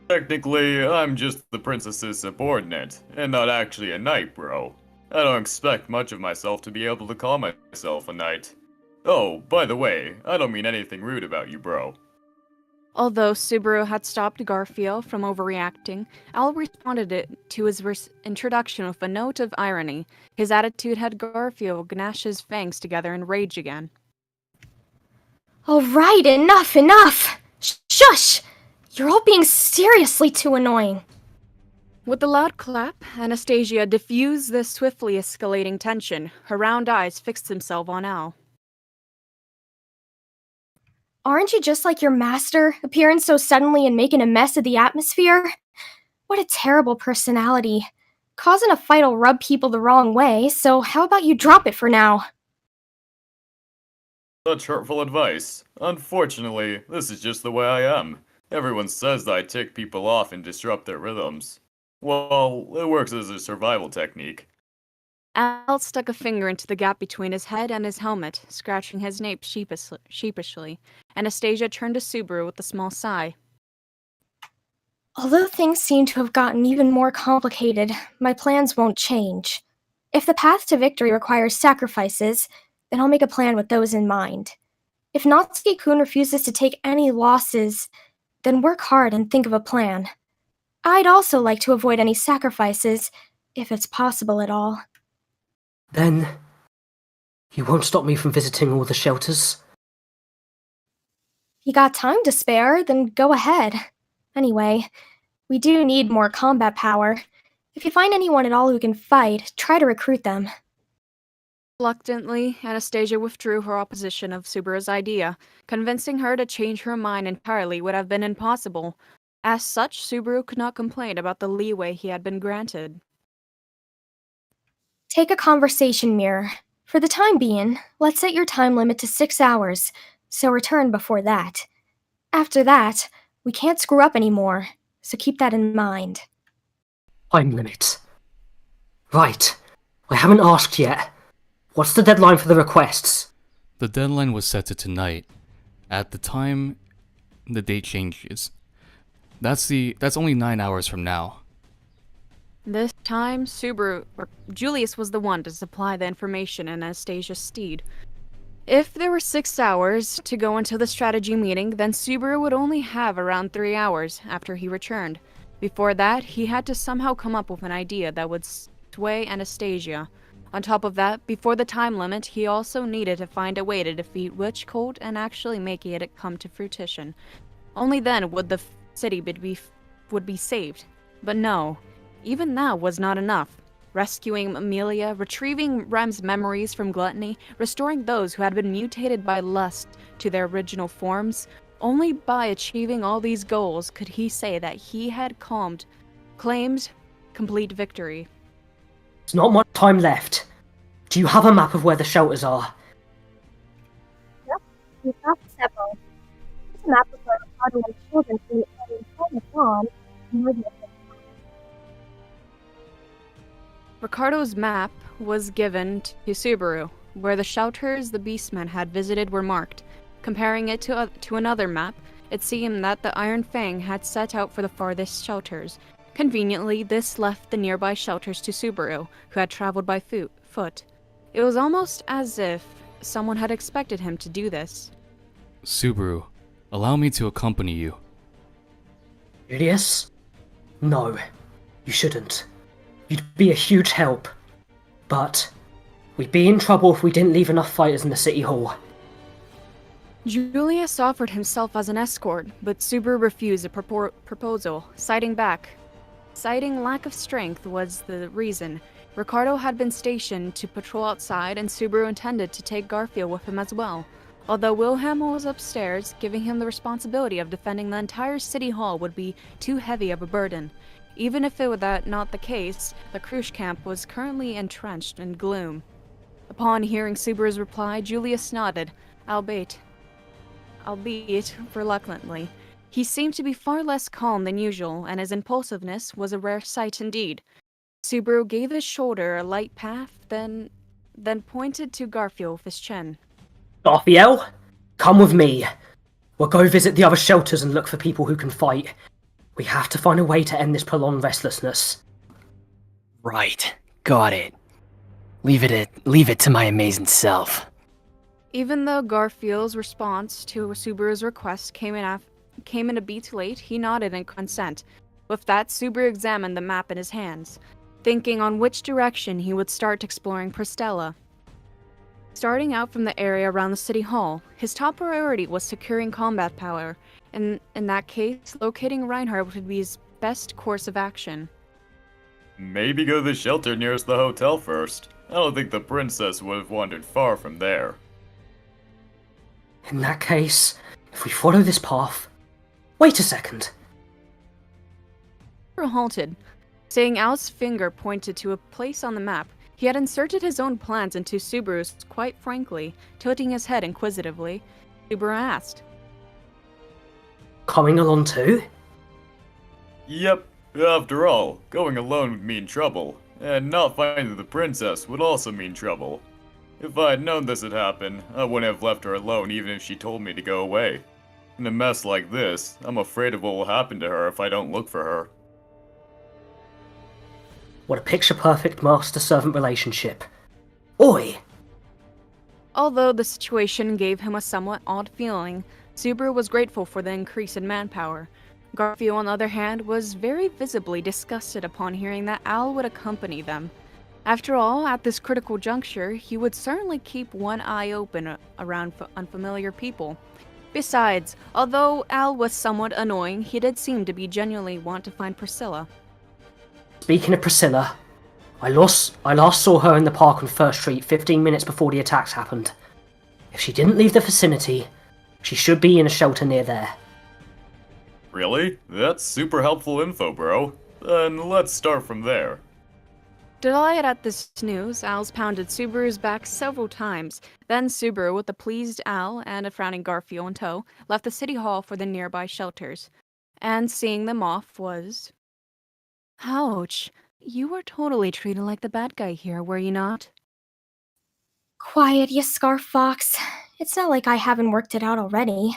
Speaker 15: Technically, I'm just the princess's subordinate, and not actually a knight, bro. I don't expect much of myself to be able to call myself a knight. Oh, by the way, I don't mean anything rude about you, bro.
Speaker 14: Although Subaru had stopped Garfield from overreacting, Al responded to his introduction with a note of irony. His attitude had Garfield gnash his fangs together in rage again.
Speaker 13: Alright, enough! Shush! You're all being seriously too annoying.
Speaker 14: With a loud clap, Anastasia diffused the swiftly escalating tension. Her round eyes fixed themselves on Al.
Speaker 13: Aren't you just like your master, appearing so suddenly and making a mess of the atmosphere? What a terrible personality. Causing a fight will rub people the wrong way, so how about you drop it for now?
Speaker 15: Such hurtful advice. Unfortunately, this is just the way I am. Everyone says that I tick people off and disrupt their rhythms. Well, it works as a survival technique.
Speaker 14: Al stuck a finger into the gap between his head and his helmet, scratching his nape sheepishly. Anastasia turned to Subaru with a small sigh.
Speaker 13: Although things seem to have gotten even more complicated, my plans won't change. If the path to victory requires sacrifices, then I'll make a plan with those in mind. If Natsuki-kun refuses to take any losses, then work hard and think of a plan. I'd also like to avoid any sacrifices, if it's possible at all.
Speaker 7: Then, you won't stop me from visiting all the shelters?
Speaker 13: You got time to spare, then go ahead. Anyway, we do need more combat power. If you find anyone at all who can fight, try to recruit them.
Speaker 14: Reluctantly, Anastasia withdrew her opposition of Subaru's idea. Convincing her to change her mind entirely would have been impossible. As such, Subaru could not complain about the leeway he had been granted.
Speaker 13: Take a conversation mirror. For the time being, let's set your time limit to 6 hours, so return before that. After that, we can't screw up anymore, so keep that in mind.
Speaker 6: Time limit. Right. I haven't asked yet. What's the deadline for the requests?
Speaker 1: The deadline was set to tonight. At the time, the date changes. That's only 9 hours from now.
Speaker 14: This time, Julius was the one to supply the information in Anastasia's steed. If there were 6 hours to go until the strategy meeting, then Subaru would only have around 3 hours after he returned. Before that, he had to somehow come up with an idea that would sway Anastasia. On top of that, before the time limit, he also needed to find a way to defeat Witch Cult and actually make it come to fruition. Only then would the city would be saved. But no, even that was not enough. Rescuing Amelia, retrieving Rem's memories from gluttony, restoring those who had been mutated by lust to their original forms, only by achieving all these goals could he say that he had claimed complete victory.
Speaker 6: There's not much time left. Do you have a map of where the shelters are?
Speaker 4: Yep, we have several. This map of where Ricardo and children can be on.
Speaker 14: Ricardo's map was given to Subaru, where the shelters the Beastmen had visited were marked. Comparing it to another map, it seemed that the Iron Fang had set out for the farthest shelters. Conveniently, this left the nearby shelters to Subaru, who had traveled by foot. It was almost as if someone had expected him to do this.
Speaker 1: Subaru, allow me to accompany you.
Speaker 6: Julius? No, you shouldn't. You'd be a huge help. But we'd be in trouble if we didn't leave enough fighters in the city hall.
Speaker 14: Julius offered himself as an escort, but Subaru refused the proposal, citing lack of strength was the reason. Ricardo had been stationed to patrol outside, and Subaru intended to take Garfield with him as well. Although Wilhelm was upstairs, giving him the responsibility of defending the entire city hall would be too heavy of a burden. Even if it were not the case, the Krush camp was currently entrenched in gloom. Upon hearing Subaru's reply, Julius nodded, albeit reluctantly. He seemed to be far less calm than usual, and his impulsiveness was a rare sight indeed. Subaru gave his shoulder a light pat, then pointed to Garfield with his chin.
Speaker 6: Garfield, come with me. We'll go visit the other shelters and look for people who can fight. We have to find a way to end this prolonged restlessness. Right, got it. Leave it to my amazing self.
Speaker 14: Even though Garfield's response to Subaru's request came in a bit late, he nodded in consent. With that, Subaru examined the map in his hands, thinking on which direction he would start exploring Pristella. Starting out from the area around the city hall, his top priority was securing combat power. In that case, locating Reinhardt would be his best course of action.
Speaker 15: Maybe go to the shelter nearest the hotel first. I don't think the princess would have wandered far from there.
Speaker 6: In that case, if we follow this path... Wait a second.
Speaker 14: Subaru halted, seeing Al's finger pointed to a place on the map. He had inserted his own plans into Subaru's quite frankly, tilting his head inquisitively. Subaru asked,
Speaker 6: Coming along too?
Speaker 15: Yep. After all, going alone would mean trouble, and not finding the princess would also mean trouble. If I had known this would happen, I wouldn't have left her alone even if she told me to go away. In a mess like this, I'm afraid of what will happen to her if I don't look for her.
Speaker 6: What a picture-perfect master-servant relationship. Oi!
Speaker 14: Although the situation gave him a somewhat odd feeling, Subaru was grateful for the increase in manpower. Garfield, on the other hand, was very visibly disgusted upon hearing that Al would accompany them. After all, at this critical juncture, he would certainly keep one eye open around unfamiliar people. Besides, although Al was somewhat annoying, he did seem to be genuinely want to find Priscilla.
Speaker 6: Speaking of Priscilla, I last saw her in the park on First Street 15 minutes before the attacks happened. If she didn't leave the vicinity, she should be in a shelter near there.
Speaker 15: Really? That's super helpful info, bro. Then let's start from there.
Speaker 14: Delighted at this news, Al's pounded Subaru's back several times. Then Subaru, with a pleased Al and a frowning Garfield in tow, left the city hall for the nearby shelters. And seeing them off was... Ouch. You were totally treated like the bad guy here, were you not?
Speaker 13: Quiet, you scarf fox. It's not like I haven't worked it out already.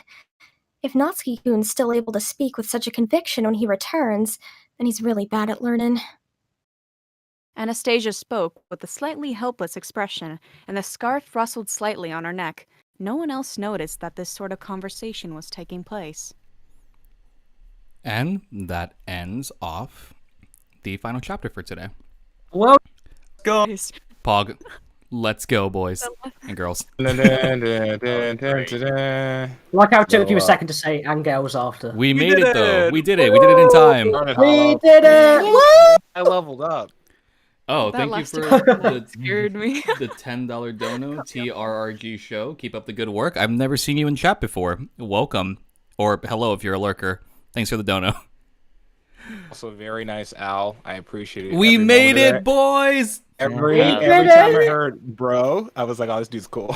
Speaker 13: If Natsuki-kun's still able to speak with such a conviction when he returns, then he's really bad at learning.
Speaker 14: Anastasia spoke with a slightly helpless expression, and the scarf rustled slightly on her neck. No one else noticed that this sort of conversation was taking place.
Speaker 1: And that ends off the final chapter for today.
Speaker 7: Well,
Speaker 3: go.
Speaker 1: Pog, let's go, boys and girls.
Speaker 7: Like how it took you a second to say and girls after.
Speaker 1: We made it, though. We did it. We did it in time.
Speaker 7: We did it!
Speaker 10: I leveled up.
Speaker 1: Oh,
Speaker 14: That
Speaker 1: thank you
Speaker 14: last
Speaker 1: for
Speaker 14: one scared me.
Speaker 1: the $10 dono, TRRG show. Keep up the good work. I've never seen you in chat before. Welcome. Or hello if you're a lurker. Thanks for the dono.
Speaker 10: Also, very nice, Al. I appreciate it.
Speaker 1: We
Speaker 10: every
Speaker 1: made
Speaker 10: moment of
Speaker 1: it, boys!
Speaker 10: Every time I heard bro, I was like, oh, this dude's cool.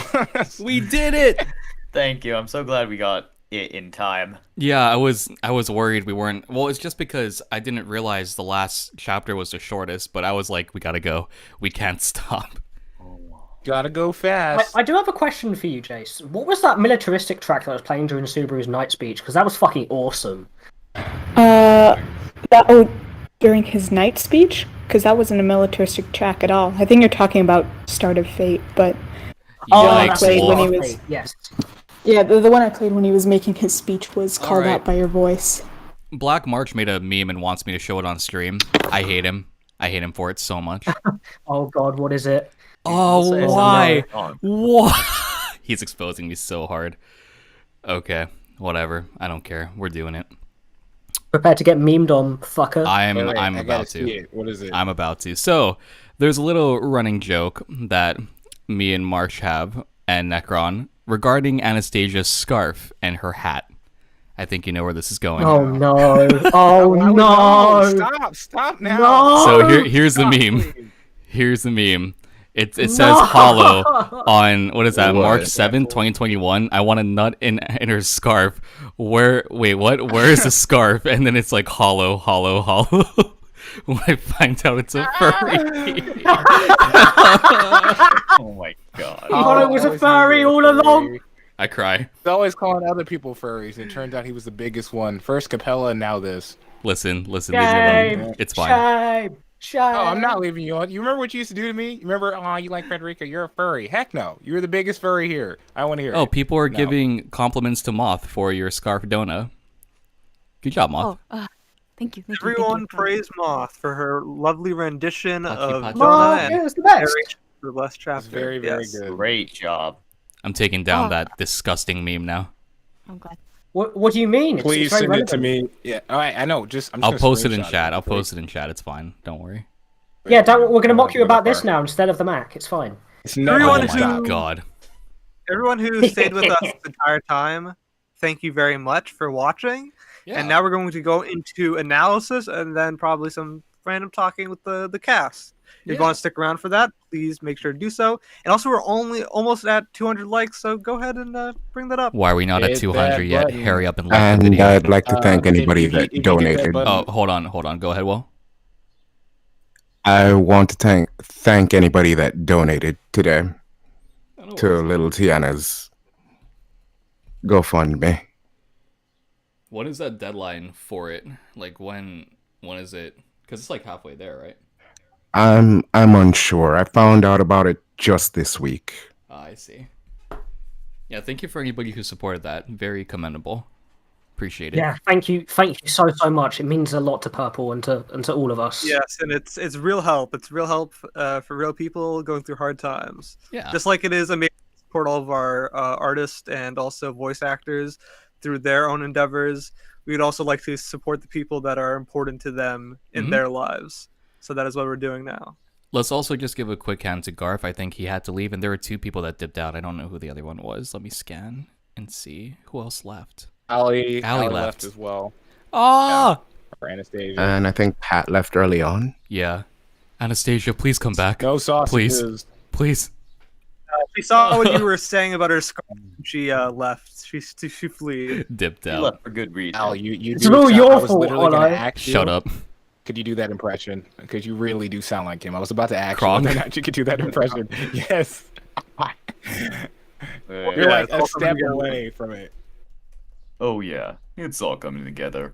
Speaker 1: We did it!
Speaker 3: Thank you. I'm so glad we got it in time.
Speaker 1: Yeah, I was worried we weren't. Well, it's just because I didn't realize the last chapter was the shortest, but I was like, we gotta go. We can't stop.
Speaker 10: Gotta go fast.
Speaker 7: I do have a question for you, Jace. What was that militaristic track that was playing during Subaru's night speech? Because that was fucking awesome.
Speaker 16: During his night speech? Because that wasn't a militaristic track at all. I think you're talking about Start of Fate, but
Speaker 1: I
Speaker 16: played when he was.
Speaker 7: Yes.
Speaker 16: Yeah, the one I played when he was making his speech was called
Speaker 1: Alright.
Speaker 16: out by your voice.
Speaker 1: BlackMarch made a meme and wants me to show it on stream. I hate him. I hate him for it so much.
Speaker 7: Oh god, what is it?
Speaker 1: Oh,
Speaker 7: It's
Speaker 1: why?
Speaker 7: annoying.
Speaker 1: What? He's exposing me so hard. Okay, whatever. I don't care. We're doing it.
Speaker 7: Prepare to get memed on, fucker.
Speaker 1: I'm
Speaker 10: I gotta
Speaker 1: about
Speaker 10: see
Speaker 1: to.
Speaker 10: it. What is it?
Speaker 1: I'm about to. So, there's a little running joke that me and March have and Necron regarding Anastasia's scarf and her hat. I think you know where this is going.
Speaker 7: Oh no! Oh no!
Speaker 10: Stop now!
Speaker 7: No!
Speaker 1: So here's the meme. Here's the meme. It says hollow on, what is that, March 7th, 2021. I want a nut in her scarf. Wait, what? Where is the scarf? And then it's like hollow. When I find out it's a furry.
Speaker 3: Oh my god.
Speaker 7: I thought it was a furry all along.
Speaker 1: I cry.
Speaker 10: He's always calling other people furries, and it turns out he was the biggest one. First Capella, and now this.
Speaker 1: Listen, leave me alone. It's fine.
Speaker 7: Shame.
Speaker 10: Oh, I'm not leaving you on. You remember what you used to do to me? You remember, oh, you like Frederica, you're a furry. Heck no. You're the biggest furry here. I want to hear it.
Speaker 1: Oh, people are
Speaker 10: No.
Speaker 1: giving compliments to Moth for your scarf dona. Good job, Moth.
Speaker 14: Thank you.
Speaker 5: Everyone praise Moth for her lovely rendition of
Speaker 1: Pachi.
Speaker 5: Jonah and
Speaker 7: it was the best.
Speaker 5: for the last chapter.
Speaker 10: Very, very
Speaker 5: Yes.
Speaker 10: good.
Speaker 3: Great job.
Speaker 1: I'm taking down that disgusting meme now.
Speaker 14: I'm glad.
Speaker 7: What do you mean?
Speaker 10: Please
Speaker 7: very
Speaker 10: send it to
Speaker 7: relevant.
Speaker 10: me. Yeah, all right, I know.
Speaker 1: I'll post it in chat. I'll post it in chat. It's fine. Don't worry.
Speaker 7: Yeah, we're gonna mock you about this now instead of the Mac. It's fine.
Speaker 10: It's not
Speaker 5: Everyone
Speaker 1: Oh my
Speaker 5: who-
Speaker 1: god.
Speaker 5: Everyone who stayed with us the entire time, thank you very much for watching.
Speaker 1: Yeah.
Speaker 5: And now we're going to go into analysis and then probably some random talking with the cast. If you want to stick around for that, please make sure to do so. And also, we're almost at 200 likes, so go ahead and bring that up.
Speaker 1: Why are we not at
Speaker 10: Hit
Speaker 1: 200
Speaker 10: that
Speaker 1: yet?
Speaker 10: button.
Speaker 1: Hurry up and like the
Speaker 11: And
Speaker 1: video.
Speaker 11: I'd like to thank anybody
Speaker 10: if you
Speaker 11: that
Speaker 10: hit that
Speaker 11: donated.
Speaker 10: button-
Speaker 1: Oh, hold on. Go ahead, Will.
Speaker 11: I want to thank anybody that donated today to Little Tiana's GoFundMe.
Speaker 1: What is that deadline for it? Like when is it? Because it's like halfway there, right?
Speaker 11: I'm unsure. I found out about it just this week.
Speaker 1: I see. Yeah, thank you for anybody who supported that. Very commendable. Appreciate it.
Speaker 7: Yeah, thank you so much. It means a lot to Purple and to all of us.
Speaker 5: Yes, and it's real help. It's real help for real people going through hard times.
Speaker 1: Yeah.
Speaker 5: Just like it is amazing to support all of our artists and also voice actors through their own endeavors. We would also like to support the people that are important to them in
Speaker 1: Mhm.
Speaker 5: their lives. So that is what we're doing now.
Speaker 1: Let's also just give a quick hand to Garf. I think he had to leave, and there were 2 people that dipped out. I don't know who the other one was. Let me scan and see who else left.
Speaker 10: Ali
Speaker 1: left.
Speaker 10: left as well.
Speaker 1: Oh!
Speaker 10: For Anastasia.
Speaker 11: And I think Pat left early on.
Speaker 1: Yeah. Anastasia, please come back.
Speaker 10: No sausages.
Speaker 1: Please. Please.
Speaker 5: She saw what you were saying about her scarf. She left. She fled.
Speaker 1: Dipped
Speaker 3: He
Speaker 1: out.
Speaker 3: left for good reason.
Speaker 10: Al, you
Speaker 7: It's
Speaker 10: do
Speaker 7: all
Speaker 10: sound-
Speaker 7: your
Speaker 10: I was
Speaker 7: fault,
Speaker 10: literally gonna
Speaker 7: Olo.
Speaker 10: ask you,
Speaker 1: Shut up.
Speaker 10: Could you do that impression? Because you really do sound like him. I was about to ask
Speaker 1: Kronk.
Speaker 10: you whether or not you could do that impression. Yes. You're
Speaker 3: Yeah,
Speaker 10: like
Speaker 5: it's all
Speaker 10: a step
Speaker 5: coming together.
Speaker 10: away from it.
Speaker 15: Oh yeah, it's all coming together.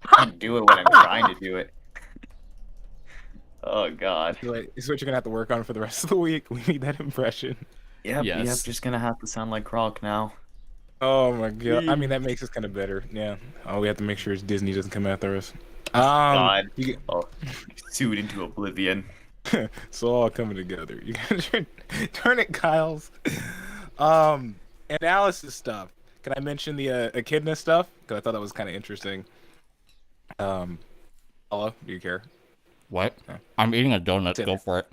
Speaker 3: I do it when I'm trying to do it. Oh god.
Speaker 10: You're like, this is what you're gonna have to work on for the rest of the week. We need that impression.
Speaker 3: Yep,
Speaker 1: Yes.
Speaker 3: just gonna have to sound like Kronk now.
Speaker 10: Oh my god. I mean, that makes us kind of better. Yeah. All we have to make sure is Disney doesn't come after us.
Speaker 3: God.
Speaker 10: You,
Speaker 3: Oh,
Speaker 15: Sued into oblivion.
Speaker 10: it's all coming together. You gotta turn it, Kyle's. And Alice's stuff. Can I mention the Echidna stuff? Because I thought that was kind of interesting. Hello, do you care?
Speaker 1: What?
Speaker 10: No.
Speaker 1: I'm eating a donut. Go for it.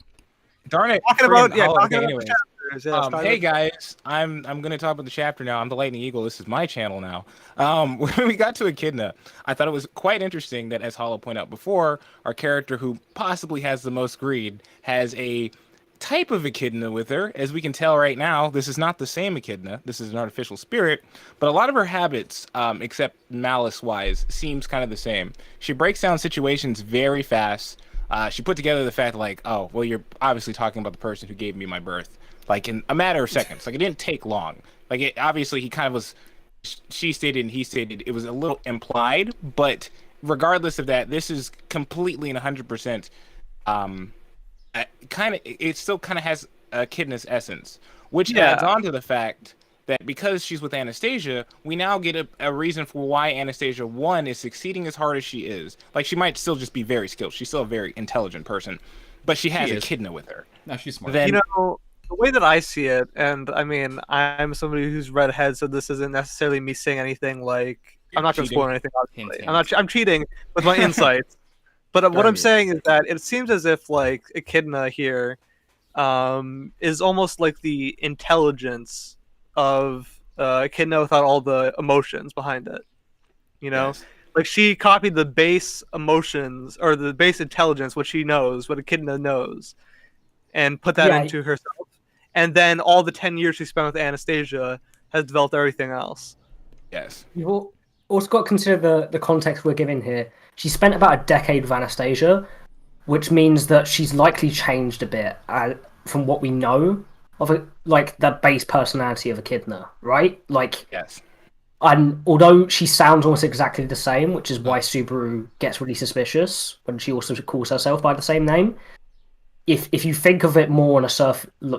Speaker 10: Darn it!
Speaker 5: Talking
Speaker 10: friggin'
Speaker 5: about
Speaker 10: Hollow. Okay,
Speaker 5: the
Speaker 10: anyways.
Speaker 5: chapters. Yeah, start
Speaker 10: Hey
Speaker 5: with-
Speaker 10: guys, I'm gonna talk about the chapter now. I'm the Lightning Eagle. This is my channel now. When we got to Echidna, I thought it was quite interesting that, as Hollow pointed out before, our character who possibly has the most greed has a type of Echidna with her. As we can tell right now, this is not the same Echidna. This is an artificial spirit, but a lot of her habits, except malice-wise, seems kind of the same. She breaks down situations very fast. She put together the fact like, oh, well, you're obviously talking about the person who gave me my birth, like in a matter of seconds. Like, it didn't take long. Like, it, obviously, he kind of was, she stated and he stated, it was a little implied, but regardless of that, this is completely and 100%, kind of, it still kind of has Echidna's essence, which adds on to the fact that because she's with Anastasia, we now get a reason for why Anastasia, one, is succeeding as hard as she is. Like, she might still just be very skilled. She's still a very intelligent person, but she has Echidna with her.
Speaker 1: No, she's smart.
Speaker 10: Then,
Speaker 5: You know, the way that I see it, and I mean, I'm somebody who's read ahead, so this isn't necessarily me saying anything like I'm not going to
Speaker 10: cheating.
Speaker 5: spoil anything. Obviously.
Speaker 1: Hint, hint.
Speaker 5: I'm cheating with my insights. But what I'm saying is that it seems as if like Echidna here is almost like the intelligence of Echidna without all the emotions behind it. You know,
Speaker 10: Yes.
Speaker 5: like she copied the base emotions or the base intelligence, what she knows, what Echidna knows, and put that
Speaker 7: Yeah.
Speaker 5: into herself. And then all the 10 years she spent with Anastasia has developed everything else.
Speaker 10: yes.
Speaker 7: You've also got to consider the context we're giving here. She spent about a decade with Anastasia, which means that she's likely changed a bit from what we know of it, like the base personality of Echidna, right? Like,
Speaker 10: Yes.
Speaker 7: and although she sounds almost exactly the same, which is why Subaru gets really suspicious when she also calls herself by the same name. If you think of it more on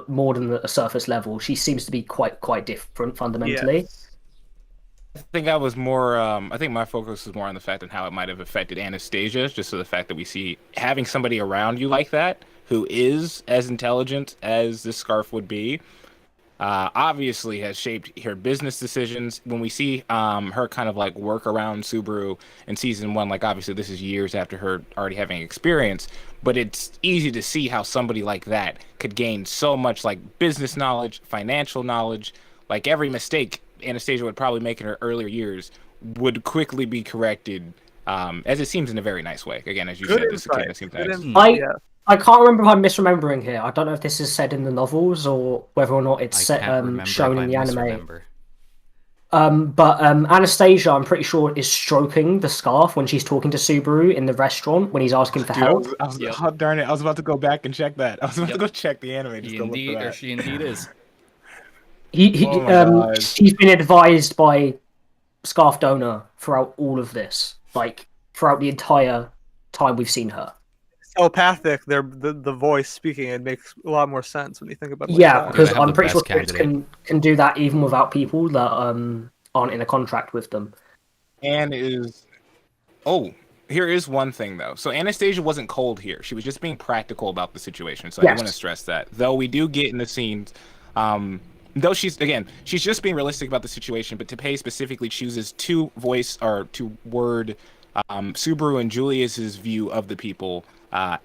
Speaker 7: more than a surface level, she seems to be quite different fundamentally.
Speaker 5: Yes.
Speaker 10: I think I was more. I think my focus was more on the fact and how it might have affected Anastasia, just so the fact that we see having somebody around you like that who is as intelligent as this scarf would be, obviously has shaped her business decisions. When we see her kind of like work around Subaru in season 1, like obviously this is years after her already having experience, but it's easy to see how somebody like that could gain so much like business knowledge, financial knowledge, like every mistake Anastasia would probably make in her earlier years would quickly be corrected, as it seems in a very nice way. Again, as you
Speaker 5: Good
Speaker 10: said, this
Speaker 5: insight.
Speaker 10: Echidna seems
Speaker 5: Good
Speaker 10: nice.
Speaker 5: insight, yeah.
Speaker 7: I can't remember if I'm misremembering here. I don't know if this is said in the novels or whether or not it's
Speaker 1: I
Speaker 7: set,
Speaker 1: can't remember
Speaker 7: shown
Speaker 1: if
Speaker 7: in the
Speaker 1: I
Speaker 7: anime.
Speaker 1: misremember.
Speaker 7: But Anastasia, I'm pretty sure, is stroking the scarf when she's talking to Subaru in the restaurant when he's asking for
Speaker 10: Dude,
Speaker 7: help.
Speaker 10: oh, darn it! I was about to go back and check that. I was about to go check the anime. Just
Speaker 1: He
Speaker 10: to look for
Speaker 1: indeed, or
Speaker 10: that.
Speaker 1: she indeed is.
Speaker 10: Oh my God.
Speaker 7: She's been advised by Scarf Donor throughout all of this, like throughout the entire time we've seen her.
Speaker 5: Telepathic, the voice speaking, it makes a lot more sense when you think about it.
Speaker 7: Yeah,
Speaker 5: like
Speaker 7: because
Speaker 1: They have
Speaker 7: I'm
Speaker 1: the
Speaker 7: pretty sure
Speaker 1: best
Speaker 7: spirits
Speaker 1: candidate.
Speaker 7: can do that even without people that aren't in a contract with them.
Speaker 10: And is here is one thing though. So Anastasia wasn't cold here. She was just being practical about the situation. So I
Speaker 7: Yes.
Speaker 10: want to stress that. Though we do get in the scenes, though she's just being realistic about the situation, but Teppei specifically chooses to word Subaru and Julius's view of the people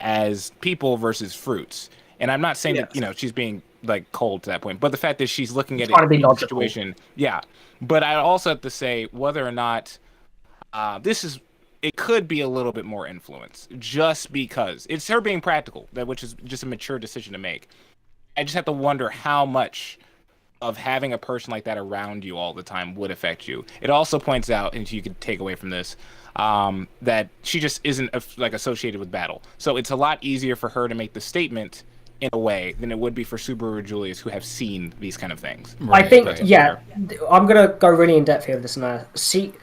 Speaker 10: as people versus fruits. And I'm not saying that she's being like cold to that point, but the fact that she's looking at
Speaker 7: Trying to be
Speaker 10: the
Speaker 7: logical.
Speaker 10: situation, yeah. But I also have to say whether or not this is it could be a little bit more influence, just because it's her being practical, which is just a mature decision to make. I just have to wonder how much of having a person like that around you all the time would affect you. It also points out, and you could take away from this, that she just isn't like associated with battle. So it's a lot easier for her to make the statement in a way than it would be for Subaru or Julius, who have seen these kind of things.
Speaker 7: I think, I'm gonna go really in depth here with this now. See,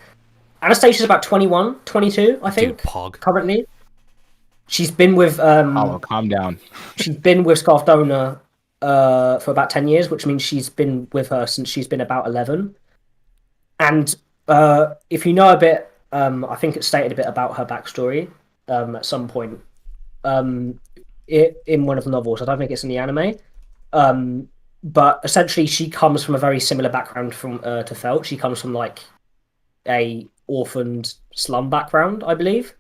Speaker 7: Anastasia's about 21, 22, I think.
Speaker 1: Dude, Pog.
Speaker 7: Currently, she's been with
Speaker 10: Oh, calm down.
Speaker 7: She's been with Scarf Donor for about 10 years, which means she's been with her since she's been about 11. And if you know a bit, I think it stated a bit about her backstory at some point in one of the novels. I don't think it's in the anime. But essentially, she comes from a very similar background to Felt. She comes from like a orphaned slum background, I believe.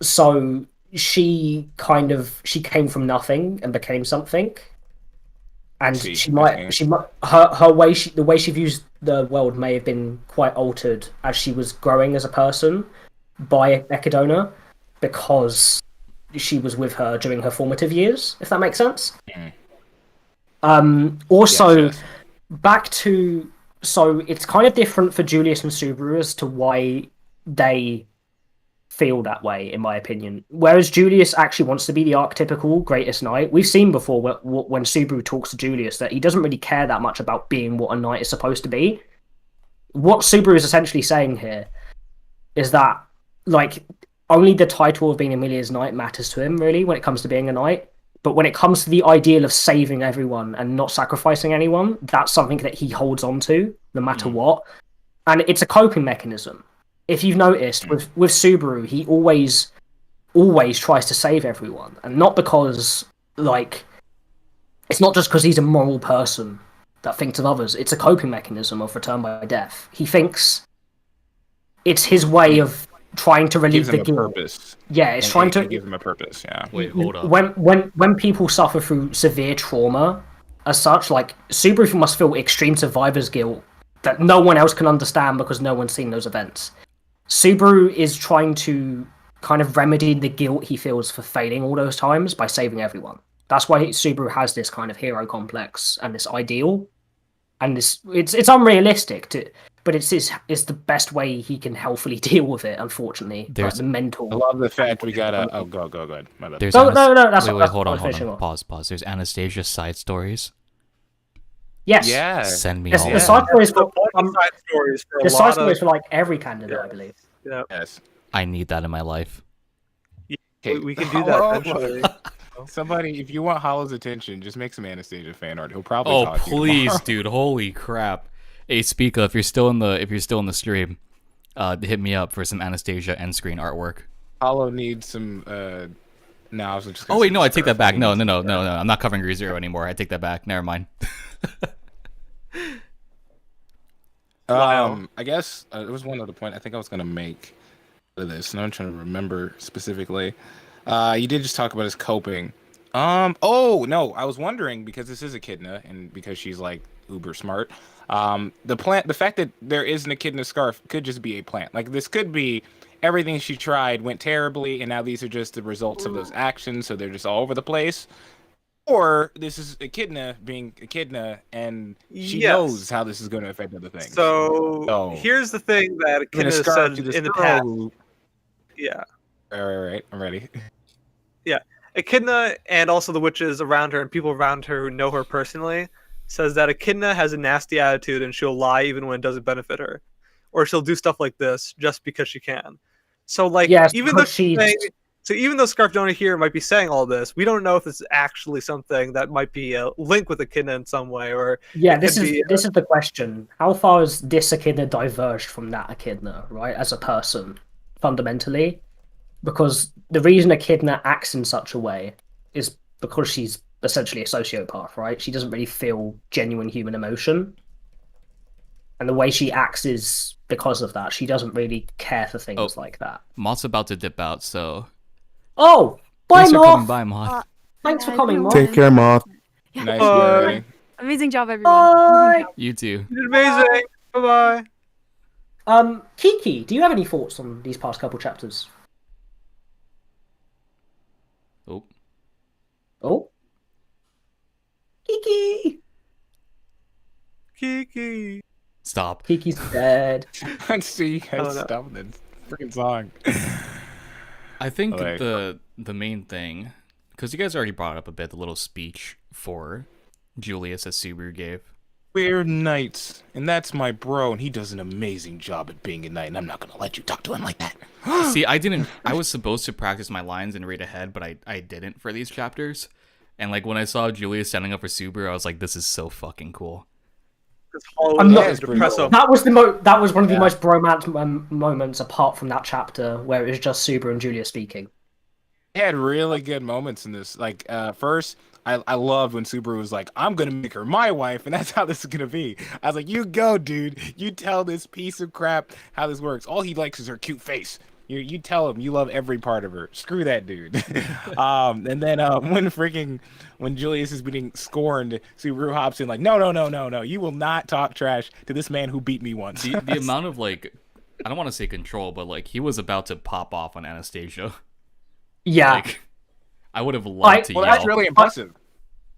Speaker 7: So she came from nothing and became something. And the way she views the world may have been quite altered as she was growing as a person by Echidona, because she was with her during her formative years, if that makes sense. Yes. Back to, so it's kind of different for Julius and Subaru as to why they feel that way, in my opinion. Whereas Julius actually wants to be the archetypical greatest knight. We've seen before when Subaru talks to Julius that he doesn't really care that much about being what a knight is supposed to be. What Subaru is essentially saying here is that, like, only the title of being Amelia's knight matters to him, really, when it comes to being a knight. But when it comes to the ideal of saving everyone and not sacrificing anyone, that's something that he holds on to, no matter what. And it's a coping mechanism. If you've noticed, with Subaru, he always tries to save everyone. And not because, like, it's not just because he's a moral person that thinks of others. It's a coping mechanism of return by death. He thinks it's his way of trying to relieve the guilt.
Speaker 10: Purpose.
Speaker 7: Yeah, it's trying to
Speaker 10: give him a purpose. Yeah.
Speaker 1: Wait, hold up.
Speaker 7: When people suffer through severe trauma, as such, like, Subaru must feel extreme survivor's guilt that no one else can understand because no one's seen those events. Subaru is trying to kind of remedy the guilt he feels for failing all those times by saving everyone. That's why Subaru has this kind of hero complex and this ideal, and it's unrealistic but it's the best way he can healthily deal with it. Unfortunately, like the mental.
Speaker 10: I love the fact we got a. Oh, go ahead. My bad.
Speaker 1: There's
Speaker 7: no. That's
Speaker 1: wait, hold on.
Speaker 7: Pause.
Speaker 1: Pause. There's Anastasia's side stories.
Speaker 7: Yes.
Speaker 10: Yeah.
Speaker 1: Send me
Speaker 7: The
Speaker 1: all.
Speaker 7: side stories for
Speaker 5: the
Speaker 7: side stories for like every candidate, I believe.
Speaker 5: Yeah.
Speaker 10: Yes.
Speaker 1: I need that in my life.
Speaker 5: Okay, we can do that eventually.
Speaker 10: Somebody, if you want Hollow's attention, just make some Anastasia fan art. He'll probably.
Speaker 1: Oh
Speaker 10: talk to you
Speaker 1: please,
Speaker 10: tomorrow.
Speaker 1: dude! Holy crap! Hey, Speaka, if you're still in the stream, hit me up for some Anastasia end screen artwork.
Speaker 10: Hollow needs some. No, I was just.
Speaker 1: Oh wait, no, I take that back. No. I'm not covering ReZero anymore. I take that back. Never mind.
Speaker 10: I guess there was one other point I think I was gonna make of this, and I'm trying to remember specifically. You did just talk about his coping. Oh no, I was wondering, because this is Echidna and because she's like uber smart. The fact that there is an Echidna scarf could just be a plant. Like, this could be everything she tried went terribly, and now these are just the results of those actions, so they're just all over the place. Or this is Echidna being Echidna, and she knows how this is going to affect other things.
Speaker 5: So here's the thing that Echidna said in the past. Yeah.
Speaker 10: All right, I'm ready.
Speaker 5: Yeah, Echidna and also the witches around her and people around her who know her personally says that Echidna has a nasty attitude and she'll lie even when it doesn't benefit her, or she'll do stuff like this just because she can. So like, even though even though Scarf Donor here might be saying all this, we don't know if it's actually something that might be a link with Echidna in some way, or
Speaker 7: this is the question: how far has this Echidna diverged from that Echidna, right, as a person, fundamentally? Because the reason Echidna acts in such a way is because she's essentially a sociopath, right? She doesn't really feel genuine human emotion. And the way she acts is because of that. She doesn't really care for things like that.
Speaker 1: Moth's about to dip out, so...
Speaker 7: Oh! Bye,
Speaker 1: Thanks for
Speaker 7: Moth!
Speaker 1: coming by, Moth.
Speaker 7: Thanks for coming, Moth.
Speaker 11: Take care, Moth.
Speaker 10: Nice.
Speaker 2: Amazing job, everyone. Amazing job.
Speaker 1: You too.
Speaker 5: Amazing. Bye-bye.
Speaker 7: Kiki, do you have any thoughts on these past couple chapters? Oh. Kiki!
Speaker 5: Kiki!
Speaker 1: Stop.
Speaker 7: Kiki's dead.
Speaker 10: Let's see.
Speaker 5: Oh, no.
Speaker 10: Stop the freaking song.
Speaker 1: I think
Speaker 10: Okay.
Speaker 1: the main thing, because you guys already brought up a bit, the little speech for Julius that Subaru gave.
Speaker 10: We're knights, and that's my bro, and he does an amazing job at being a knight, and I'm not gonna let you talk to him like that.
Speaker 1: See, I was supposed to practice my lines and read ahead, but I didn't for these chapters. And like when I saw Julius standing up for Subaru, I was like, this is so fucking cool.
Speaker 7: I'm not, that was one of the most bromance moments apart from that chapter where it was just Subaru and Julia speaking.
Speaker 10: He had really good moments in this. Like, first, I loved when Subaru was like, I'm gonna make her my wife, and that's how this is gonna be. I was like, you go, dude. You tell this piece of crap how this works. All he likes is her cute face. You tell him you love every part of her. Screw that dude. And then when Julius is being scorned, Subaru hops in like, no. You will not talk trash to this man who beat me once.
Speaker 1: The amount of like, I don't want to say control, but like he was about to pop off on Anastasia.
Speaker 7: Yeah.
Speaker 1: Like, I would have loved to yell.
Speaker 10: That's really impressive.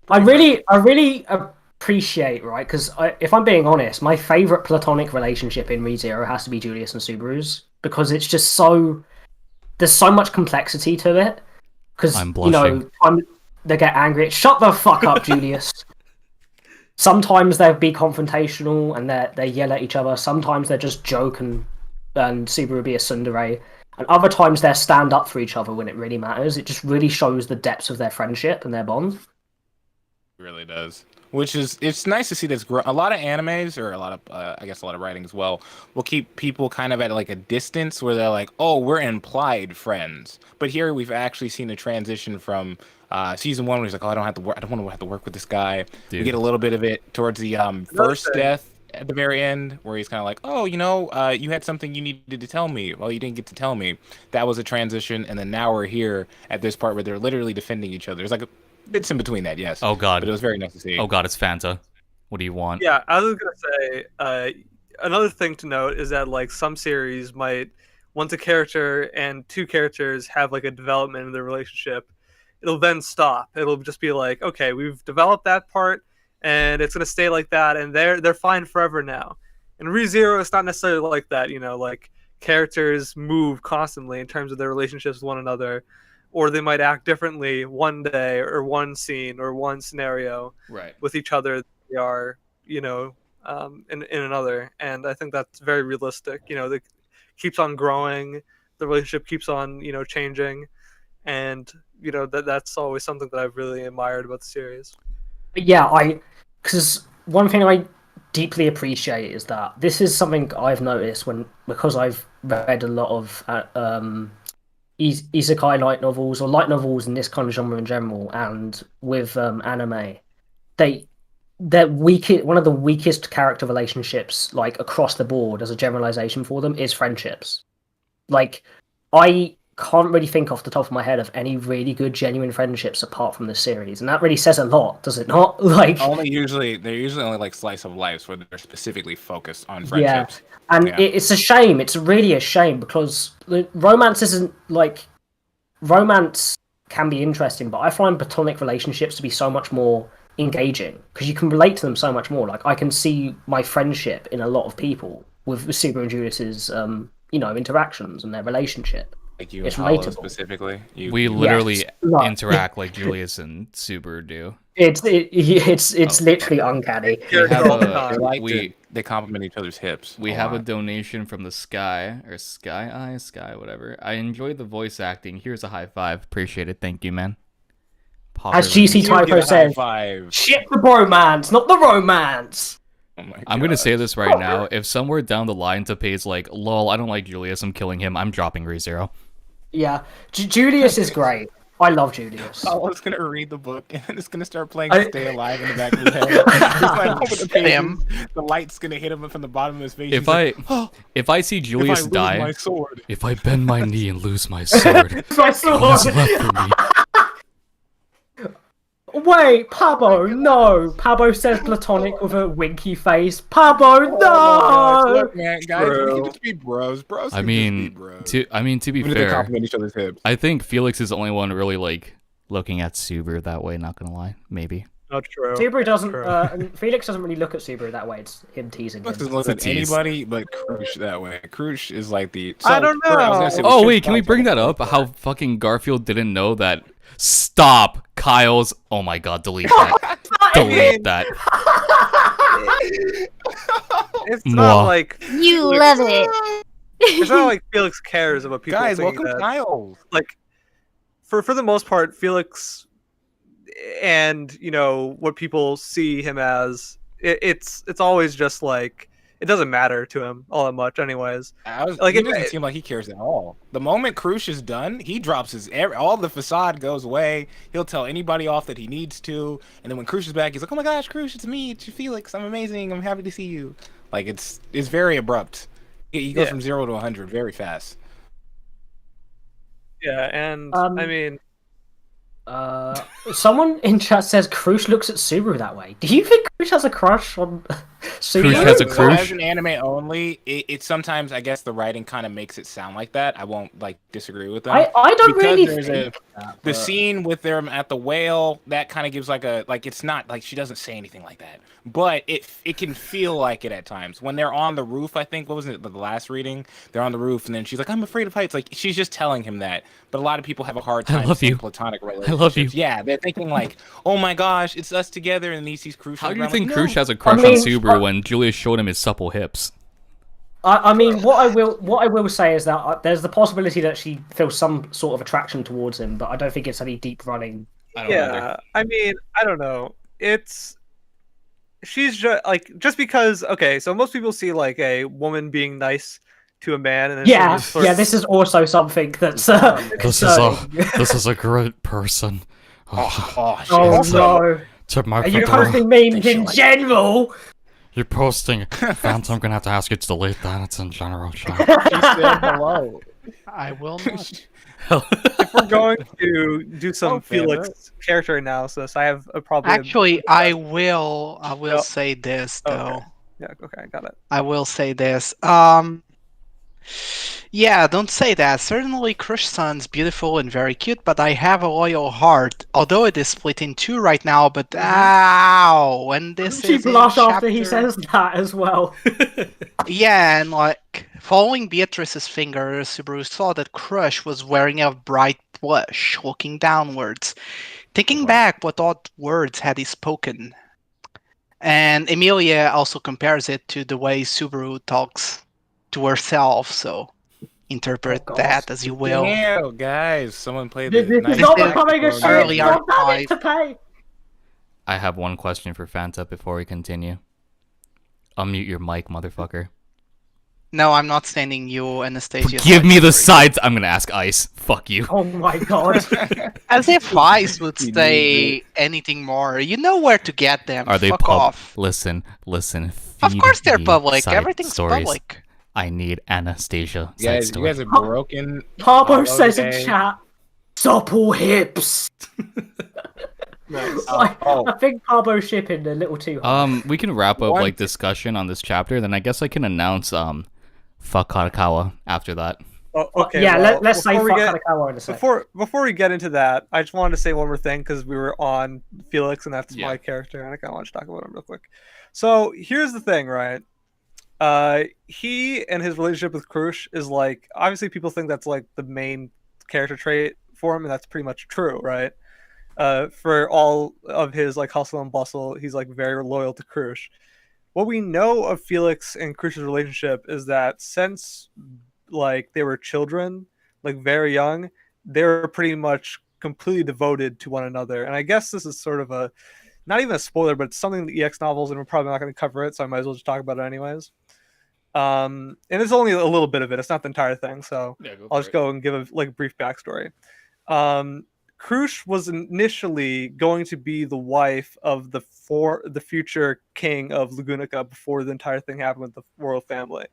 Speaker 7: I really appreciate, right? Because if I'm being honest, my favorite platonic relationship in ReZero has to be Julius and Subaru's, because it's just so there's so much complexity to it. Because they get angry. Shut the fuck up, Julius. Sometimes they'll be confrontational and they yell at each other. Sometimes they just joke and Subaru be a tsundere. And other times they stand up for each other when it really matters. It just really shows the depths of their friendship and their bond.
Speaker 10: It really does. It's nice to see this grow. A lot of animes, or a lot of, I guess a lot of writing as well, will keep people kind of at like a distance where they're like, oh, we're implied friends. But here we've actually seen a transition from season 1 where he's like, oh, I don't want to have to work with this guy.
Speaker 1: Dude.
Speaker 10: We get a little bit of it towards the first death at the very end, where he's kind of like, oh, you had something you needed to tell me. Well, you didn't get to tell me. That was a transition, and then now we're here at this part where they're literally defending each other. It's like bits in between that, yes.
Speaker 1: Oh god.
Speaker 10: But it was very nice to see.
Speaker 1: Oh god, it's Fanta. What do you want?
Speaker 5: Yeah, I was gonna say, another thing to note is that like some series might, once a character and two characters have like a development in their relationship, it'll then stop. It'll just be like, okay, we've developed that part, and it's gonna stay like that, and they're fine forever now. In ReZero, it's not necessarily like that. Like characters move constantly in terms of their relationships with one another, or they might act differently one day or one scene or one scenario with each other. They are, in another, and I think that's very realistic. It keeps on growing, the relationship keeps on, changing, and that's always something that I've really admired about the series.
Speaker 7: Yeah, because one thing I deeply appreciate is that this is something I've noticed because I've read a lot of isekai light novels or light novels in this kind of genre in general, and with anime, one of the weakest character relationships, like across the board as a generalization for them, is friendships. Like, I can't really think off the top of my head of any really good genuine friendships apart from this series, and that really says a lot, does it not? Like,
Speaker 10: they're usually only like slice of lives where they're specifically focused on friendships.
Speaker 7: Yeah, and it's a shame. It's really a shame, because romance isn't like romance can be interesting, but I find platonic relationships to be so much more engaging because you can relate to them so much more. Like, I can see my friendship in a lot of people with Subaru and Julius's interactions and their relationship.
Speaker 10: Like you,
Speaker 7: it's
Speaker 10: Hollow
Speaker 7: relatable.
Speaker 10: Specifically,
Speaker 1: we literally interact like Julius and Subaru do.
Speaker 7: It's literally uncanny.
Speaker 10: They complement each other's hips.
Speaker 1: We have a donation from the Sky whatever. I enjoyed the voice acting. Here's a high five. Appreciate it. Thank you, man.
Speaker 7: As GC Typo says, shit the bromance, not the romance.
Speaker 10: Oh my God.
Speaker 1: I'm gonna say this right now. If somewhere down the line Tappei's like, lol, I don't like Julius, I'm killing him, I'm dropping ReZero.
Speaker 7: Yeah, Julius is great. I love Julius.
Speaker 10: I was gonna read the book and it's gonna start playing Stay Alive in the back of his head. Just like over the pages, the light's gonna hit him from the bottom of his face.
Speaker 1: If I see Julius die,
Speaker 10: my sword.
Speaker 1: If I bend my knee and lose my sword,
Speaker 7: my sword.
Speaker 1: what is left for me?
Speaker 7: wait, Pablo, no. Pablo says platonic with a winky face. Pablo, no.
Speaker 10: Look, man, guys, we
Speaker 5: True.
Speaker 10: can just be bros. Bros.
Speaker 1: I
Speaker 10: can just be
Speaker 1: mean,
Speaker 10: bros.
Speaker 1: to be
Speaker 10: Even if they
Speaker 1: fair,
Speaker 10: compliment each other's hips.
Speaker 1: I think Felix is the only one really like looking at Subaru that way. Not gonna lie, maybe.
Speaker 5: Not true.
Speaker 7: Subaru doesn't.
Speaker 5: True.
Speaker 7: And Felix doesn't really look at Subaru that way. It's him teasing
Speaker 10: Felix
Speaker 7: him.
Speaker 10: doesn't look
Speaker 1: It's a
Speaker 10: at
Speaker 1: tease.
Speaker 10: anybody but Krush that way. Krush is like the.
Speaker 5: I don't know.
Speaker 10: I was gonna say,
Speaker 1: Oh
Speaker 10: we
Speaker 1: wait,
Speaker 10: should
Speaker 1: can we
Speaker 10: talk
Speaker 1: bring that
Speaker 10: about
Speaker 1: up? How fucking Garfield didn't know that? Stop, Kyle's. Oh my god, delete that. Delete that.
Speaker 5: It's
Speaker 1: Mwah.
Speaker 5: not like
Speaker 13: You love it.
Speaker 5: it's not like Felix cares about people.
Speaker 10: Guys,
Speaker 5: saying
Speaker 10: welcome
Speaker 5: that.
Speaker 10: Kyle.
Speaker 5: Like, for the most part, Felix and what people see him as, it's always just like it doesn't matter to him all that much, anyways. Like,
Speaker 10: He doesn't seem like he cares at all. The moment Krush is done, he drops all the facade goes away. He'll tell anybody off that he needs to, and then when Krush is back, he's like, "Oh my gosh, Krush, it's me, it's Felix. I'm amazing. I'm happy to see you." Like it's very abrupt. He goes from 0 to 100 very fast.
Speaker 5: Yeah, and I mean,
Speaker 7: Someone in chat says Krush looks at Subaru that way. Do you think Krush has a crush on Subaru?
Speaker 1: Krush has a
Speaker 10: So
Speaker 1: crush?
Speaker 10: as an anime only, it sometimes, I guess, the writing kind of makes it sound like that. I won't disagree with them.
Speaker 7: I don't
Speaker 10: Because
Speaker 7: really
Speaker 10: there's
Speaker 7: think that,
Speaker 10: the
Speaker 7: but-
Speaker 10: scene with them at the whale, that kind of gives it's not like she doesn't say anything like that, but it can feel like it at times when they're on the roof. I think, what was it, the last reading? They're on the roof, and then she's like, "I'm afraid of heights." Like she's just telling him that. But a lot of people have a hard time
Speaker 1: love
Speaker 10: seeing
Speaker 1: you.
Speaker 10: platonic
Speaker 1: I
Speaker 10: relationships.
Speaker 1: love you.
Speaker 10: Yeah, they're thinking like, "Oh my gosh, it's us together," and he sees Krush.
Speaker 1: How
Speaker 10: on
Speaker 1: do
Speaker 10: the
Speaker 1: you
Speaker 10: ground,
Speaker 1: think
Speaker 10: like,
Speaker 1: Krush
Speaker 10: "No."
Speaker 1: has a crush on Subaru when Julius showed him his supple hips?
Speaker 7: I mean, what I will say is that there's the possibility that she feels some sort of attraction towards him, but I don't think it's any deep running.
Speaker 5: I mean, I don't know. She's just because. Okay, so most people see like a woman being nice to a man, and then
Speaker 7: Yeah,
Speaker 5: sort of-
Speaker 7: this is also something that's.
Speaker 1: This is a great person.
Speaker 7: Oh
Speaker 5: Also-
Speaker 7: no!
Speaker 1: To my
Speaker 7: Are you
Speaker 1: fedora.
Speaker 7: posting memes in general?
Speaker 1: You're posting. Phantom, I'm gonna have to ask you to delete that. It's in general chat.
Speaker 10: She said hello.
Speaker 17: I will not.
Speaker 5: if we're going to do some
Speaker 10: Oh, favorite.
Speaker 5: Felix character analysis, I have a probably.
Speaker 17: Actually, I will
Speaker 5: Oh.
Speaker 17: say this
Speaker 5: Okay.
Speaker 17: though.
Speaker 5: Yeah. Okay. Got it.
Speaker 17: I will say this. Yeah, don't say that. Certainly, Crush-san's beautiful and very cute, but I have a loyal heart. Although it is split in two right now, but ow! And this
Speaker 7: She
Speaker 17: is in
Speaker 7: blush after he
Speaker 17: chapter-
Speaker 7: says that as well.
Speaker 17: Yeah, and like following Beatrice's finger, Subaru saw that Crush was wearing a bright blush, looking downwards, thinking back what odd words had he spoken. And Emilia also compares it to the way Subaru talks to herself, so interpret that as you will.
Speaker 10: Damn, guys, someone played
Speaker 7: This
Speaker 10: the
Speaker 7: is not becoming a
Speaker 17: early
Speaker 7: stream. Not having
Speaker 17: archive.
Speaker 7: to pay.
Speaker 1: I have one question for Fanta before we continue. Unmute your mic, motherfucker.
Speaker 17: No, I'm not standing you, Anastasia.
Speaker 1: Give me the sides. I'm gonna ask Ice. Fuck you.
Speaker 7: Oh my god.
Speaker 17: As if Ice would say anything more. You know where to get them.
Speaker 1: Are they
Speaker 17: Fuck
Speaker 1: pub?
Speaker 17: off.
Speaker 1: Listen.
Speaker 17: Of
Speaker 1: feed
Speaker 17: course they're
Speaker 1: me
Speaker 17: public.
Speaker 1: side
Speaker 17: Everything's
Speaker 1: stories.
Speaker 17: public.
Speaker 1: I need Anastasia.
Speaker 10: You
Speaker 1: Side
Speaker 10: guys, you
Speaker 1: story.
Speaker 10: guys are broken.
Speaker 7: Pablo
Speaker 10: all
Speaker 7: says in
Speaker 10: day.
Speaker 7: chat, supple hips. I think Pablo shipping a little too hard.
Speaker 1: We can wrap up
Speaker 10: One-
Speaker 1: like discussion on this chapter. Then I guess I can announce fuck Harakawa after that.
Speaker 5: Oh, okay.
Speaker 7: Yeah,
Speaker 5: well,
Speaker 7: let's say
Speaker 5: before
Speaker 7: fuck
Speaker 5: we get-
Speaker 7: Hanakawa in a sec.
Speaker 5: Before we get into that, I just wanted to say one more thing because we were on Felix, and that's my character, and I kind of want to talk about him real quick. So here's the thing, right? He and his relationship with Krush is like, obviously people think that's like the main character trait for him, and that's pretty much true, right? For all of his like hustle and bustle, he's like very loyal to Krush. What we know of Felix and Krush's relationship is that since like they were children, like very young, they were pretty much completely devoted to one another. And I guess this is sort of a, not even a spoiler, but it's something in the EX novels, and we're probably not going to cover it, so I might as well just talk about it anyways. And it's only a little bit of it; it's not the entire thing. So I'll just go and give a like brief backstory. Krush was initially going to be the wife of the future king of Lagunica before the entire thing happened with the royal family.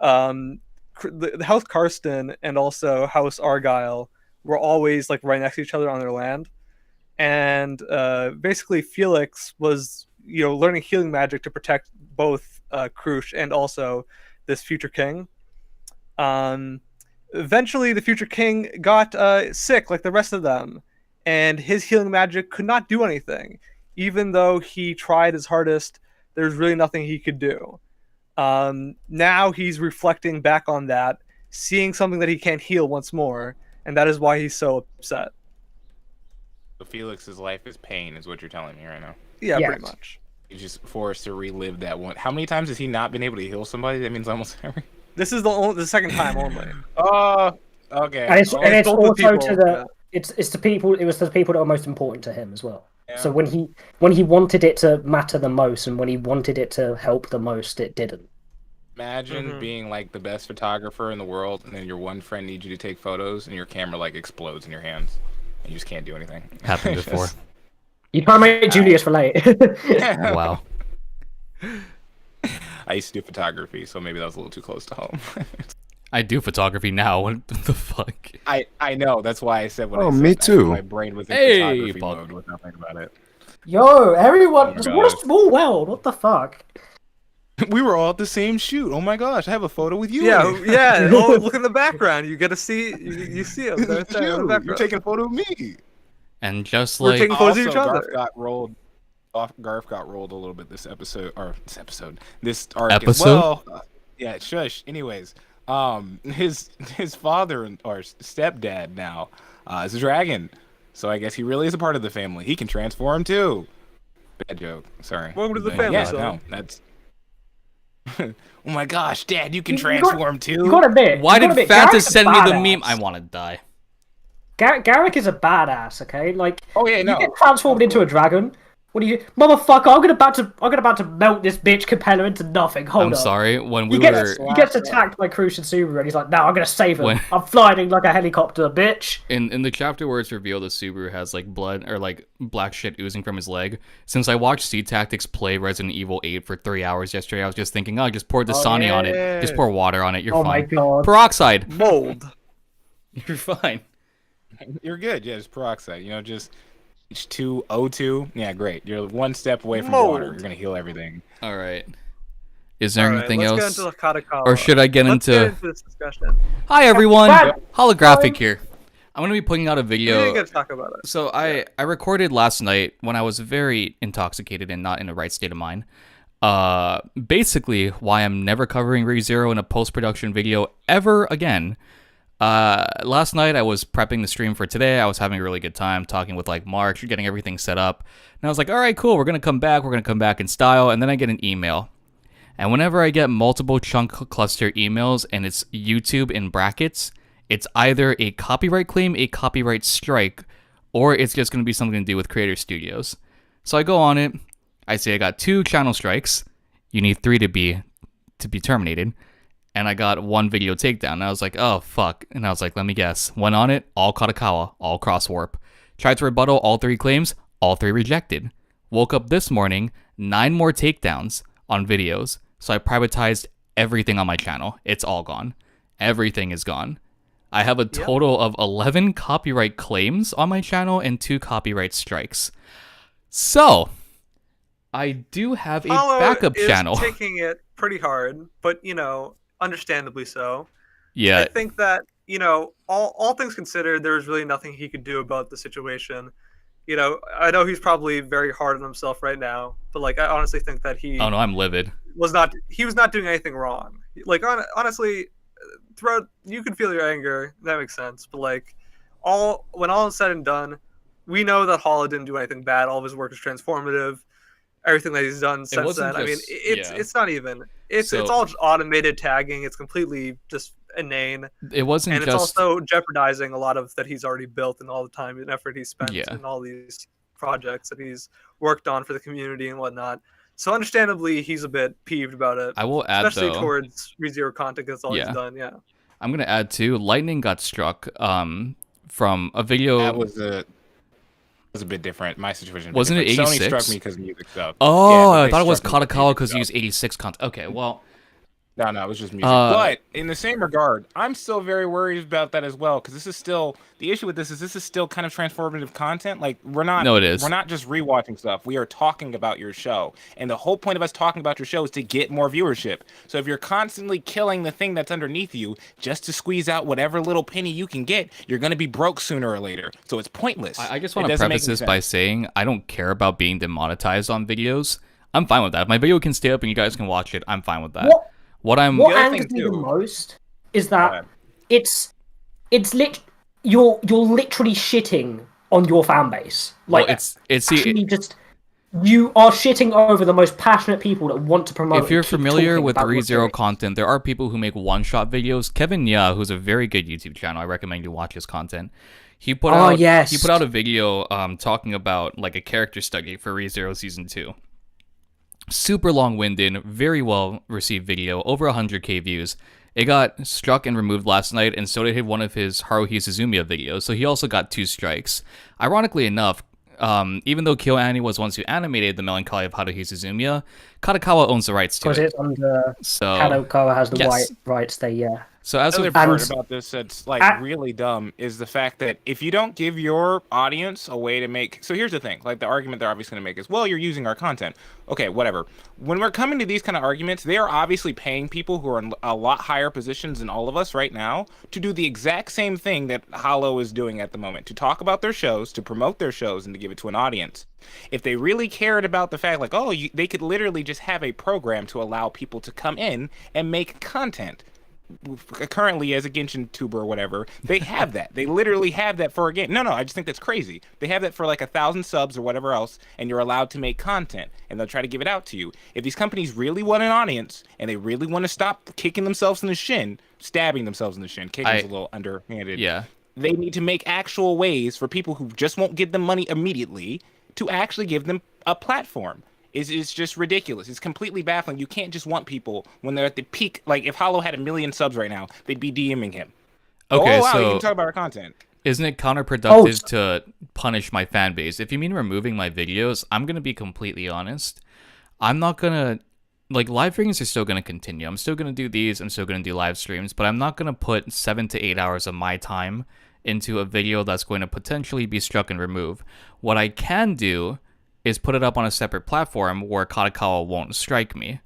Speaker 5: The House Karsten and also House Argyle were always like right next to each other on their land, and basically Felix was learning healing magic to protect both Krush and also this future king. Eventually, the future king got sick like the rest of them, and his healing magic could not do anything. Even though he tried his hardest, there's really nothing he could do. Now he's reflecting back on that, seeing something that he can't heal once more, and that is why he's so upset.
Speaker 10: So Felix's life is pain, is what you're telling me right now.
Speaker 5: Yeah, pretty much.
Speaker 10: He's just forced to relive that one. How many times has he not been able to heal somebody? That means almost every.
Speaker 5: This is the second time only.
Speaker 10: Oh, okay.
Speaker 7: And it's also
Speaker 5: people,
Speaker 7: to the it's the people. It was the people that are most important to him as well. Yeah. So when he wanted it to matter the most, and when he wanted it to help the most, it didn't.
Speaker 10: Imagine being like the best photographer in the world, and then your one friend needs you to take photos, and your camera like explodes in your hands, and you just can't do anything.
Speaker 1: Happened before.
Speaker 7: You can't make Julius relate.
Speaker 1: Wow.
Speaker 10: I used to do photography, so maybe that was a little too close to home.
Speaker 1: I do photography now. What the fuck?
Speaker 10: I know. That's why I said what I
Speaker 11: Oh,
Speaker 10: said.
Speaker 11: me too.
Speaker 10: My brain was in photography mode with nothing about it.
Speaker 7: Yo, everyone!
Speaker 10: Oh
Speaker 7: What a small world! What the fuck?
Speaker 10: We were all at the same shoot. Oh my gosh, I have a photo with you.
Speaker 5: Yeah,
Speaker 10: in it.
Speaker 5: yeah. Oh, look in the background. You get to see. You see him. Right there in the background.
Speaker 10: You're taking a photo of me.
Speaker 1: And just
Speaker 5: We're
Speaker 1: like
Speaker 5: taking photos of each other.
Speaker 10: Garth got rolled a little bit this arc as
Speaker 1: Episode?
Speaker 10: well. Yeah, shush. Anyways, his father or stepdad now is a dragon, so I guess he really is a part of the family. He can transform too. Bad joke. Sorry.
Speaker 5: Welcome to the
Speaker 10: But
Speaker 5: family.
Speaker 10: Yeah,
Speaker 5: son.
Speaker 10: no, that's. Oh my gosh, Dad, you can transform too.
Speaker 7: You gotta admit.
Speaker 1: why
Speaker 7: you gotta
Speaker 1: did
Speaker 7: admit,
Speaker 1: Fanta
Speaker 7: Garrick's a
Speaker 1: send me the
Speaker 7: badass.
Speaker 1: meme? I want to die.
Speaker 7: Garrick is a badass, okay? Like,
Speaker 10: oh yeah, no.
Speaker 7: You get transformed into a dragon. What do you, motherfucker? I'm about to melt this bitch Capella into nothing. Hold
Speaker 1: I'm
Speaker 7: up.
Speaker 1: sorry. When we
Speaker 7: He
Speaker 1: were
Speaker 7: gets attacked by Krush and Subaru, and he's like, "No, I'm gonna save him.
Speaker 1: When-
Speaker 7: I'm flying like a helicopter, bitch."
Speaker 1: in the chapter where it's revealed that Subaru has like blood or like black shit oozing from his leg. Since I watched Sea Tactics play Resident Evil 8 for 3 hours yesterday, I was just thinking, oh, just pour Dasani on it. Just pour water on it. You're
Speaker 7: Oh
Speaker 1: fine.
Speaker 7: my god.
Speaker 1: Peroxide.
Speaker 5: Mold.
Speaker 1: You're fine.
Speaker 10: You're good. Yeah, just peroxide. Just H2O2. Yeah, great. You're one step away from
Speaker 5: Mold.
Speaker 10: water. You're gonna heal everything.
Speaker 1: All right. Is there
Speaker 5: All right,
Speaker 1: anything
Speaker 5: let's
Speaker 1: else?
Speaker 5: Get into Katakawa.
Speaker 1: Or should I get
Speaker 5: Let's
Speaker 1: into...
Speaker 5: get into this discussion.
Speaker 1: Hi everyone.
Speaker 5: Hi.
Speaker 1: Holographic here. I'm going to be putting out a video.
Speaker 5: We didn't get to talk about it.
Speaker 1: So I recorded last night when I was very intoxicated and not in the right state of mind. Basically why I'm never covering ReZero in a post-production video ever again. Last night I was prepping the stream for today. I was having a really good time talking with like March, getting everything set up. And I was like, all right, cool. We're going to come back in style. And then I get an email. And whenever I get multiple chunk cluster emails and it's YouTube in brackets, it's either a copyright claim, a copyright strike, or it's just going to be something to do with Creator Studios. So I go on it. I say I got 2 channel strikes. You need 3 to be terminated. And I got 1 video takedown. And I was like, oh, fuck. And I was like, let me guess. Went on it, all Katakawa, all cross warp. Tried to rebuttal all 3 claims, all 3 rejected. Woke up this morning, 9 more takedowns on videos. So I privatized everything on my channel. It's all gone. Everything is gone. I have a total of 11 copyright claims on my channel and 2 copyright strikes. So, I do have a backup channel.
Speaker 5: Taking it pretty hard, but understandably so.
Speaker 1: Yeah.
Speaker 5: I think that all things considered, there's really nothing he could do about the situation. I know he's probably very hard on himself right now, but I honestly think that he.
Speaker 1: Oh no, I'm livid.
Speaker 5: He was not doing anything wrong. Honestly, throughout you can feel your anger. That makes sense. But when all is said and done, we know that Hala didn't do anything bad. All of his work is transformative. Everything that he's done since then. It's not even. It's all just automated tagging. It's completely just inane.
Speaker 1: It wasn't
Speaker 5: and it's also jeopardizing a lot of that he's already built and all the time and effort he spent in all these projects that he's worked on for the community and whatnot. So understandably, he's a bit peeved about it.
Speaker 1: I will add,
Speaker 5: especially towards ReZero content. That's all he's done. Yeah.
Speaker 1: I'm gonna add too. Lightning got struck from a video.
Speaker 10: That was a bit different. My situation
Speaker 1: wasn't it 86?
Speaker 10: Sony struck me because music stuff.
Speaker 1: Oh,
Speaker 10: yeah,
Speaker 1: I thought it was Katakawa because he used 86 content. Okay, well,
Speaker 10: No, it was just music. But in the same regard, I'm still very worried about that as well, because this is still the issue with this is still kind of transformative content. Like we're not we're not just rewatching stuff. We are talking about your show. And the whole point of us talking about your show is to get more viewership. So if you're constantly killing the thing that's underneath you just to squeeze out whatever little penny you can get, you're gonna be broke sooner or later. So it's pointless.
Speaker 1: I just want to preface this by saying I don't care about being demonetized on videos. I'm fine with that. If my video can stay up and you guys can watch it, I'm fine with that. What
Speaker 7: angers me the most is that you're literally shitting on your fan base. Like you are shitting over the most passionate people that want to promote.
Speaker 1: If you're familiar with ReZero content, there are people who make one-shot videos. Kevin Ya, who's a very good YouTube channel, I recommend you watch his content. He put out a video talking about like a character study for ReZero Season 2. Super long-winded, very well-received video, over 100k views. It got struck and removed last night, and so did one of his Haruhi Suzumiya videos, so he also got 2 strikes. Ironically enough, even though KyoAni was the ones who animated the Melancholy of Haruhi Suzumiya, Kadokawa owns the rights to it.
Speaker 7: Because it's under... Kadokawa has the rights there, yeah.
Speaker 1: So as
Speaker 10: the other part about this that's like really dumb is the fact that if you don't give your audience a way to make... So here's the thing, like the argument they're obviously going to make is, well, you're using our content. Okay, whatever. When we're coming to these kind of arguments, they are obviously paying people who are in a lot higher positions than all of us right now to do the exact same thing that Hollow is doing at the moment, to talk about their shows, to promote their shows, and to give it to an audience. If they really cared about the fact, like, they could literally just have a program to allow people to come in and make content. Currently, as a Genshin tuber or whatever, they have that. They literally have that for a game. No, I just think that's crazy. They have that for like 1,000 subs or whatever else, and you're allowed to make content, and they'll try to give it out to you. If these companies really want an audience, and they really want to stop kicking themselves in the shin, stabbing themselves in the shin, kicking's a little underhanded.
Speaker 1: Yeah.
Speaker 10: They need to make actual ways for people who just won't give them money immediately to actually give them a platform. Is just ridiculous. It's completely baffling. You can't just want people when they're at the peak. Like, if Hollow had 1 million subs right now, they'd be DMing him.
Speaker 1: Okay,
Speaker 10: wow,
Speaker 1: so
Speaker 10: you can talk about our content.
Speaker 1: Isn't it counterproductive to punish my fan base? If you mean removing my videos, I'm going to be completely honest. I'm not going to... Like, live streams are still going to continue. I'm still going to do these. I'm still going to do live streams. But I'm not going to put 7 to 8 hours of my time into a video that's going to potentially be struck and removed. What I can do is put it up on a separate platform where Kadokawa won't strike me.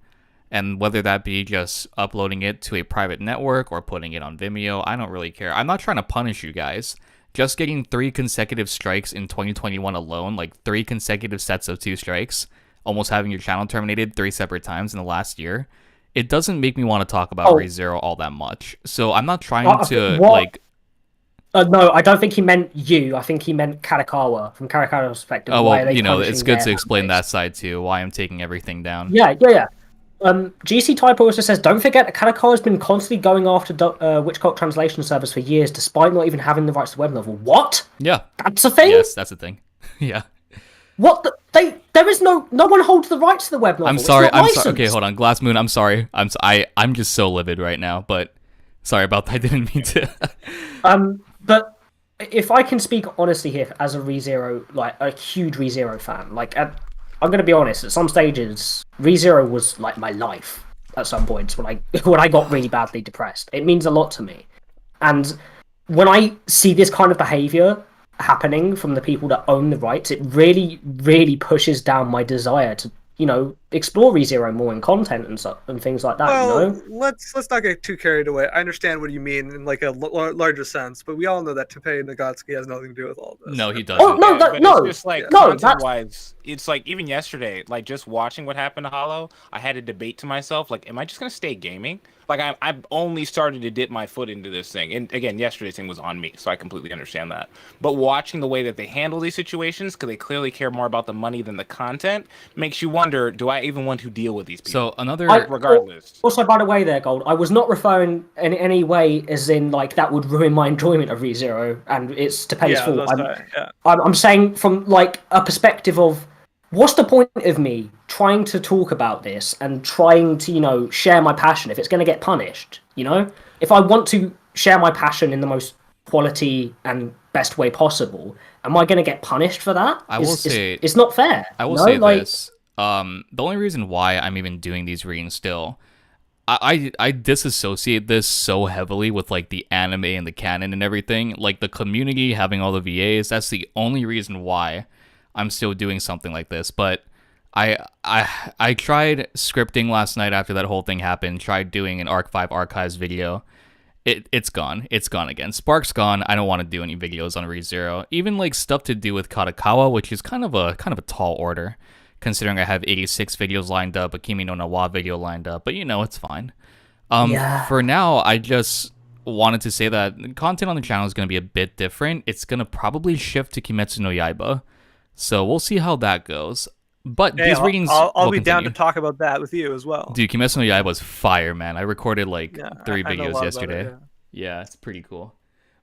Speaker 1: And whether that be just uploading it to a private network or putting it on Vimeo, I don't really care. I'm not trying to punish you guys. Just getting 3 consecutive strikes in 2021 alone, like 3 consecutive sets of 2 strikes, almost having your channel terminated 3 separate times in the last year, it doesn't make me want to talk about ReZero all that much. So I'm not trying to,
Speaker 7: no, I don't think he meant you. I think he meant Kadokawa, from Kadokawa's perspective.
Speaker 1: Oh, well, it's good to explain that side too, why I'm taking everything down.
Speaker 7: Yeah. GC Typo also says, don't forget that Kadokawa has been constantly going after Witchcult translation servers for years, despite not even having the rights to web novel. What?
Speaker 1: Yeah.
Speaker 7: That's a thing?
Speaker 1: Yes, that's a thing. Yeah.
Speaker 7: What? There is no one holds the rights to the web novel.
Speaker 1: I'm sorry. Okay, hold on. Glass Moon, I'm sorry. I'm just so livid right now, but sorry about that. I didn't mean to.
Speaker 7: But if I can speak honestly here as a ReZero, like a huge ReZero fan, like I'm going to be honest, at some stages, ReZero was like my life at some points when I got really badly depressed. It means a lot to me. And when I see this kind of behavior happening from the people that own the rights, it really, really pushes down my desire to, explore ReZero more in content and things like that.
Speaker 5: Well, let's not get too carried away. I understand what you mean in like a larger sense, but we all know that Teppei Nagatsuki has nothing to do with all this.
Speaker 1: No, he doesn't.
Speaker 7: Oh no,
Speaker 10: It's just like content-wise, it's like even yesterday, like just watching what happened to Hollow, I had a debate to myself, like, am I just gonna stay gaming? Like I've only started to dip my foot into this thing, and again, yesterday's thing was on me, so I completely understand that. But watching the way that they handle these situations, because they clearly care more about the money than the content, makes you wonder: do I even want to deal with these people?
Speaker 1: So another,
Speaker 10: regardless.
Speaker 7: Also, by the way, there, Gold, I was not referring in any way as in like that would ruin my enjoyment of ReZero and it's Teppei's fault. I'm saying from like a perspective of, what's the point of me trying to talk about this and trying to, share my passion if it's going to get punished? If I want to share my passion in the most quality and best way possible, am I going to get punished for that?
Speaker 1: I will say
Speaker 7: it's not fair.
Speaker 1: I will say this. The only reason why I'm even doing these readings still, I disassociate this so heavily with like the anime and the canon and everything. Like the community having all the VAs, that's the only reason why I'm still doing something like this. But I tried scripting last night after that whole thing happened, tried doing an Arc 5 Archives video. It's gone. It's gone again. Spark's gone. I don't want to do any videos on ReZero. Even like stuff to do with Katakawa, which is kind of a tall order, considering I have 86 videos lined up, a Kimi no Na wa video lined up, but it's fine. For now, I just wanted to say that content on the channel is going to be a bit different. It's going to probably shift to Kimetsu no Yaiba, so we'll see how that goes. But
Speaker 5: Hey,
Speaker 1: these readings,
Speaker 5: I'll
Speaker 1: will
Speaker 5: be down to
Speaker 1: continue.
Speaker 5: talk about that with you as well.
Speaker 1: Dude, Kimetsu no Yaiba was fire, man. I recorded like
Speaker 5: Yeah,
Speaker 1: 3
Speaker 5: I know a
Speaker 1: videos
Speaker 5: lot about
Speaker 1: yesterday.
Speaker 5: it,
Speaker 1: Yeah, it's pretty cool.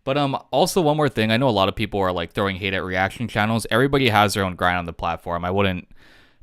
Speaker 1: But also one more thing. I know a lot of people are like throwing hate at reaction channels. Everybody has their own grind on the platform. I wouldn't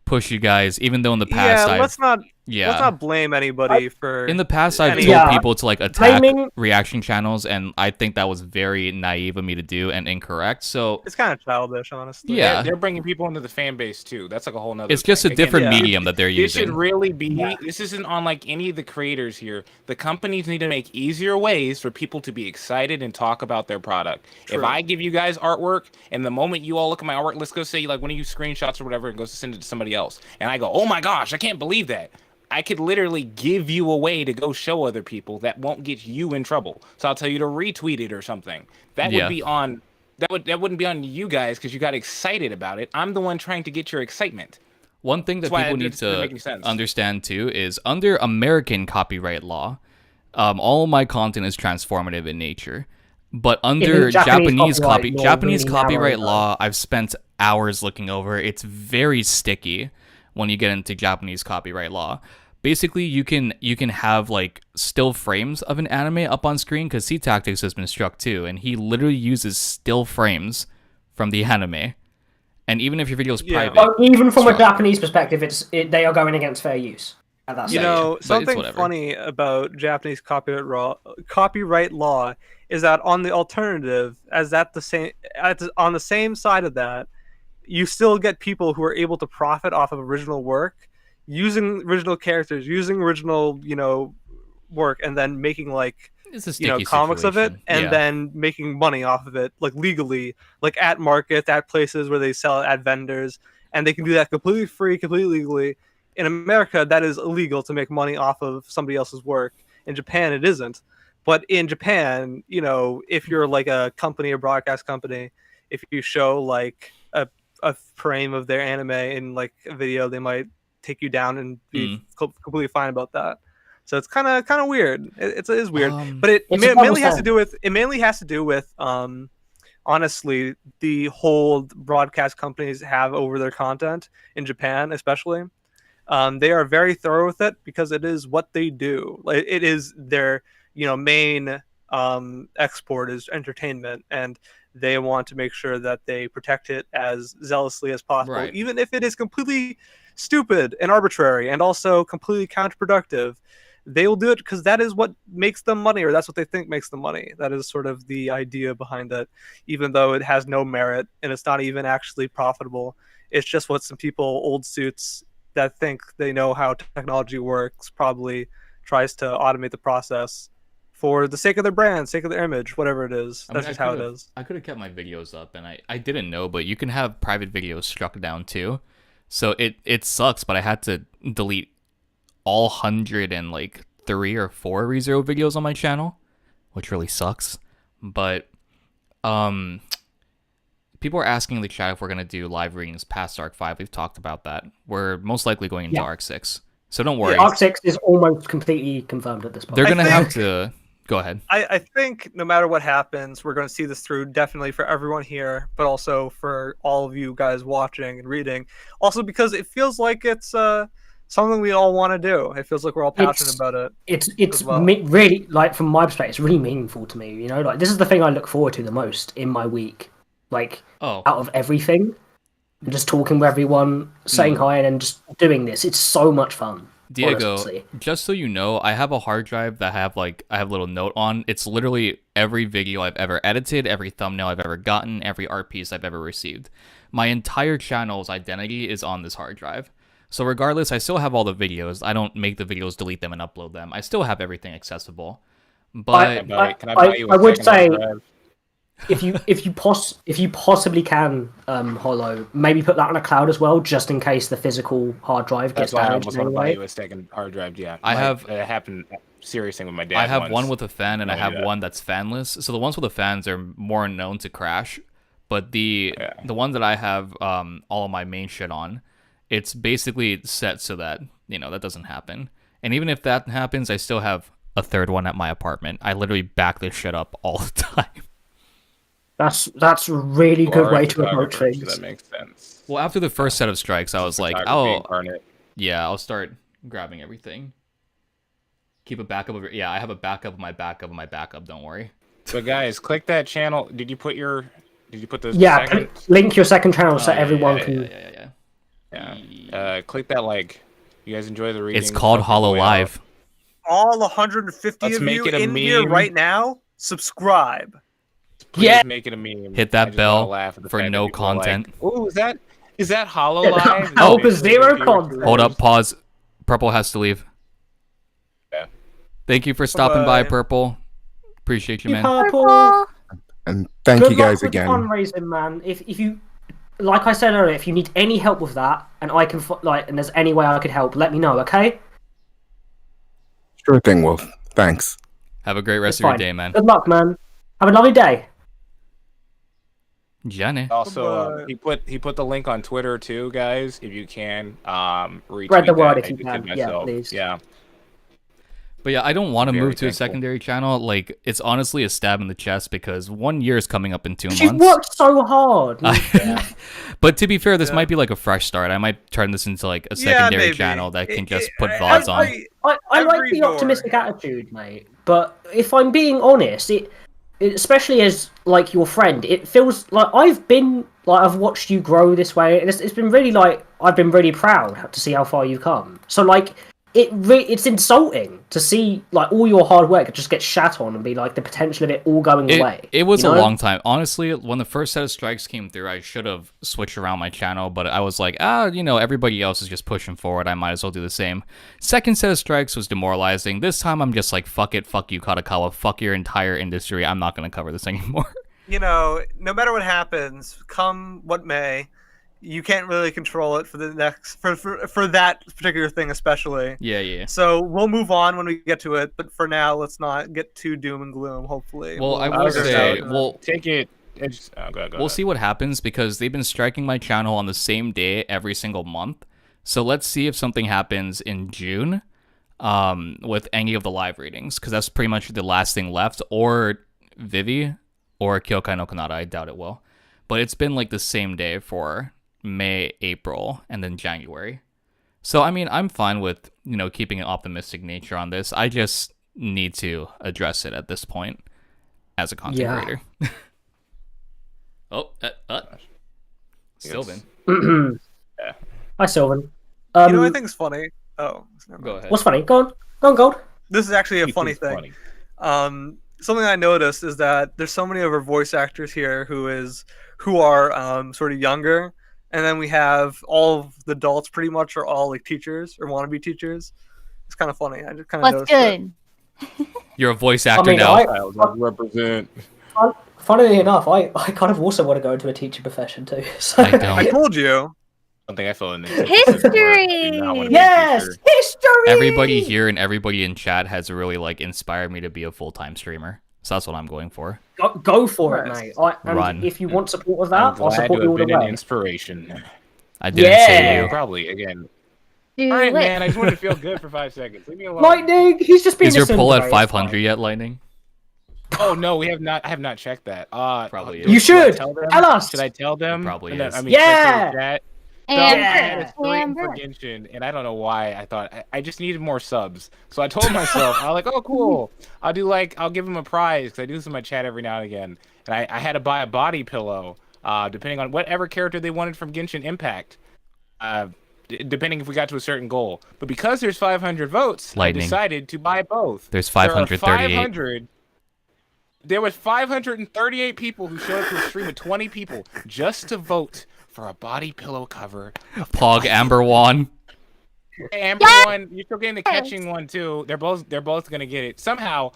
Speaker 1: push you guys, even though in the past
Speaker 5: let's not
Speaker 1: Yeah.
Speaker 5: let's not blame anybody for.
Speaker 1: In the past, I've
Speaker 5: any-
Speaker 1: told people to like attack
Speaker 5: Blaming-
Speaker 1: reaction channels, and I think that was very naive of me to do and incorrect. So
Speaker 5: It's kind of childish, honestly.
Speaker 1: Yeah.
Speaker 10: They're bringing people into the fan base too. That's like a whole nother.
Speaker 1: It's just
Speaker 10: thing.
Speaker 1: a different
Speaker 10: Again,
Speaker 1: medium that they're
Speaker 10: This
Speaker 1: using.
Speaker 10: should really be. This isn't on like any of the creators here. The companies need to make easier ways for people to be excited and talk about their product. If
Speaker 5: True.
Speaker 10: I give you guys artwork, and the moment you all look at my artwork, let's go say like one of you screenshots or whatever, and goes to send it to somebody else, and I go, "Oh my gosh, I can't believe that." I could literally give you a way to go show other people that won't get you in trouble. So I'll tell you to retweet it or something. That
Speaker 1: Yeah.
Speaker 10: would be on. That wouldn't be on you guys because you got excited about it. I'm the one trying to get your excitement.
Speaker 1: One thing that
Speaker 10: That's why
Speaker 1: people
Speaker 10: it
Speaker 1: need
Speaker 10: doesn't make
Speaker 1: to
Speaker 10: any sense.
Speaker 1: understand too is under American copyright law, all my content is transformative in nature. But under
Speaker 7: Japanese copyright law
Speaker 1: Japanese
Speaker 7: really narrow
Speaker 1: copyright
Speaker 7: it down.
Speaker 1: law, I've spent hours looking over. It's very sticky when you get into Japanese copyright law. Basically, you can have like still frames of an anime up on screen because C Tactics has been struck too, and he literally uses still frames from the anime. And even if your video is private,
Speaker 7: But even from a
Speaker 1: struck.
Speaker 7: Japanese perspective, they are going against fair use. At that
Speaker 5: You
Speaker 7: stage.
Speaker 5: know,
Speaker 1: but it's
Speaker 5: something
Speaker 1: whatever.
Speaker 5: funny about Japanese copyright law is that on the alternative, on the same side of that, you still get people who are able to profit off of original work, using original characters, using original, work, and then making like
Speaker 1: It's a sticky
Speaker 5: comics of it,
Speaker 1: situation.
Speaker 5: and
Speaker 1: Yeah.
Speaker 5: then making money off of it, like legally, like at markets, at places where they sell it, at vendors, and they can do that completely free, completely legally. In America, that is illegal to make money off of somebody else's work. In Japan, it isn't. But in Japan, if you're like a company, a broadcast company, if you show like a frame of their anime in like a video, they might take you down and be completely fine about that. So it's kind of weird. It is weird, but it
Speaker 7: It's a
Speaker 5: mainly has to
Speaker 7: double
Speaker 5: do with honestly the hold broadcast companies have over their content in Japan, especially. They are very thorough with it because it is what they do. Like, it is their main export is entertainment, and they want to make sure that they protect it as zealously as possible,
Speaker 1: Right.
Speaker 5: even if it is completely stupid and arbitrary and also completely counterproductive. They will do it because that is what makes them money, or that's what they think makes them money. That is sort of the idea behind it, even though it has no merit and it's not even actually profitable. It's just what some people, old suits that think they know how technology works, probably tries to automate the process for the sake of their brand, sake of their image, whatever it is.
Speaker 1: I mean,
Speaker 5: That's just how it is.
Speaker 1: I could have kept my videos up, and I didn't know, but you can have private videos struck down too. So it sucks, but I had to delete all 103 or 4 ReZero videos on my channel, which really sucks. But people are asking in the chat if we're gonna do live readings past Arc 5. We've talked about that. We're most likely going into
Speaker 7: Yeah.
Speaker 1: Arc 6. So don't worry.
Speaker 7: Arc 6 is almost completely confirmed at this point.
Speaker 1: They're gonna
Speaker 5: I
Speaker 1: have
Speaker 5: think-
Speaker 1: to go ahead.
Speaker 5: I think no matter what happens, we're going to see this through definitely for everyone here, but also for all of you guys watching and reading. Also because it feels like it's something we all want to do. It feels like we're all passionate about it.
Speaker 7: It's
Speaker 5: as well.
Speaker 7: really, like, from my perspective, it's really meaningful to me. Like, this is the thing I look forward to the most in my week. Like, out of everything, and just talking with everyone, saying hi, and then just doing this. It's so much fun.
Speaker 1: Diego,
Speaker 7: honestly.
Speaker 1: just so you know, I have a hard drive that I have a little note on. It's literally every video I've ever edited, every thumbnail I've ever gotten, every art piece I've ever received. My entire channel's identity is on this hard drive. So regardless, I still have all the videos. I don't make the videos, delete them, and upload them. I still have everything accessible. But
Speaker 7: I would say, if you possibly can, Hollow, maybe put that on a cloud as well, just in case the physical hard drive gets
Speaker 10: That's why I
Speaker 7: damaged.
Speaker 10: almost want to buy
Speaker 7: Anyway.
Speaker 10: you a second hard drive. Yeah,
Speaker 1: I have.
Speaker 10: It happened. Serious thing with my dad.
Speaker 1: I have
Speaker 10: once.
Speaker 1: one with a fan, and I
Speaker 10: Don't
Speaker 1: have
Speaker 10: do that.
Speaker 1: one that's fanless. So the ones with the fans are more known to crash, but the one that I have all of my main shit on, it's basically set so that that doesn't happen. And even if that happens, I still have a third one at my apartment. I literally back this shit up all the time.
Speaker 7: That's a really good way to approach things.
Speaker 10: That makes sense.
Speaker 1: Well, after the first set of strikes, I was like, I'll start grabbing everything. Keep a backup of it. Yeah, I have a backup of my backup of my backup. Don't worry.
Speaker 10: So guys, click that channel. Did you put the
Speaker 7: Yeah,
Speaker 10: second?
Speaker 7: link your second channel so everyone can.
Speaker 10: Yeah. Click that like. You guys enjoy the reading.
Speaker 1: It's called Hollow Live.
Speaker 5: All 150
Speaker 10: Let's
Speaker 5: of
Speaker 10: make
Speaker 5: you
Speaker 10: it a
Speaker 5: in here
Speaker 10: meme.
Speaker 5: right now, subscribe.
Speaker 10: Please make it a meme.
Speaker 1: Hit
Speaker 10: I
Speaker 1: that
Speaker 10: just
Speaker 1: bell
Speaker 10: wanna laugh at the
Speaker 1: for
Speaker 10: fact that
Speaker 1: no
Speaker 10: people are like,
Speaker 1: content.
Speaker 10: "Ooh, is that Hollow Live?"
Speaker 7: Oh, for zero content.
Speaker 1: Hold up, pause. Purple has to leave.
Speaker 10: Yeah.
Speaker 1: Thank you for stopping by,
Speaker 5: Bye-bye.
Speaker 1: Purple. Appreciate you, man.
Speaker 7: Purple.
Speaker 11: And thank
Speaker 7: Good
Speaker 11: you guys
Speaker 7: luck with
Speaker 11: again.
Speaker 7: Fundraising, man. If you, like I said earlier, if you need any help with that, and I can and there's any way I could help, let me know. Okay.
Speaker 11: Sure thing, Wolf. Thanks.
Speaker 1: Have a great rest
Speaker 7: It's
Speaker 1: of your
Speaker 7: fine.
Speaker 1: day, man.
Speaker 7: Good luck, man. Have a lovely day.
Speaker 1: Johnny.
Speaker 10: Also, he put the link on Twitter too, guys. If you can, retweet
Speaker 7: Spread the word
Speaker 10: that.
Speaker 7: if
Speaker 10: I
Speaker 7: you
Speaker 10: just
Speaker 7: can.
Speaker 10: did
Speaker 7: Yeah,
Speaker 10: myself.
Speaker 7: please.
Speaker 10: Yeah.
Speaker 1: But yeah, I don't want to
Speaker 10: Very
Speaker 1: move to a
Speaker 10: thankful.
Speaker 1: secondary channel. Like, it's honestly a stab in the chest because 1 year is coming up in 2
Speaker 7: You've
Speaker 1: months.
Speaker 7: worked so hard.
Speaker 1: But to be fair, this might be like a fresh start. I might turn this into like a secondary
Speaker 5: maybe.
Speaker 1: channel that can just put VODs on.
Speaker 7: I like
Speaker 5: Every
Speaker 7: the
Speaker 5: door.
Speaker 7: optimistic attitude, mate. But if I'm being honest, especially as like your friend, it feels like I've watched you grow this way, and it's been really like I've been really proud to see how far you've come. So like it's insulting to see like all your hard work just get shat on and be like the potential of it all going away.
Speaker 1: It was
Speaker 7: you
Speaker 1: a
Speaker 7: know?
Speaker 1: long time. Honestly, when the first set of strikes came through, I should have switched around my channel, but I was like, everybody else is just pushing forward. I might as well do the same. Second set of strikes was demoralizing. This time I'm just like, fuck it, fuck you, Katakawa, fuck your entire industry. I'm not going to cover this anymore.
Speaker 5: No matter what happens, come what may, you can't really control it for the next for that particular thing especially.
Speaker 1: Yeah.
Speaker 5: So we'll move on when we get to it, but for now, let's not get too doom and gloom. Hopefully.
Speaker 1: Well, I will say,
Speaker 10: take it. Go
Speaker 1: we'll see what happens because they've been striking my channel on the same day every single month. So let's see if something happens in June, with any of the live readings because that's pretty much the last thing left, or Vivi, or Kyokai no Kanata. I doubt it will, but it's been like the same day for May, April, and then January. So, I mean, I'm fine with, keeping an optimistic nature on this. I just need to address it at this point as a content creator. Sylvan.
Speaker 10: Yeah.
Speaker 7: Hi, Sylvan.
Speaker 5: You know what I think's funny? Oh,
Speaker 1: go ahead.
Speaker 7: What's funny? Go on, Gold.
Speaker 5: This is actually a funny thing. Something I noticed is that there's so many of our voice actors here who are sort of younger, and then we have all of the adults pretty much are all like teachers or wannabe teachers. It's kind of funny. I just kind of
Speaker 14: What's
Speaker 5: noticed
Speaker 14: good?
Speaker 1: You're a voice actor now.
Speaker 10: I represent.
Speaker 7: Funnily enough, I kind of also want to go into a teaching profession too. So.
Speaker 1: I don't.
Speaker 5: I told you.
Speaker 10: I don't think I fell in
Speaker 14: History!
Speaker 7: Yes, history.
Speaker 1: Everybody here and everybody in chat has really inspired me to be a full-time streamer. So that's what I'm going for.
Speaker 7: Go for it, mate. And
Speaker 1: Run.
Speaker 7: if you want support with
Speaker 10: I'm
Speaker 7: that, I'll
Speaker 10: glad
Speaker 7: support
Speaker 10: to
Speaker 7: you all
Speaker 10: have
Speaker 7: the
Speaker 10: been an
Speaker 7: way.
Speaker 10: inspiration.
Speaker 1: I didn't say you.
Speaker 10: Probably again.
Speaker 14: Do
Speaker 10: All right,
Speaker 14: it.
Speaker 10: man. I just wanted to feel good for 5 seconds. Leave me alone.
Speaker 7: Lightning, he's just being.
Speaker 1: Is your poll at
Speaker 7: disintegrated,
Speaker 1: 500 yet, Lightning?
Speaker 10: Oh no, we have not. I have not checked that.
Speaker 1: Probably.
Speaker 7: You should
Speaker 10: Tell
Speaker 7: us.
Speaker 10: Should I tell them?
Speaker 1: Probably
Speaker 10: And then-
Speaker 1: is.
Speaker 10: I mean,
Speaker 7: Yeah.
Speaker 10: check their chat.
Speaker 14: And
Speaker 10: I had a stream
Speaker 14: Amber.
Speaker 10: for Genshin, and I don't know why. I thought I just needed more subs, so I told myself, I was like, "Oh, cool! I'll give them a prize because I do this in my chat every now and again." And I had to buy a body pillow, depending on whatever character they wanted from Genshin Impact, depending if we got to a certain goal. But because there's 500 votes,
Speaker 1: Lightning.
Speaker 10: I decided to buy both.
Speaker 1: There's
Speaker 10: There are
Speaker 1: 538.
Speaker 10: There was 538 people who showed up to a stream of 20 people just to vote for a body pillow cover.
Speaker 1: Pog Amberwan.
Speaker 10: Amber one. You're still getting the catching one too. They're both gonna get it somehow.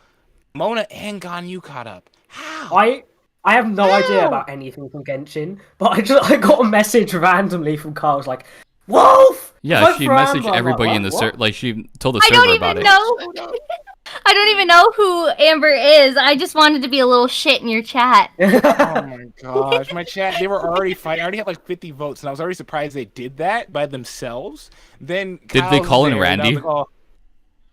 Speaker 10: Mona and Ganyu caught up.
Speaker 7: I have no idea about anything from Genshin, but I got a message randomly from Carl. Was like, Wolf.
Speaker 1: Yeah,
Speaker 7: vote
Speaker 1: she
Speaker 7: for
Speaker 1: messaged
Speaker 7: Amber." I'm
Speaker 1: everybody
Speaker 7: like,
Speaker 1: in the
Speaker 7: "What?
Speaker 1: like she told the
Speaker 18: I
Speaker 1: server
Speaker 18: don't
Speaker 1: about
Speaker 18: even
Speaker 1: it.
Speaker 18: know. I don't even know who Amber is. I just wanted to be a little shit in your chat.
Speaker 10: Oh my gosh, my chat, they were already fighting. I already had like 50 votes, and I was already surprised they did that by themselves. Then
Speaker 1: Did they
Speaker 10: Kyle's
Speaker 1: call in
Speaker 10: there, and I was
Speaker 1: Randy?
Speaker 10: like,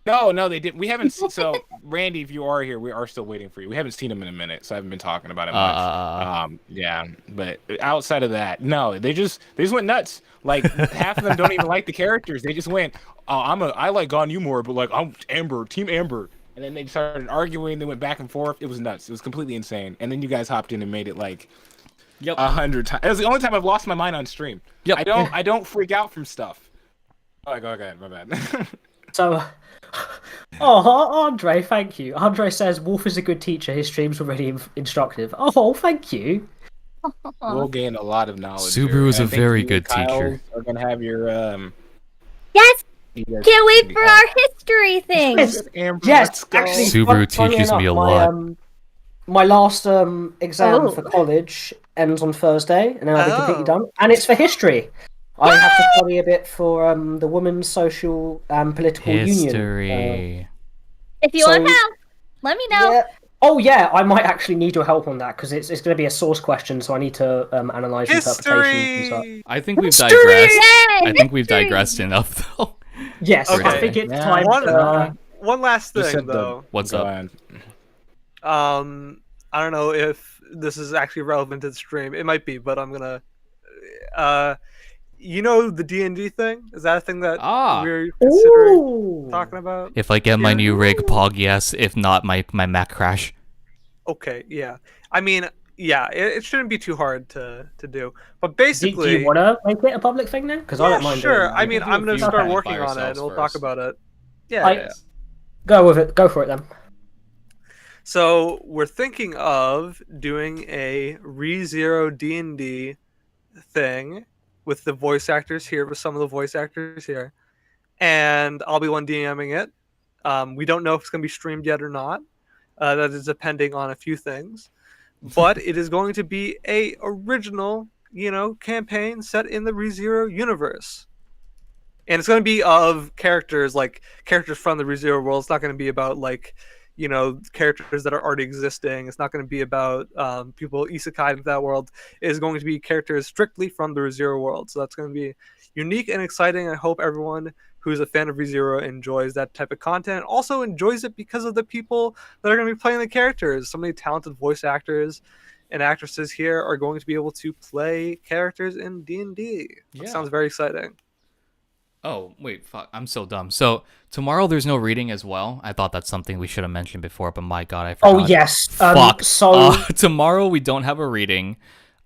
Speaker 10: oh. No, they didn't. We haven't seen, so Randy, if you are here, we are still waiting for you. We haven't seen him in a minute, so I haven't been talking about it much. Yeah, but outside of that, no, they just went nuts. Like half of them don't even like the characters. They just went, "Oh, I like Ganyu more, but like I'm Amber, Team Amber." And then they started arguing. They went back and forth. It was nuts. It was completely insane. And then you guys hopped in and made it like 100 times. It was the only time I've lost my mind on stream. Yep. I don't freak out from stuff. Oh, go ahead. My bad.
Speaker 7: So, Andre, thank you. Andre says Wolf is a good teacher. His streams were really instructive. Oh, thank you.
Speaker 10: We'll gain a lot of knowledge.
Speaker 1: Subaru is a
Speaker 10: And thank
Speaker 1: very
Speaker 10: you,
Speaker 1: good
Speaker 10: Kyle.
Speaker 1: teacher.
Speaker 10: We're gonna have your
Speaker 18: Yes.
Speaker 10: you guys-
Speaker 18: Can't wait for our history thing.
Speaker 7: Yes, actually,
Speaker 1: Subaru
Speaker 7: funny
Speaker 1: teaches me a
Speaker 7: enough,
Speaker 1: lot.
Speaker 7: My last exam
Speaker 18: Oh.
Speaker 7: for college ends on Thursday, and then I'll be completely done. And it's for history. I have to study a bit for the Women's Social and Political Union.
Speaker 1: History.
Speaker 18: If you want help, let me know.
Speaker 7: Yeah. Oh yeah, I might actually need your help on that because it's going to be a source question, so I need to analyze interpretations and stuff.
Speaker 1: I think we've
Speaker 7: History!
Speaker 1: digressed.
Speaker 7: Yay,
Speaker 1: I think we've digressed enough, though.
Speaker 7: Yes,
Speaker 1: Okay.
Speaker 7: I think it's time.
Speaker 5: One last
Speaker 10: Just
Speaker 5: thing
Speaker 10: said the-
Speaker 5: though.
Speaker 1: What's
Speaker 10: Go
Speaker 1: up?
Speaker 10: ahead.
Speaker 5: I don't know if this is actually relevant to the stream. It might be, but I'm gonna. You know the D&D thing? Is that a thing that we're considering talking about?
Speaker 1: If I get my new rig, Pog, yes. If not, my Mac crash.
Speaker 5: Okay, yeah. I mean, yeah, it shouldn't be too hard to do. But
Speaker 7: Do
Speaker 5: basically,
Speaker 7: you want to make it a public thing then? Because I
Speaker 5: yeah,
Speaker 7: don't mind.
Speaker 5: sure.
Speaker 7: doing that.
Speaker 5: I mean, I'm gonna
Speaker 1: few
Speaker 5: start
Speaker 1: by
Speaker 5: working on it, and
Speaker 1: ourselves
Speaker 5: we'll
Speaker 1: first.
Speaker 5: talk about it. Yeah.
Speaker 7: I-
Speaker 5: yeah.
Speaker 7: Go with it. Go for it then.
Speaker 5: So we're thinking of doing a ReZero D&D thing with the voice actors here, with some of the voice actors here, and I'll be one DMing it. We don't know if it's going to be streamed yet or not. That is depending on a few things, but it is going to be a original, campaign set in the ReZero universe. And it's going to be of characters from the ReZero world. It's not going to be about characters that are already existing. It's not going to be about people isekai into that world. It is going to be characters strictly from the ReZero world. So that's going to be unique and exciting. I hope everyone who's a fan of ReZero enjoys that type of content. Also enjoys it because of the people that are going to be playing the characters. So many talented voice actors and actresses here are going to be able to play characters in D&D. That sounds very exciting.
Speaker 1: Oh, wait, fuck. I'm so dumb. So, tomorrow there's no reading as well. I thought that's something we should have mentioned before, but my god, I forgot.
Speaker 7: Oh yes.
Speaker 1: Fuck.
Speaker 7: So
Speaker 1: tomorrow we don't have a reading.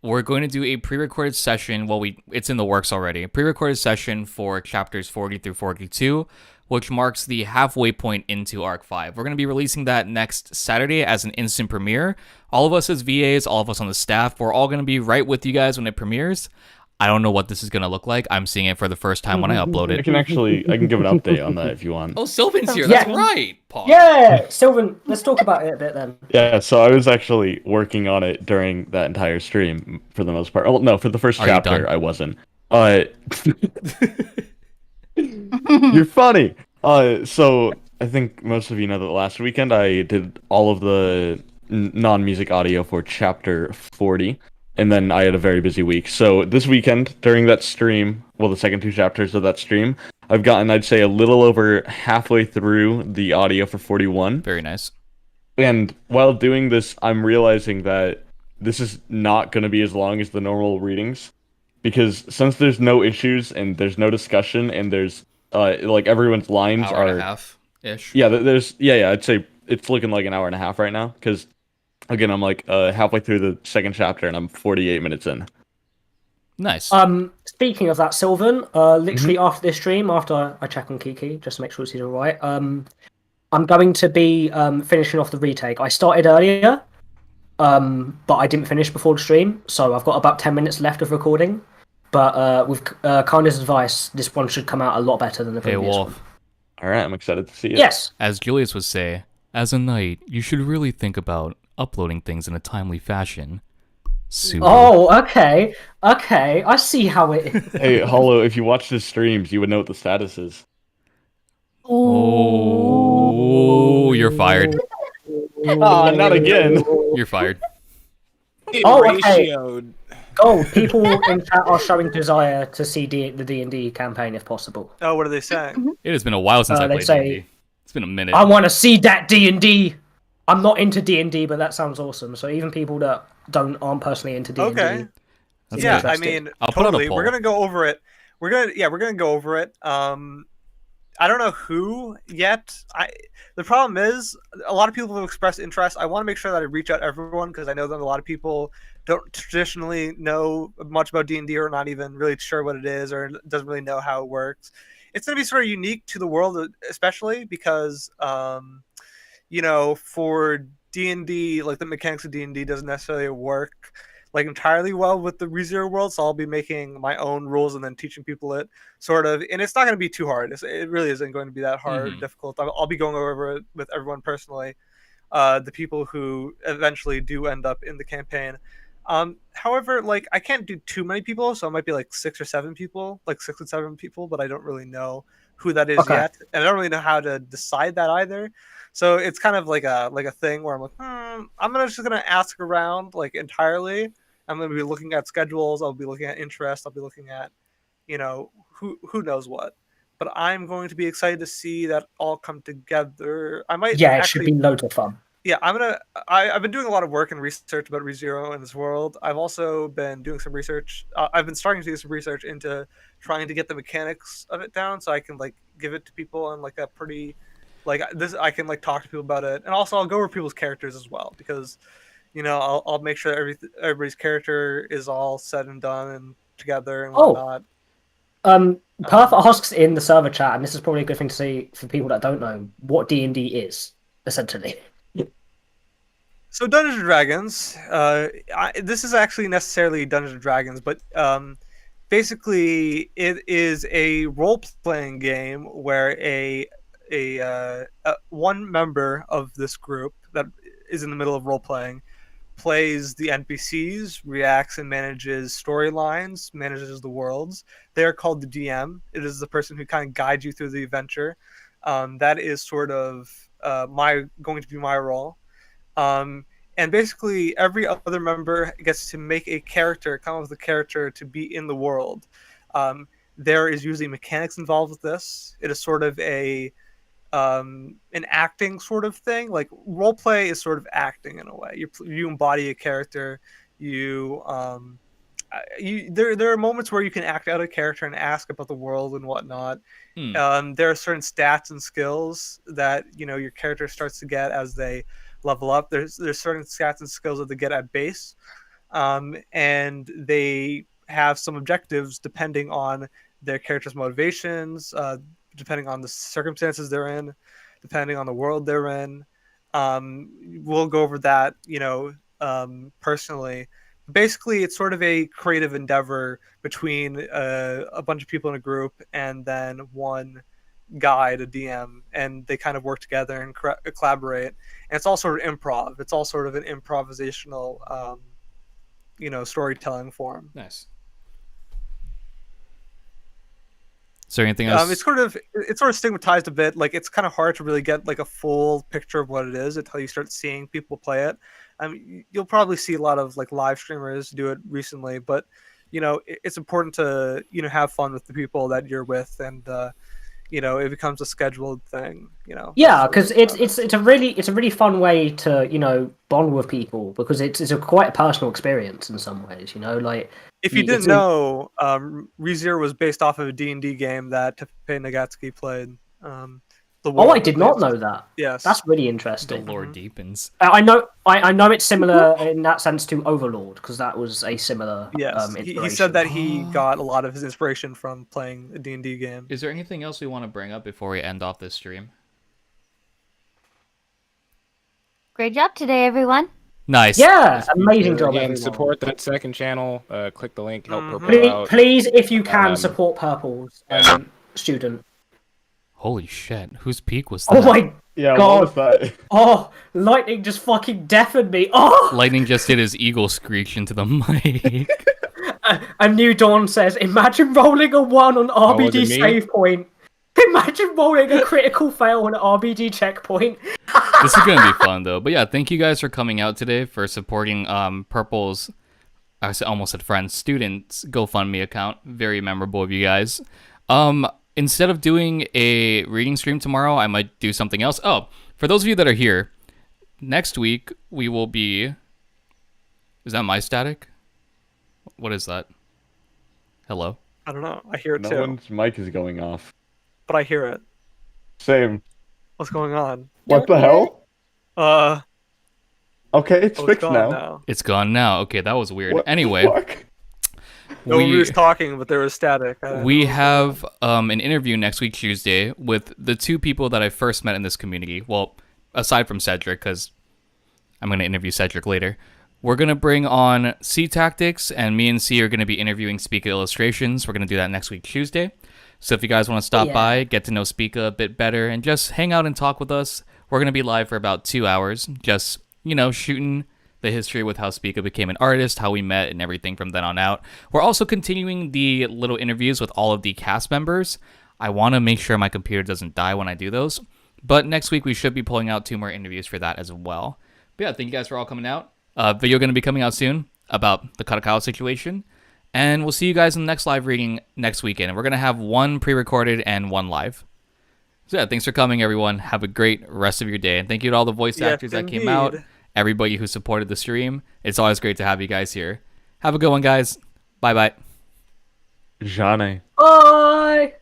Speaker 1: We're going to do a pre-recorded session. Well, it's in the works already. A pre-recorded session for chapters 40 through 42, which marks the halfway point into Arc 5. We're going to be releasing that next Saturday as an instant premiere. All of us as VAs, all of us on the staff, we're all going to be right with you guys when it premieres. I don't know what this is going to look like. I'm seeing it for the first time when I upload it.
Speaker 9: I can give an update on that if you want.
Speaker 1: Oh, Sylvan's here.
Speaker 7: Yeah.
Speaker 1: That's right, Paul.
Speaker 7: yeah, Sylvan, let's talk about it a bit then.
Speaker 9: Yeah, so I was actually working on it during that entire stream for the most part. Oh, no, for the first
Speaker 1: Are you
Speaker 9: chapter,
Speaker 1: done?
Speaker 9: I wasn't. You're funny. So I think most of you know that last weekend I did all of the non-music audio for chapter 40. And then I had a very busy week. So this weekend, during that stream, well, the second two chapters of that stream, I've gotten, I'd say, a little over halfway through the audio for 41.
Speaker 1: Very nice.
Speaker 9: And while doing this, I'm realizing that this is not going to be as long as the normal readings. Because since there's no issues, and there's no discussion, and there's, everyone's lines
Speaker 1: Hour
Speaker 9: are...
Speaker 1: and a half-ish.
Speaker 9: Yeah, I'd say it's looking like an hour and a half right now. Because... Again, I'm halfway through the second chapter, and I'm 48 minutes in.
Speaker 1: Nice.
Speaker 7: Speaking of that, Sylvan, literally after this stream, after I check on Kiki, just to make sure she's alright, I'm going to be finishing off the retake. I started earlier, but I didn't finish before the stream, so I've got about 10 minutes left of recording. But with Kindness advice, this one should come out a lot better than the
Speaker 1: Hey,
Speaker 7: previous
Speaker 1: Wolf.
Speaker 7: one.
Speaker 9: All right, I'm excited to see it.
Speaker 7: Yes.
Speaker 1: As Julius would say, as a knight, you should really think about uploading things in a timely fashion. Super.
Speaker 7: Oh, okay. Okay, I see how it is.
Speaker 9: Hey, Hollow, if you watch the streams, you would know what the status is.
Speaker 1: Oh, you're fired.
Speaker 9: Ah, not again.
Speaker 1: You're fired.
Speaker 7: Oh, okay. Gold, people in chat are showing desire to see the D&D campaign if possible.
Speaker 5: Oh, what are they saying?
Speaker 1: It has been a while since I
Speaker 7: They
Speaker 1: played
Speaker 7: say,
Speaker 1: D&D. It's been a minute.
Speaker 7: I want to see that D&D. I'm not into D&D, but that sounds awesome. So even people that aren't personally into D&D.
Speaker 5: Okay.
Speaker 1: That's
Speaker 5: Yeah,
Speaker 1: good.
Speaker 5: I mean,
Speaker 1: I'll put out a
Speaker 5: totally. We're
Speaker 1: poll.
Speaker 5: gonna go over it. We're gonna go over it. I don't know who yet. The problem is a lot of people have expressed interest. I want to make sure that I reach out to everyone because I know that a lot of people don't traditionally know much about D&D or not even really sure what it is or doesn't really know how it works. It's going to be sort of unique to the world, especially because for D&D, like the mechanics of D&D doesn't necessarily work like entirely well with the ReZero world, so I'll be making my own rules and then teaching people it sort of, and it's not going to be too hard. It really isn't going to be that hard or difficult. I'll be going over it with everyone personally, the people who eventually do end up in the campaign. However, like I can't do too many people, so it might be like 6 or 7 people, like 6 or 7 people, but I don't really know who that is yet, and I don't really know how to decide that either. So it's kind of like a thing where I'm like, I'm just gonna ask around like entirely. I'm gonna be looking at schedules. I'll be looking at interest. I'll be looking at, who knows what. But I'm going to be excited to see that all come together. I might.
Speaker 7: Yeah, it should be loads of fun.
Speaker 5: Yeah, I've been doing a lot of work and research about ReZero in this world. I've also been doing some research. I've been starting to do some research into trying to get the mechanics of it down, so I can like give it to people in like a pretty, like this. I can like talk to people about it, and also I'll go over people's characters as well because, I'll make sure everybody's character is all said and done and together and whatnot.
Speaker 7: Perth asks in the server chat, and this is probably a good thing to say for people that don't know what D&D is essentially.
Speaker 5: So Dungeons and Dragons, this is actually necessarily Dungeons and Dragons, but basically it is a role-playing game where a one member of this group that is in the middle of role-playing plays the NPCs, reacts and manages storylines, manages the worlds. They are called the DM. It is the person who kind of guides you through the adventure. That is sort of going to be my role. And basically every other member gets to make a character, come up with a character to be in the world. There is usually mechanics involved with this. It is sort of an acting sort of thing. Like role play is sort of acting in a way. You embody a character. There are moments where you can act out a character and ask about the world and whatnot. There are certain stats and skills that your character starts to get as they level up. There's certain stats and skills that they get at base, and they have some objectives depending on their character's motivations, depending on the circumstances they're in, depending on the world they're in. We'll go over that, personally. Basically, it's sort of a creative endeavor between a bunch of people in a group and then one guide, a DM, and they kind of work together and collaborate. And it's all sort of improv. It's all sort of an improvisational, storytelling form.
Speaker 1: Nice. Is there anything else?
Speaker 5: It's sort of stigmatized a bit. Like it's kind of hard to really get like a full picture of what it is until you start seeing people play it. You'll probably see a lot of like live streamers do it recently, but it's important to have fun with the people that you're with, and it becomes a scheduled thing.
Speaker 7: Yeah, because it's a really fun way to bond with people because it's a quite a personal experience in some ways. Like
Speaker 5: if you didn't know, ReZero was based off of a D&D game that Tepe Nagatsky played.
Speaker 7: I did not know that.
Speaker 5: Yes,
Speaker 7: that's really interesting.
Speaker 1: The lore deepens.
Speaker 7: I know it's similar in that sense to Overlord because that was a similar.
Speaker 5: Yes, he said that he got a lot of his inspiration from playing a D&D game.
Speaker 1: Is there anything else we want to bring up before we end off this stream?
Speaker 18: Great job today, everyone.
Speaker 1: Nice.
Speaker 7: Yeah, amazing job,
Speaker 10: Again,
Speaker 7: everyone.
Speaker 10: support that second channel. Click the link, help Purple
Speaker 7: Please,
Speaker 10: out.
Speaker 7: please, if you can,
Speaker 10: Um,
Speaker 7: support Purple's student.
Speaker 1: Holy shit, whose peak was that?
Speaker 7: Oh my
Speaker 9: Yeah,
Speaker 7: god!
Speaker 9: what was that?
Speaker 7: Oh, lightning just fucking deafened me. Oh!
Speaker 1: Lightning just did his eagle screech into the mic.
Speaker 7: A New Dawn says, imagine rolling a 1 on
Speaker 10: was
Speaker 7: RBD
Speaker 10: it me?
Speaker 7: save point. Imagine rolling a critical fail on RBD checkpoint.
Speaker 1: This is gonna be fun though. But yeah, thank you guys for coming out today, for supporting Purple's, almost said friends, students GoFundMe account. Very memorable of you guys. Instead of doing a reading stream tomorrow, I might do something else. Oh, for those of you that are here, next week we will be... Is that my static? What is that? Hello?
Speaker 5: I don't know. I hear it
Speaker 9: No
Speaker 5: too.
Speaker 9: one's mic is going off.
Speaker 5: But I hear it.
Speaker 9: Same.
Speaker 5: What's going on?
Speaker 9: What the hell? Okay, it's
Speaker 5: it's
Speaker 9: fixed
Speaker 5: gone
Speaker 9: now.
Speaker 1: It's gone now. Okay, that was weird.
Speaker 9: What the
Speaker 1: Anyway,
Speaker 9: fuck?
Speaker 5: No one was talking, but there was static.
Speaker 1: we have an interview next week, Tuesday, with the two people that I first met in this community. Well, aside from Cedric, because I'm going to interview Cedric later. We're going to bring on C Tactics, and me and C are going to be interviewing Speaka Illustrations. We're going to do that next week, Tuesday. So if you guys want to stop by, get to know Speaka a bit better, and just hang out and talk with us, we're going to be live for about 2 hours, just, shooting the history with how Speaka became an artist, how we met, and everything from then on out. We're also continuing the little interviews with all of the cast members. I want to make sure my computer doesn't die when I do those. But next week, we should be pulling out 2 more interviews for that as well. But yeah, thank you guys for all coming out. Video going to be coming out soon about the Katakao situation. And we'll see you guys in the next live reading next weekend. And we're going to have 1 pre-recorded and 1 live. So yeah, thanks for coming, everyone. Have a great rest of your day. And thank you to all the voice actors that came out. Everybody who supported the stream. It's always great to have you guys here. Have a good one, guys. Bye-bye.
Speaker 9: Jane.
Speaker 7: Bye!